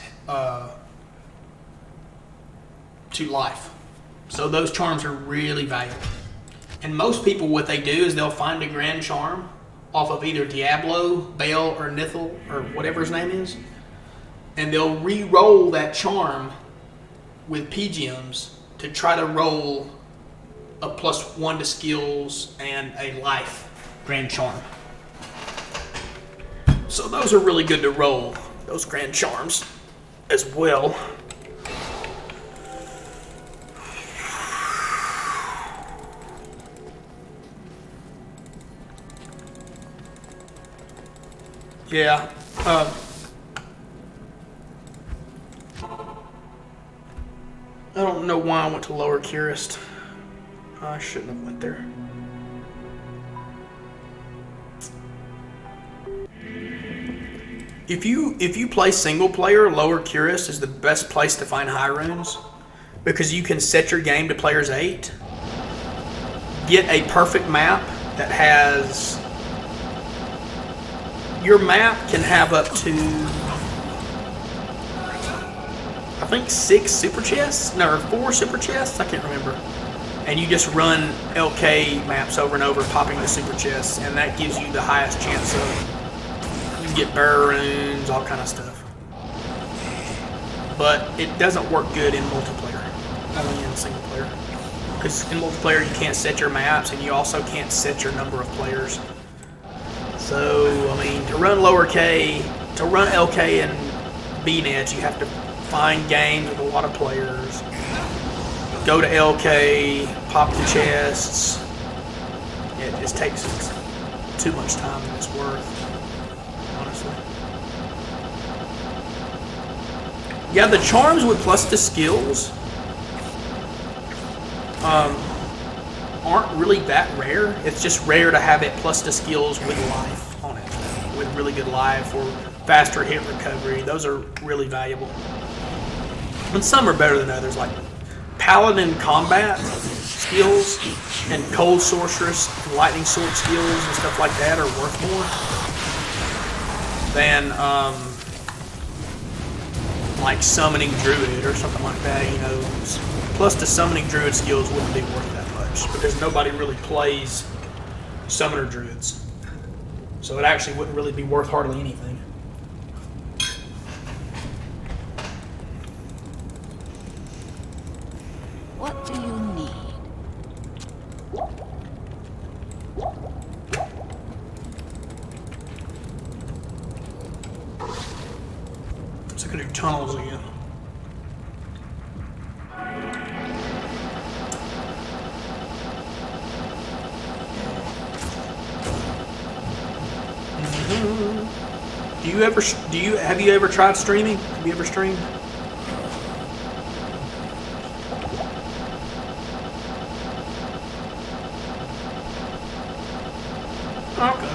to life. So those charms are really valuable. And most people, what they do is they'll find a Grand Charm off of either Diablo, Baal, or Nithal, or whatever his name is, and they'll re-roll that charm with P-gems to try to roll a plus 1 to skills and a life Grand Charm. So those are really good to roll, those Grand Charms as well. Yeah. I don't know why I went to Lower Curist. I shouldn't have went there. If you play single player, Lower Curist is the best place to find high runes because you can set your game to players 8. Get a perfect map that has. Your map can have up to, I think 6 super chests? No, or 4 super chests? I can't remember. and you just run LK maps over and over, popping the super chests, and that gives you the highest chance of you can get barrel runes, all kind of stuff. But it doesn't work good in multiplayer, only in single player. Because in multiplayer you can't set your maps, and you also can't set your number of players. So I mean, to run lower K, to run LK and B-nets, you have to find games with a lot of players. Go to LK, pop the chests. It just takes too much time than it's worth, honestly. Yeah, the charms with plus the skills aren't really that rare. It's just rare to have it plus the skills with life on it, with really good life or faster hit recovery. Those are really valuable. And some are better than others, like Paladin combat skills and Cold Sorceress, Lightning Sword skills and stuff like that are worth more than like Summoning Druid or something like that. You know, plus the Summoning Druid skills wouldn't be worth that much because nobody really plays Summoner Druids, so it actually wouldn't really be worth hardly anything. What do you need? So I could do tunnels again. Have you ever tried streaming? Have you ever streamed? Okay.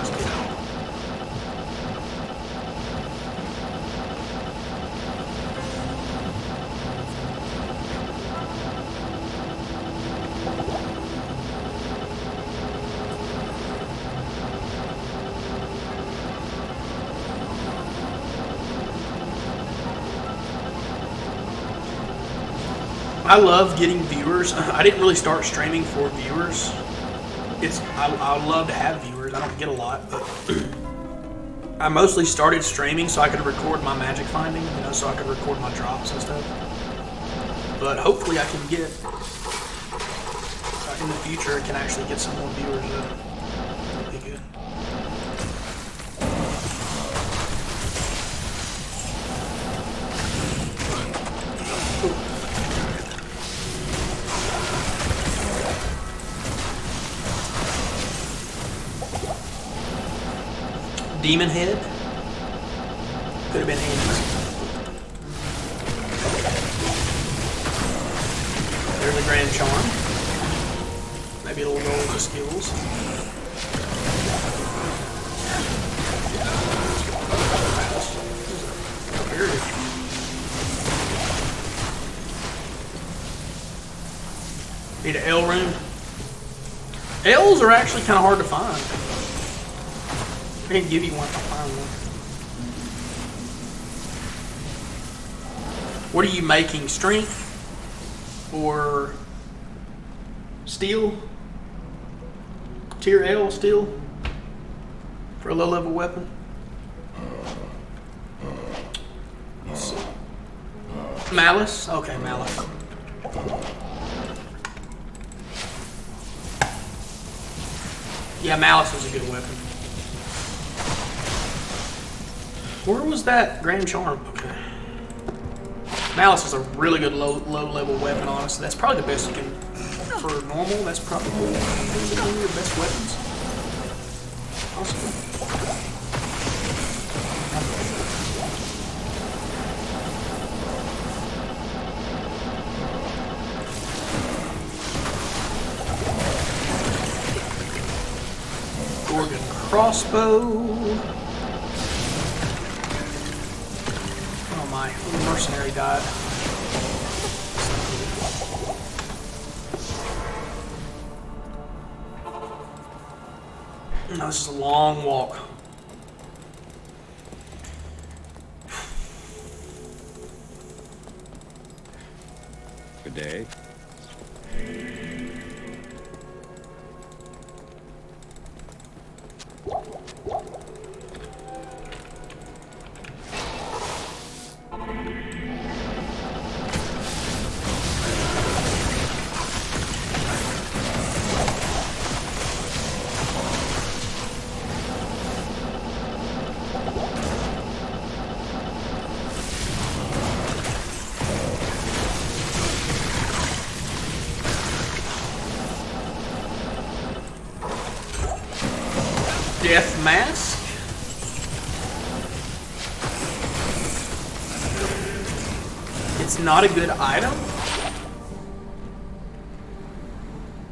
I love getting viewers. I didn't really start streaming for viewers. I love to have viewers. I don't get a lot, but I mostly started streaming so I could record my magic finding, you know, so I could record my drops and stuff. But hopefully I can get, in the future, I can actually get some more viewers. That'd be good. Demon Head. Could have been Hades. There's a Grand Charm. Maybe it'll roll the skills. Need an L rune. L's are actually kind of hard to find. I can give you one if I find one. What are you making? Strength? Or steel? Tier L steel? For a low level weapon? Malice? Okay, Malice. Yeah, Malice is a good weapon. Where was that Grand Charm? Okay. Malice is a really good low level weapon, honestly. That's probably the best you can, for normal, that's probably one of your best weapons. Awesome. Gorgon crossbow. My mercenary died. No, this is a long walk. Good day. It's not a good item.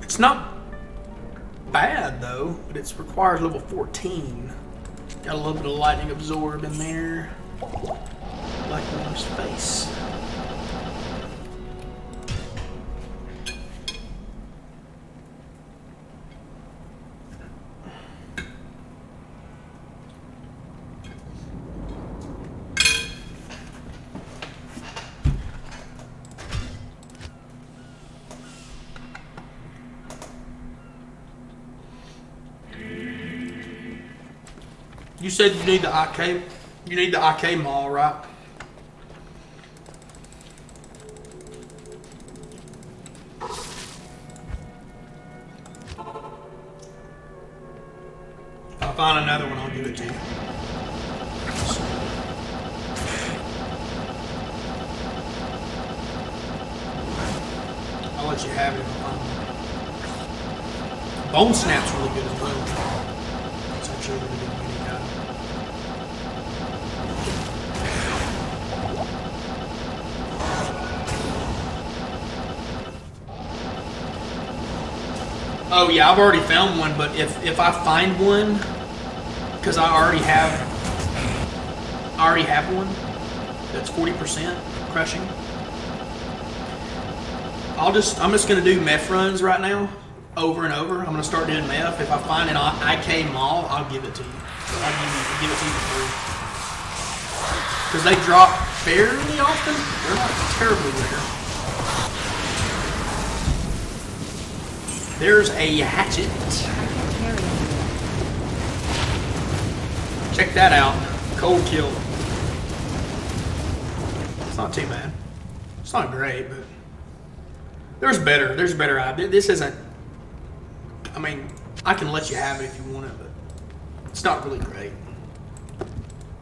It's not bad though, but it requires level 14. Got a little bit of lightning absorb in there. Like on his face. You said you need the IK. You need the IK mall, right? If I find another one, I'll give it to you. I'll let you have it if I find one. Bone Snap's really good as well. It's actually a really good mini guy. Oh yeah, I've already found one, but if I find one, because I already have one that's 40% crushing. I'm just gonna do meth runs right now, over and over. I'm gonna start doing meth. If I find an IK mall, I'll give it to you. I'll give it to you for free. Because they drop fairly often. They're not terribly rare. There's a hatchet. Check that out. Cold kill. It's not too bad. It's not great, but there's better. There's better idea. This isn't. I mean, I can let you have it if you want it, but it's not really great.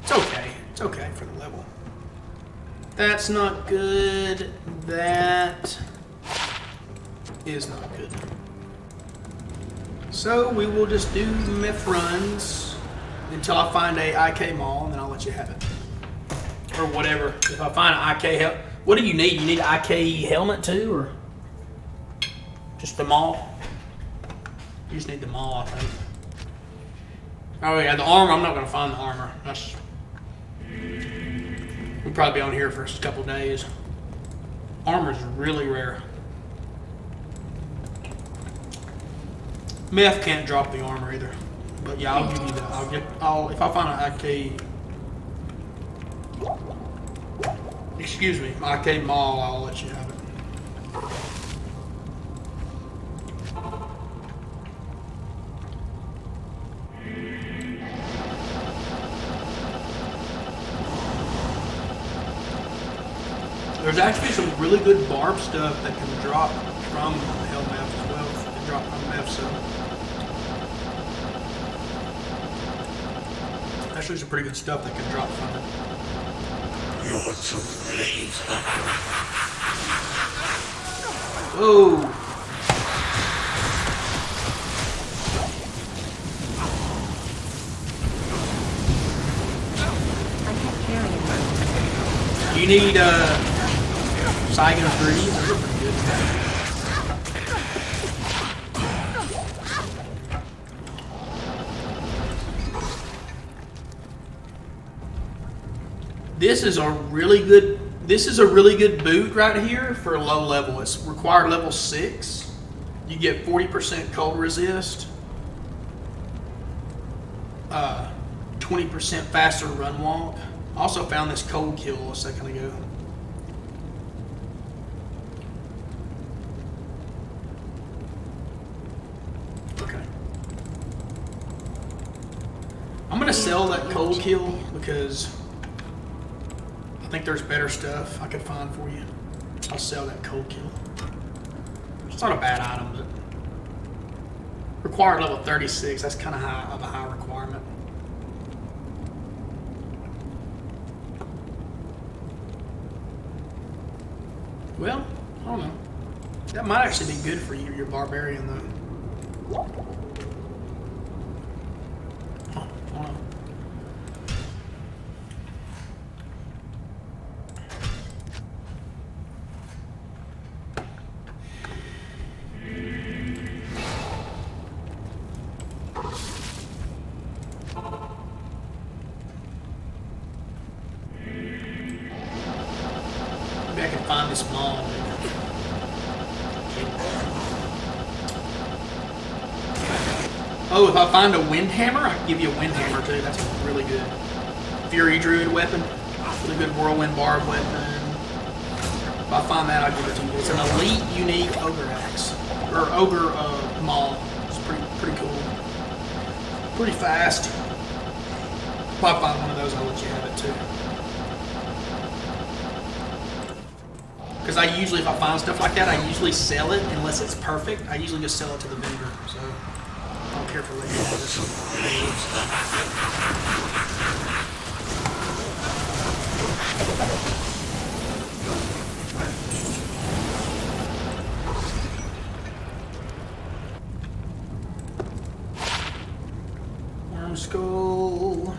It's okay. It's okay for the level. That's not good. That is not good. So we will just do myth runs until I find a IK mall, and then I'll let you have it. Or whatever. If I find an IK what do you need? You need an IK helmet too, or just the mall? You just need the mall, I think. Oh yeah, the armor, I'm not gonna find the armor. That's we'll probably be on here for a couple days. Armor's really rare. Meth can't drop the armor either. But yeah, I'll give you that. If I find an IK, excuse me, IK mall, I'll let you have it. There's actually some really good barb stuff that can drop from Hell Meth as well. It can drop from Meth, so. Actually, some pretty good stuff that can drop from it. You're too late. Whoa! You need Saigon 3. Those are pretty good. This is a really good boot right here for a low level. It's required level 6. You get 40% cold resist, 20% faster run walk. Also found this cold kill a second ago. Okay. I'm gonna sell that cold kill because I think there's better stuff I could find for you. I'll sell that cold kill. It's not a bad item, but required level 36. That's kind of a high requirement. Well, I don't know. That might actually be good for you, your barbarian, though. Oh, I don't know. Maybe I can find this mall. Oh, if I find a wind hammer, I can give you a wind hammer too. That's really good. Fury Druid weapon. Really good whirlwind barb weapon. If I find that, I'll give it to you. It's an elite, unique ogre axe. Or ogre maul. It's pretty cool. Pretty fast. If I find one of those, I'll let you have it too. Because I usually, if I find stuff like that, I usually sell it unless it's perfect. I usually just sell it to the vendor. So I don't care for letting you have this. Worm skull.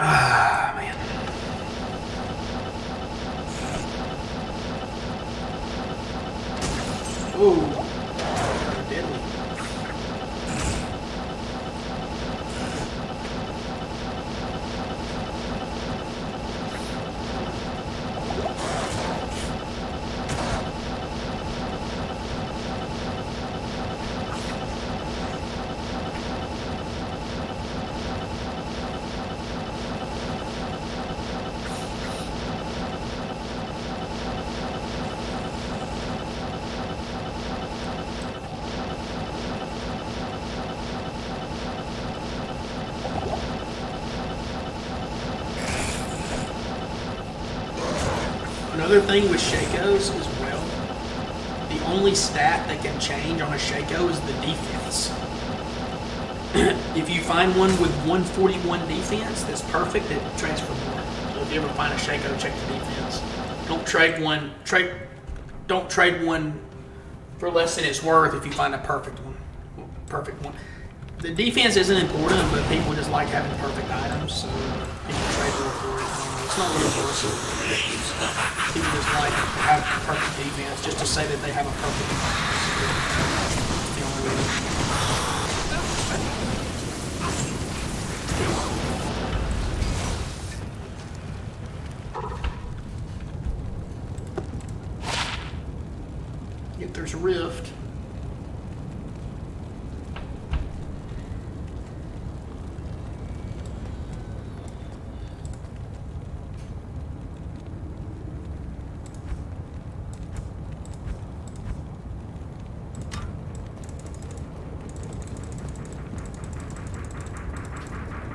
Ah, man. Ooh. Deadly. Another thing with Shakos as well, the only stat that can change on a Shako is the defense. If you find one with 141 defense that's perfect, it transfer more. So if you ever find a Shako, check the defense. Don't trade one for less than it's worth if you find a perfect one. The defense isn't important, but people just like having perfect items, so people trade more for it. It's not really worth it. People just like to have perfect defense just to say that they have a perfect defense. That's the only reason. If there's a rift.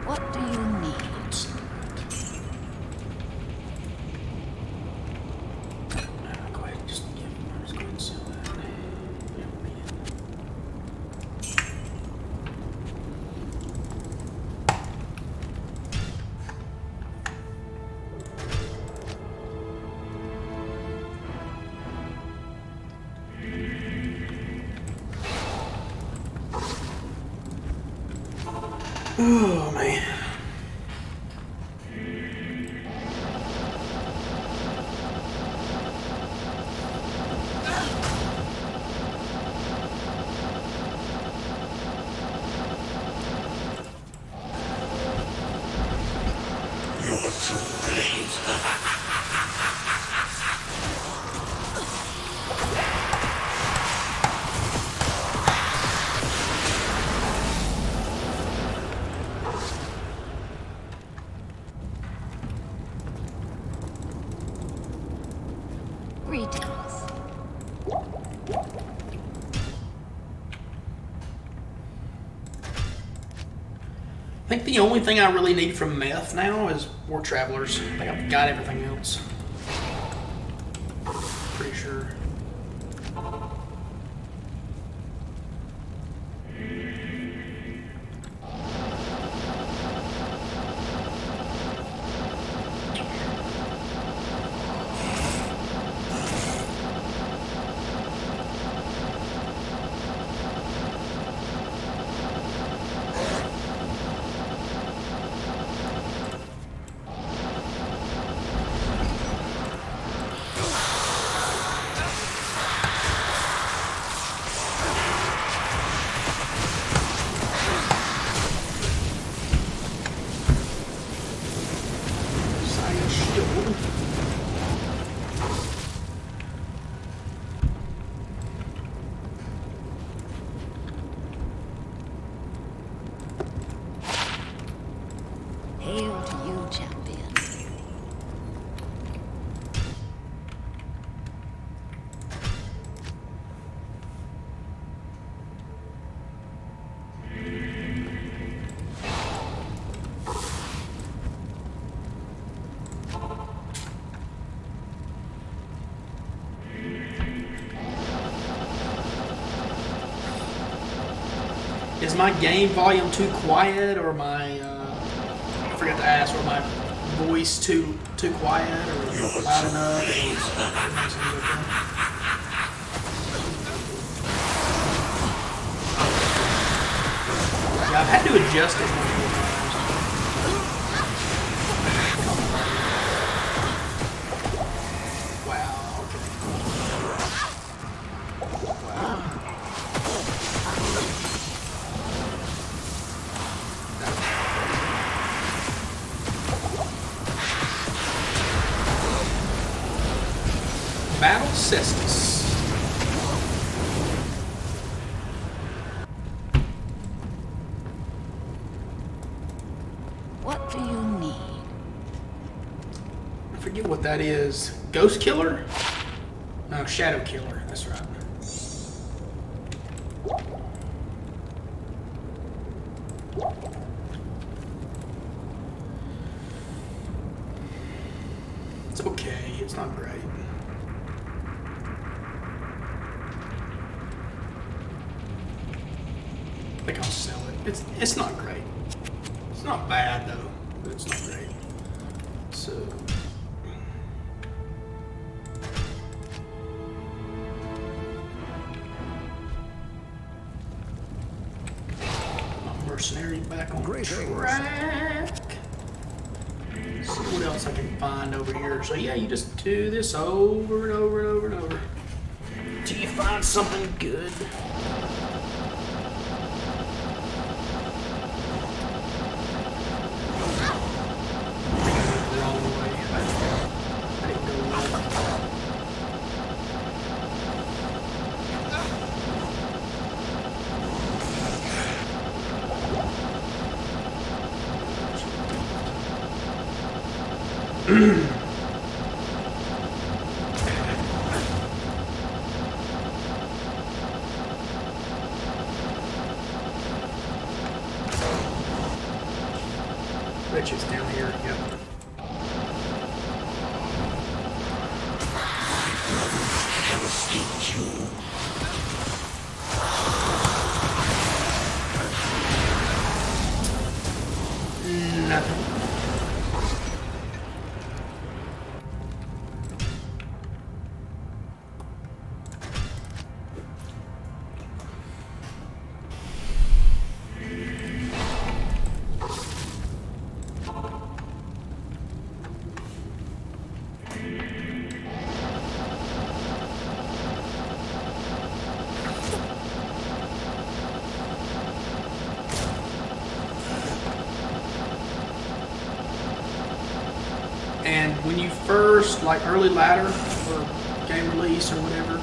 What do you need? Go ahead, just go ahead and sell that. Oh man. Greetings. I think the only thing I really need from meth now is more travelers. I think I've got everything else. Pretty sure. Is my game volume too quiet, or my I forgot to ask, or my voice too quiet, or loud enough? Yeah, I've had to adjust it multiple times. Wow. Okay. Wow. Battle Cestus. What do you need? I forget what that is. Ghost Killer? No, Shadow Killer. That's right. It's okay. It's not great. I think I'll sell it. It's not great. It's not bad though, but it's not great. So my mercenary back on track. See what else I can find over here. So yeah, you just do this over and over and over and over till you find something good. Riches down here, yep. Nothing. And when you first, like early ladder or game release or whatever,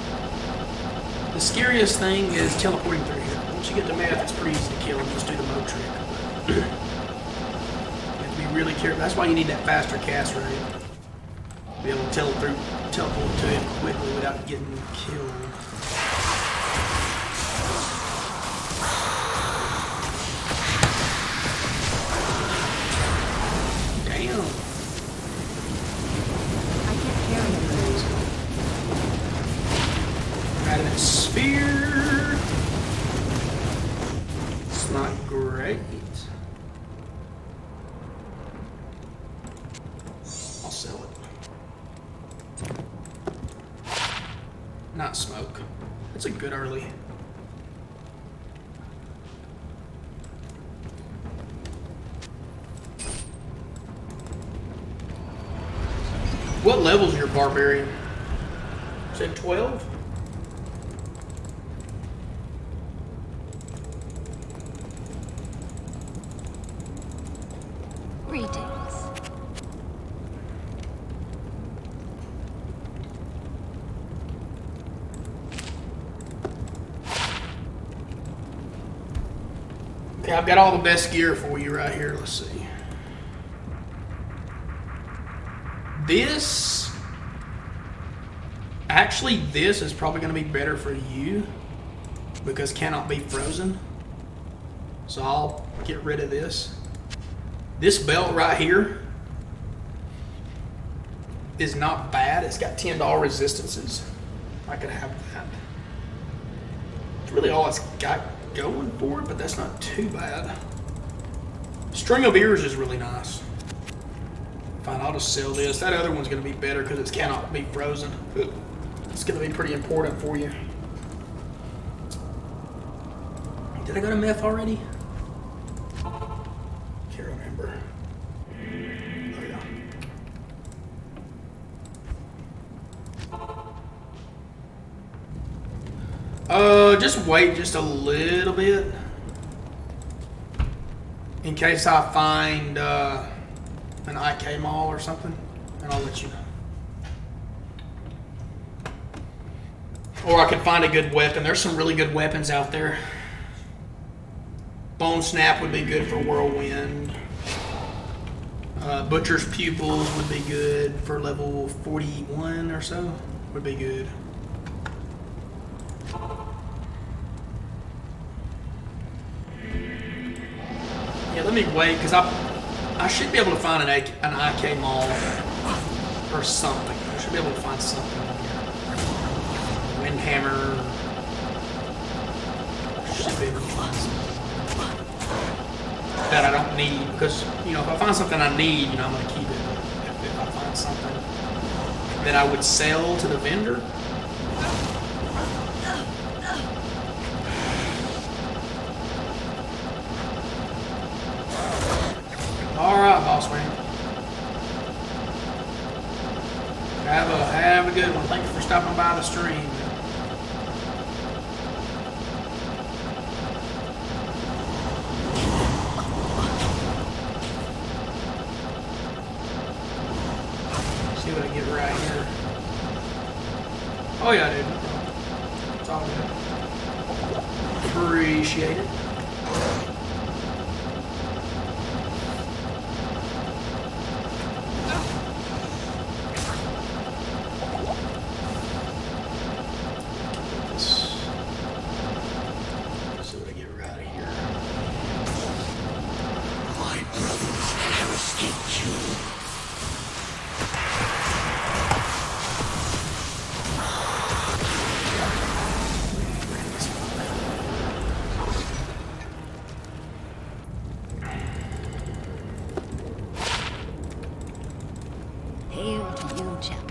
the scariest thing is teleporting through here. Once you get to math, it's pretty easy to kill and just do the mode trick. But you have to be really careful. That's why you need that faster cast rate. Be able to teleport to him quickly without getting killed. Sphere. It's not great. I'll sell it. Not smoke. That's a good early. What level's your barbarian? You said 12? Greetings. Okay, I've got all the best gear for you right here. Let's see. This is probably going to be better for you because cannot be frozen. So I'll get rid of this. This belt right here is not bad. It's got $10 resistances. I could have that. It's really all it's got going for it, but that's not too bad. String of ears is really nice. Fine, I'll just sell this. That other one's going to be better because it cannot be frozen. It's going to be pretty important for you. Did I go to meth already? Can't remember. Oh yeah. Just wait just a little bit. In case I find an IK mall or something, and I'll let you know. Or I could find a good weapon. There's some really good weapons out there. Bone Snap would be good for Whirlwind. Butcher's Pupils would be good for level 41 or so. Would be good. Yeah, let me wait, because I should be able to find an IK mall or something. I should be able to find something. Windhammer. Should be able to find something that I don't need, because, you know, if I find something I need, you know, I'm going to keep it. If I find something that I would sell to the vendor, all right, boss man. Have a good one. Thank you for stopping by the stream. See what I get right here. Oh yeah, dude. No problem. It's all good. Appreciate it. Hail to you, champion.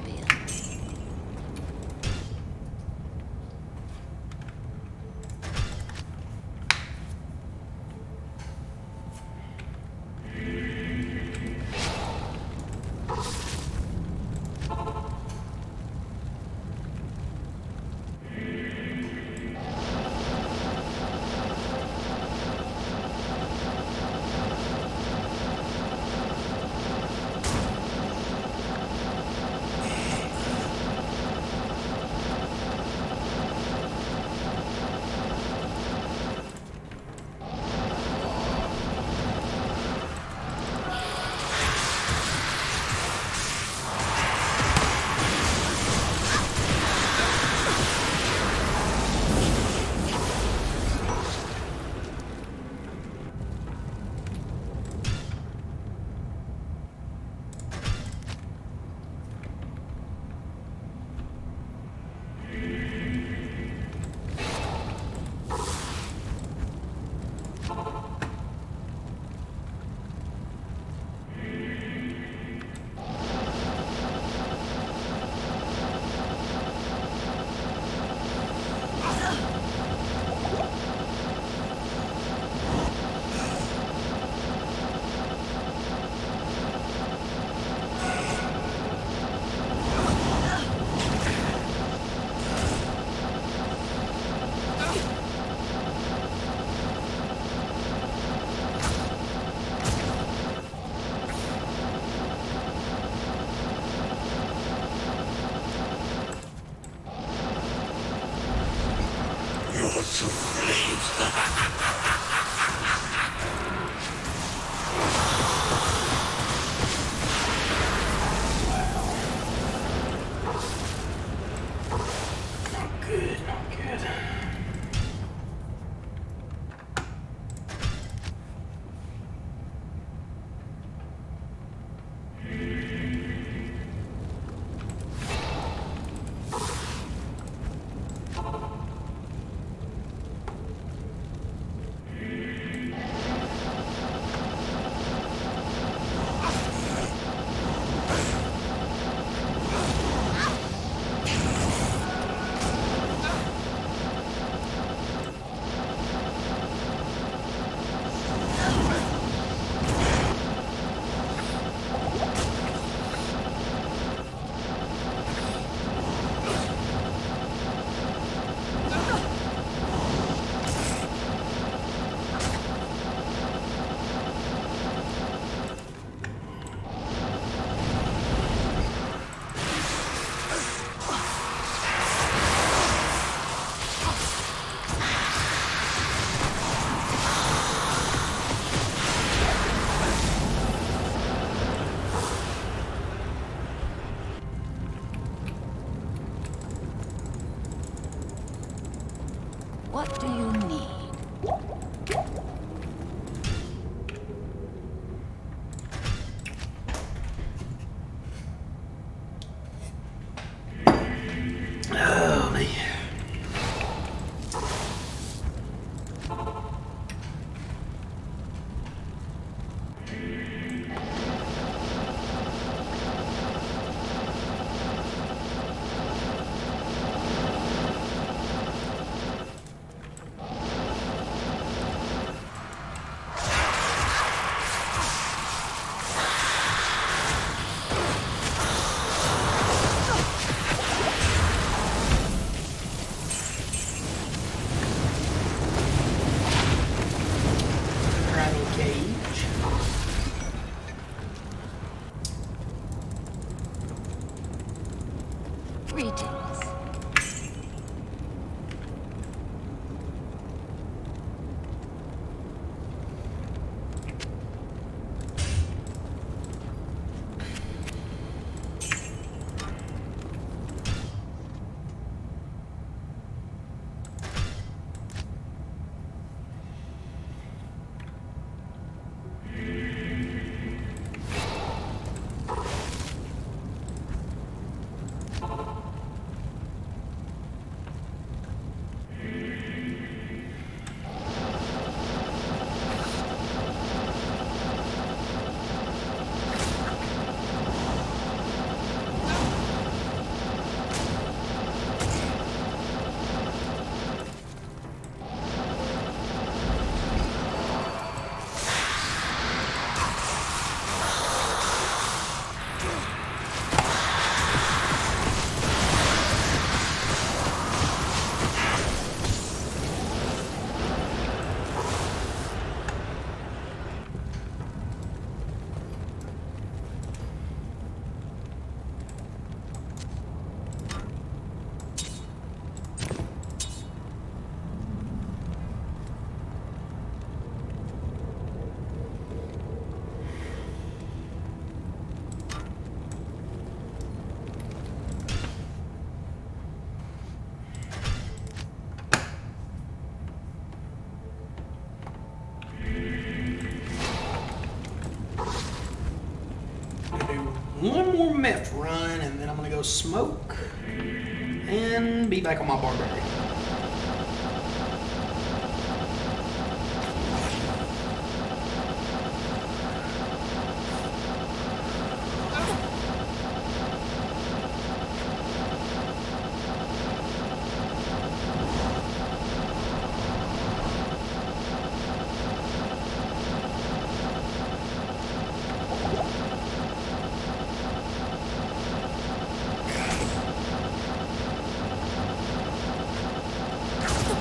one more meth run, and then I'm gonna go smoke and be back on my barbarian.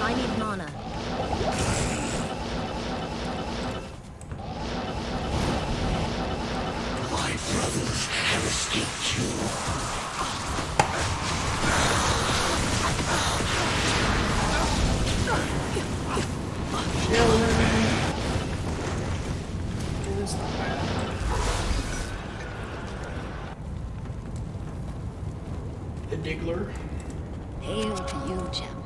I need mana. My brothers have escaped you. It's not bad. The Diggler. Hail to you, champion.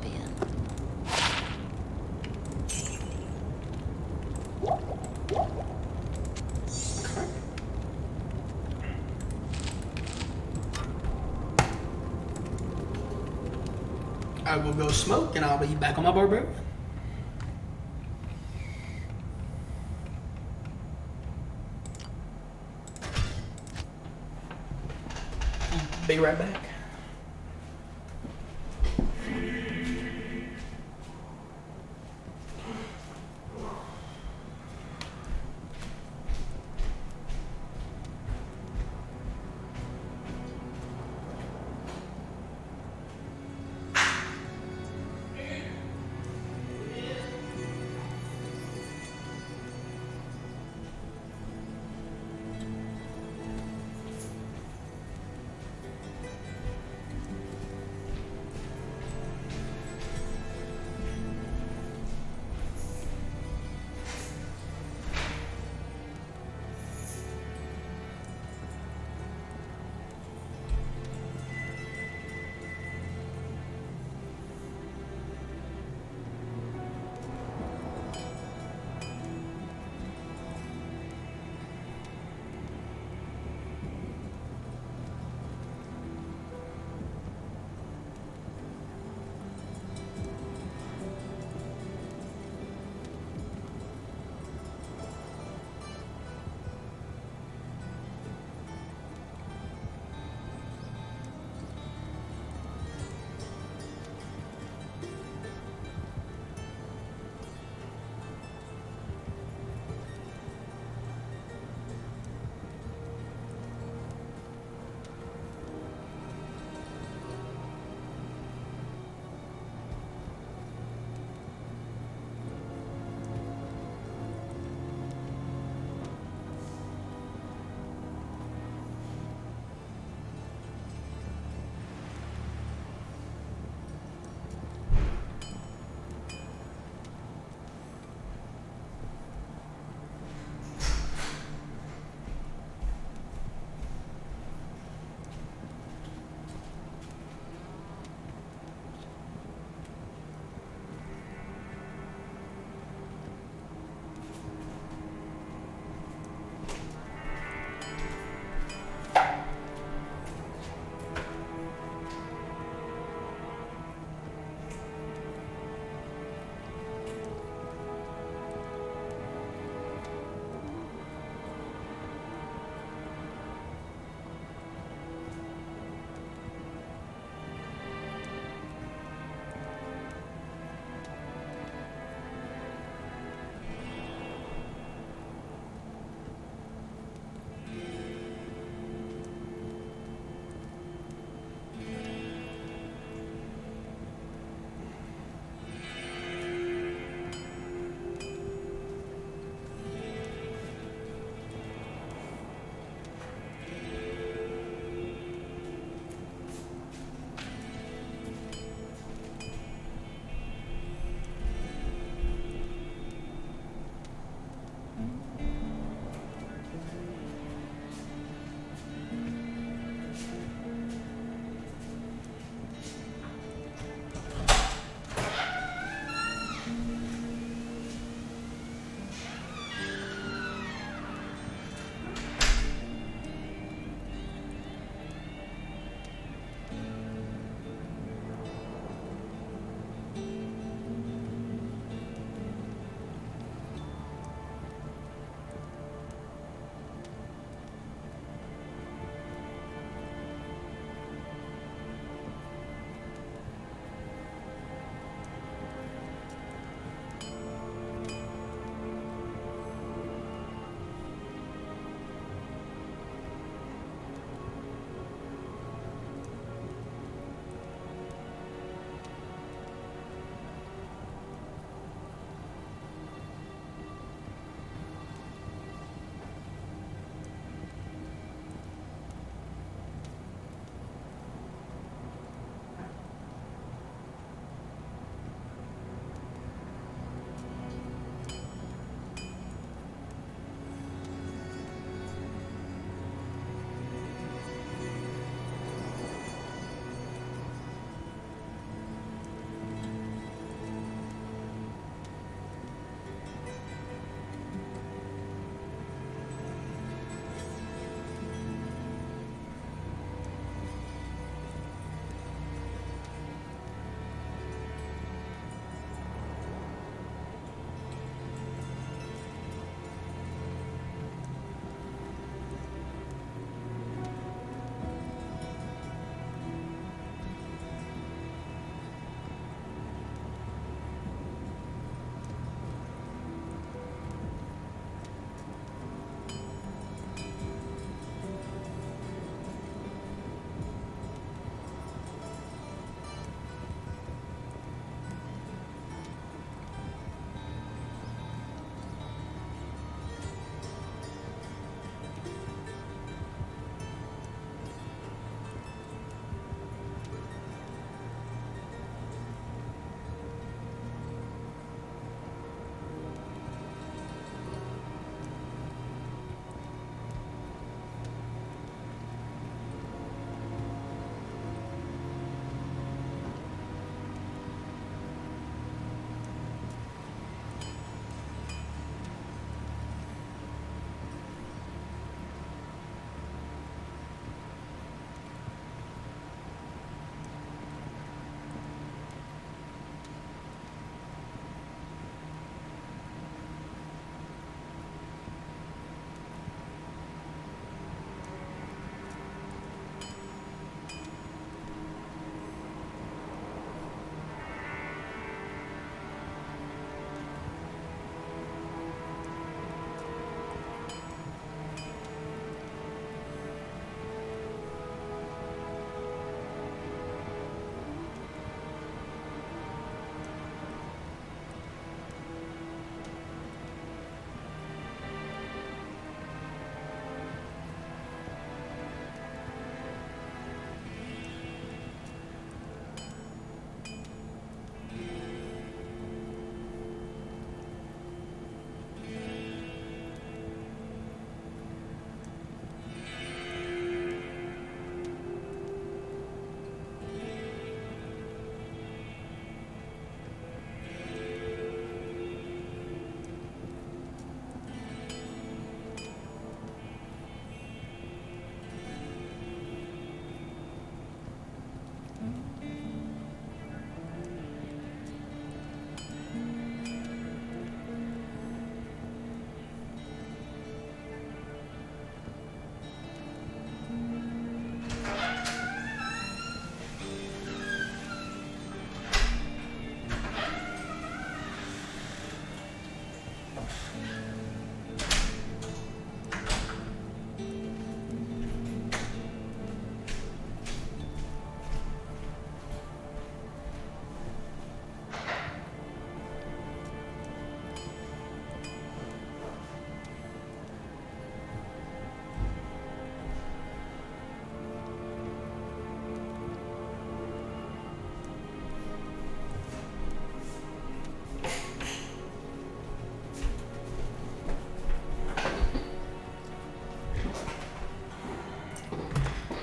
I will go smoke and I'll be back on my barbarian. Be right back.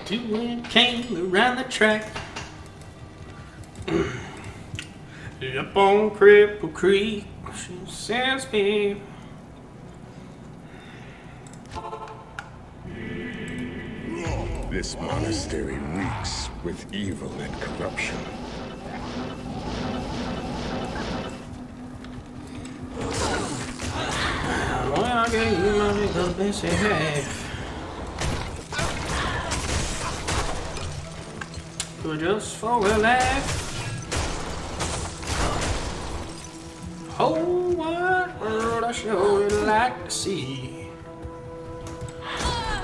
Two men came around the track. Up on Cripple Creek, she sends me. This monastery reeks with evil and corruption. Well, I gave you my little busy half. But just for a laugh. Whole wide world I sure would like to see.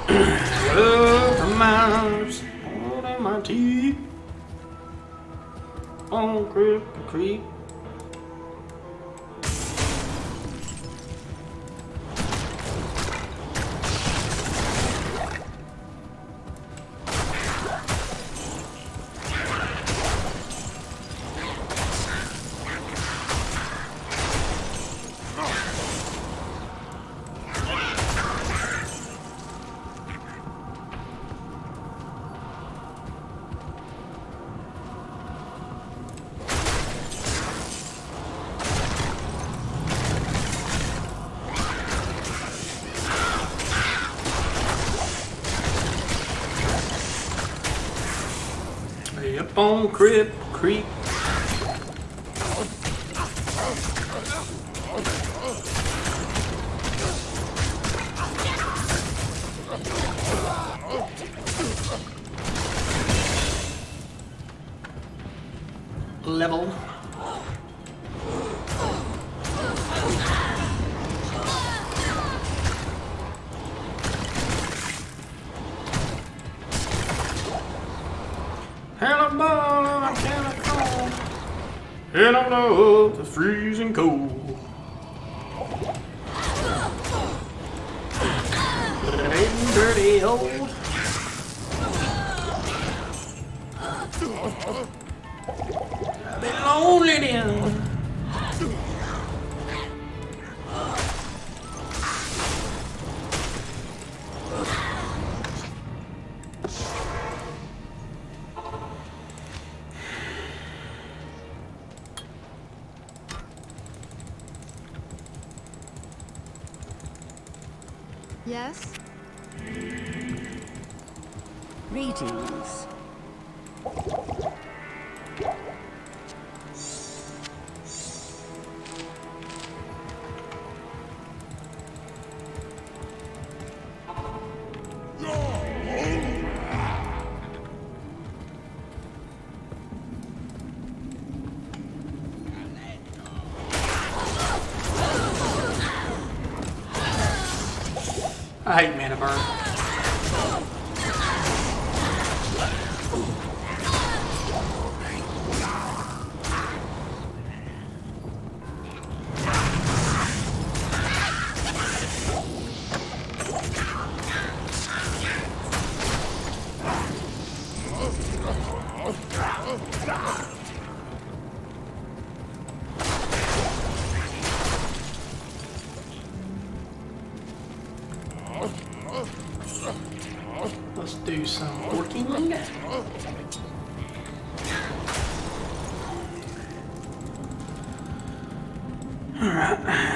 Love from my lips, holding my teeth on Cripple Creek. Up on Cripple Creek. Level. Hello, ball, I cannot call. And I love the freezing cold. Ain't dirty old. I've been lonely then. Yes? Greetings. I hate mana burn. Let's do some working. Alright.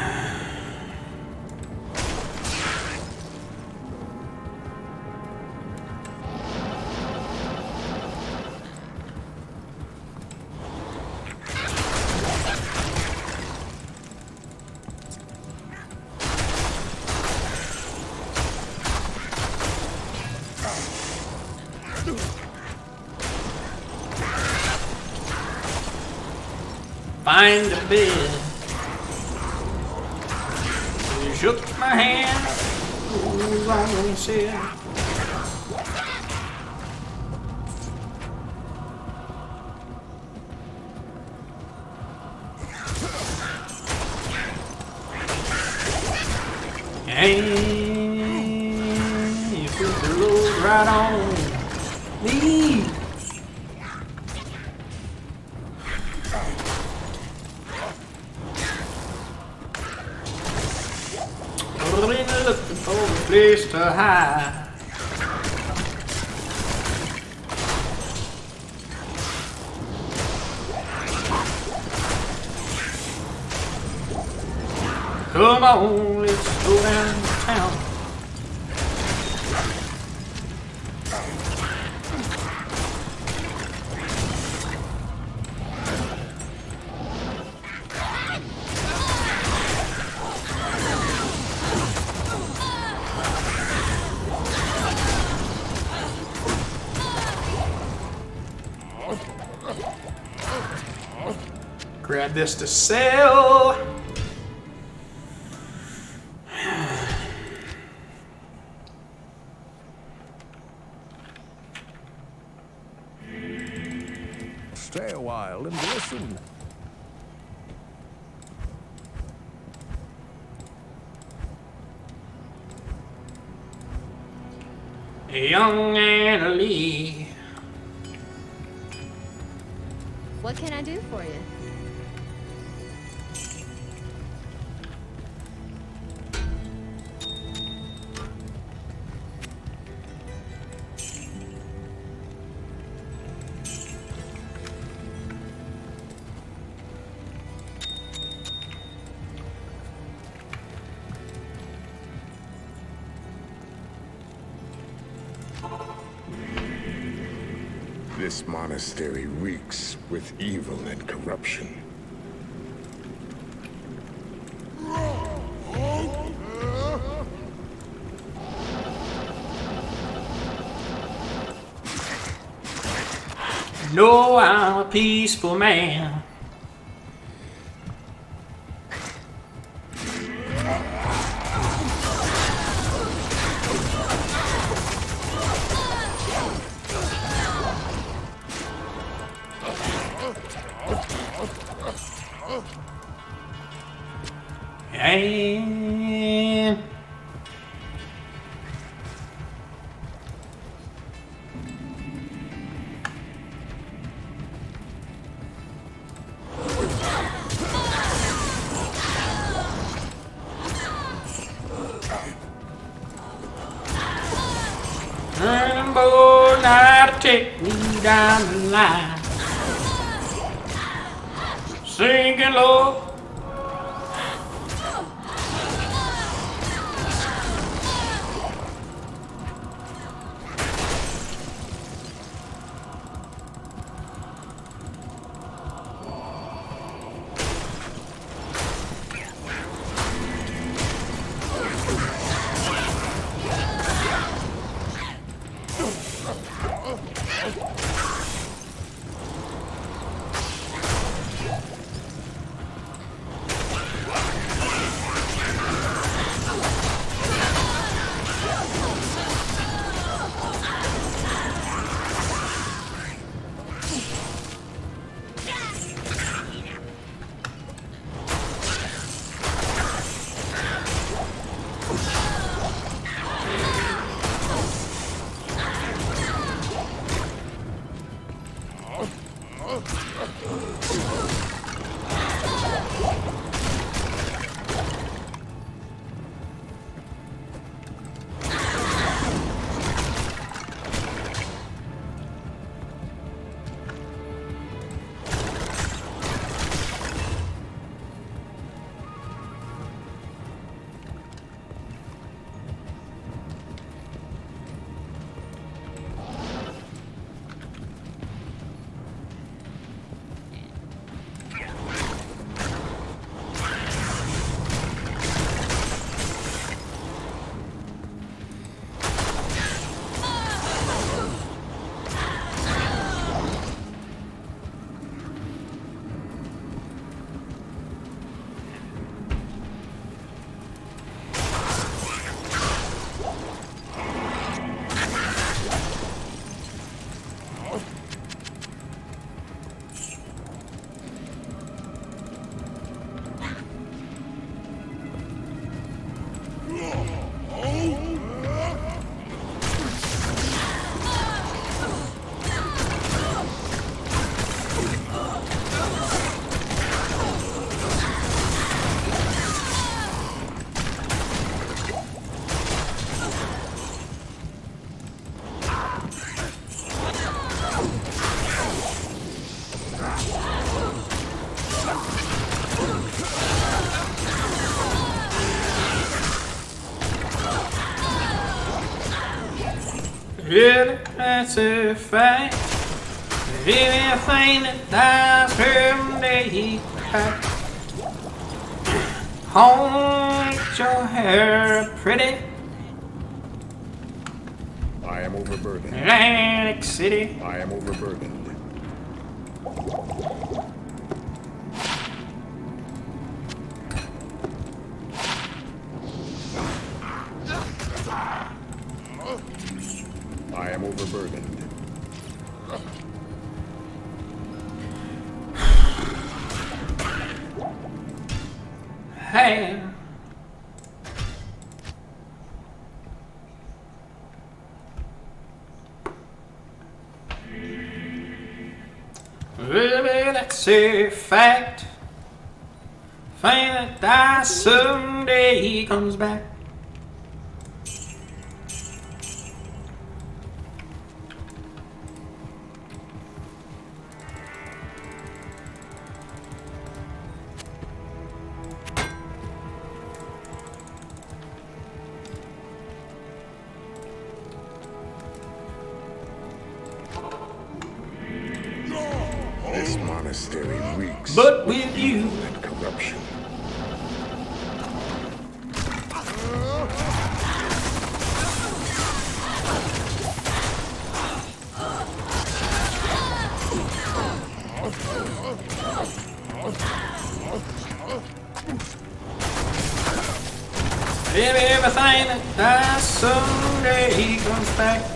Find a bed. You shook my hand. Ooh, I said. And you put the load right on me. Looking for a place to hide. Come on, let's go downtown. Grab this to sell. Stay a while and listen. Young Annalie. What can I do for you? This monastery reeks with evil and corruption. No, I'm a peaceful man. And Rainbow Night, take me down the line. Singing low. Really, that's a fact. Anything that dies someday comes back. Home, get your hair pretty. I am overburdened. Atlantic City. I am overburdened. I am overburdened. Hey. Well, that's a fact. Thing that dies someday he comes back. This monastery reeks But with you, and corruption. everything that dies someday he comes back.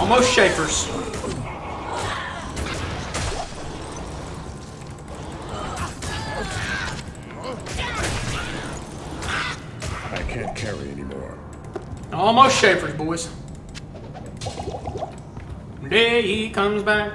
Almost Schaefer's. I can't carry anymore. Almost Schaefer's, boys. Day he comes back.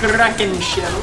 Kraken shell.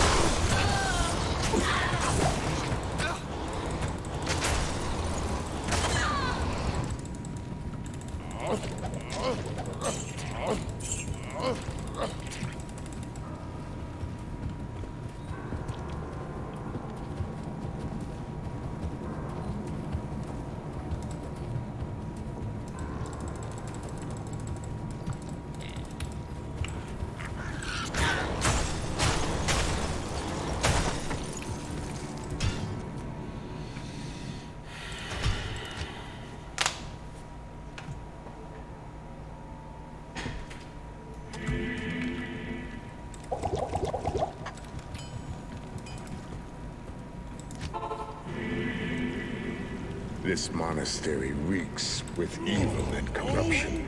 This monastery reeks with evil and corruption.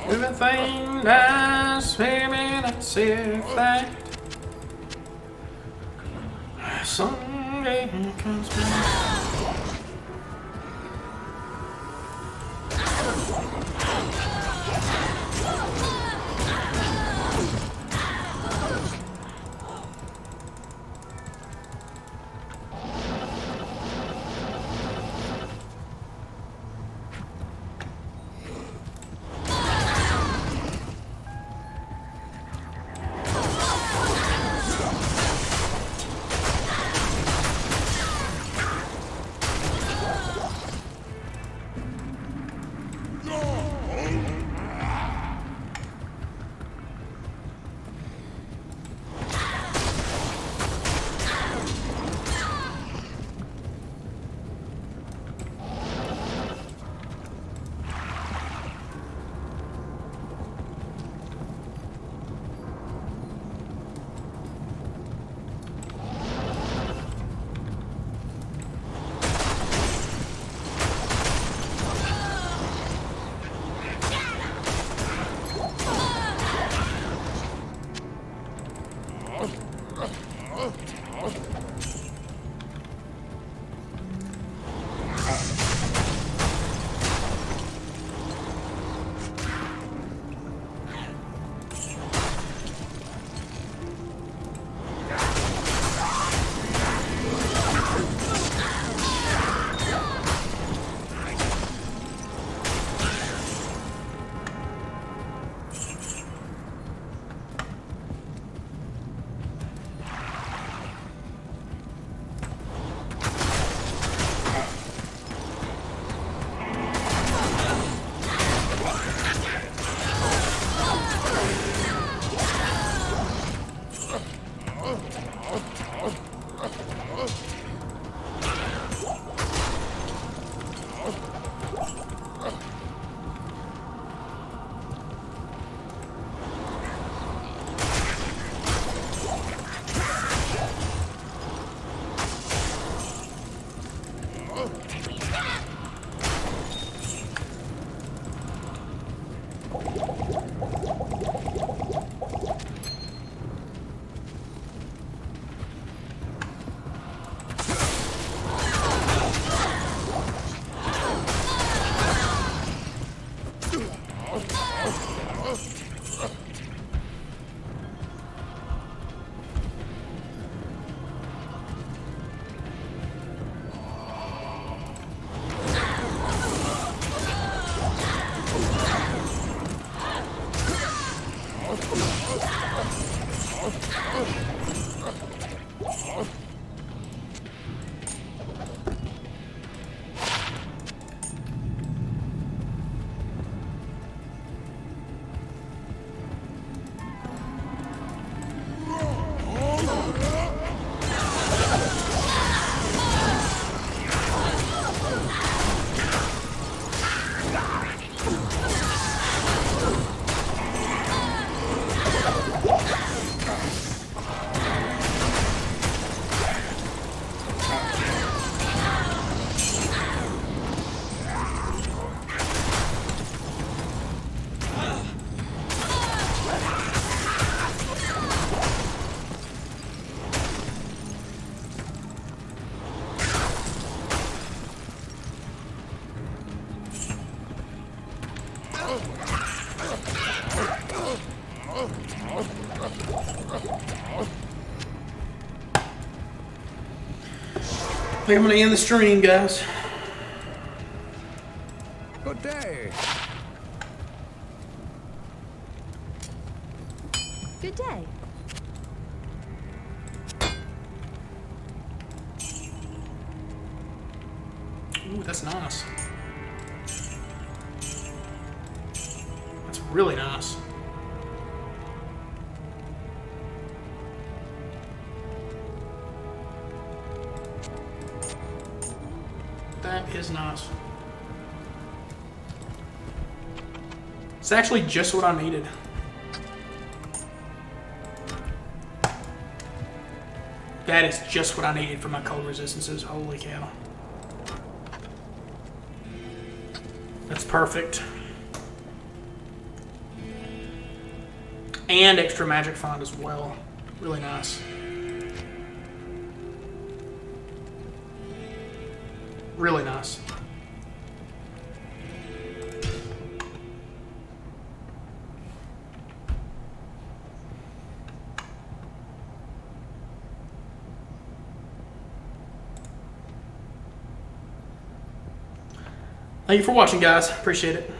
Everything nice, baby, that's it, that someday comes back. I think I'm gonna end the stream, guys. Good day. Good day. Ooh, that's nice. That's really nice. That is nice. It's actually just what I needed. That is just what I needed for my cold resistances. Holy cow. That's perfect. And extra magic find as well. Really nice. Really nice. Thank you for watching, guys. Appreciate it.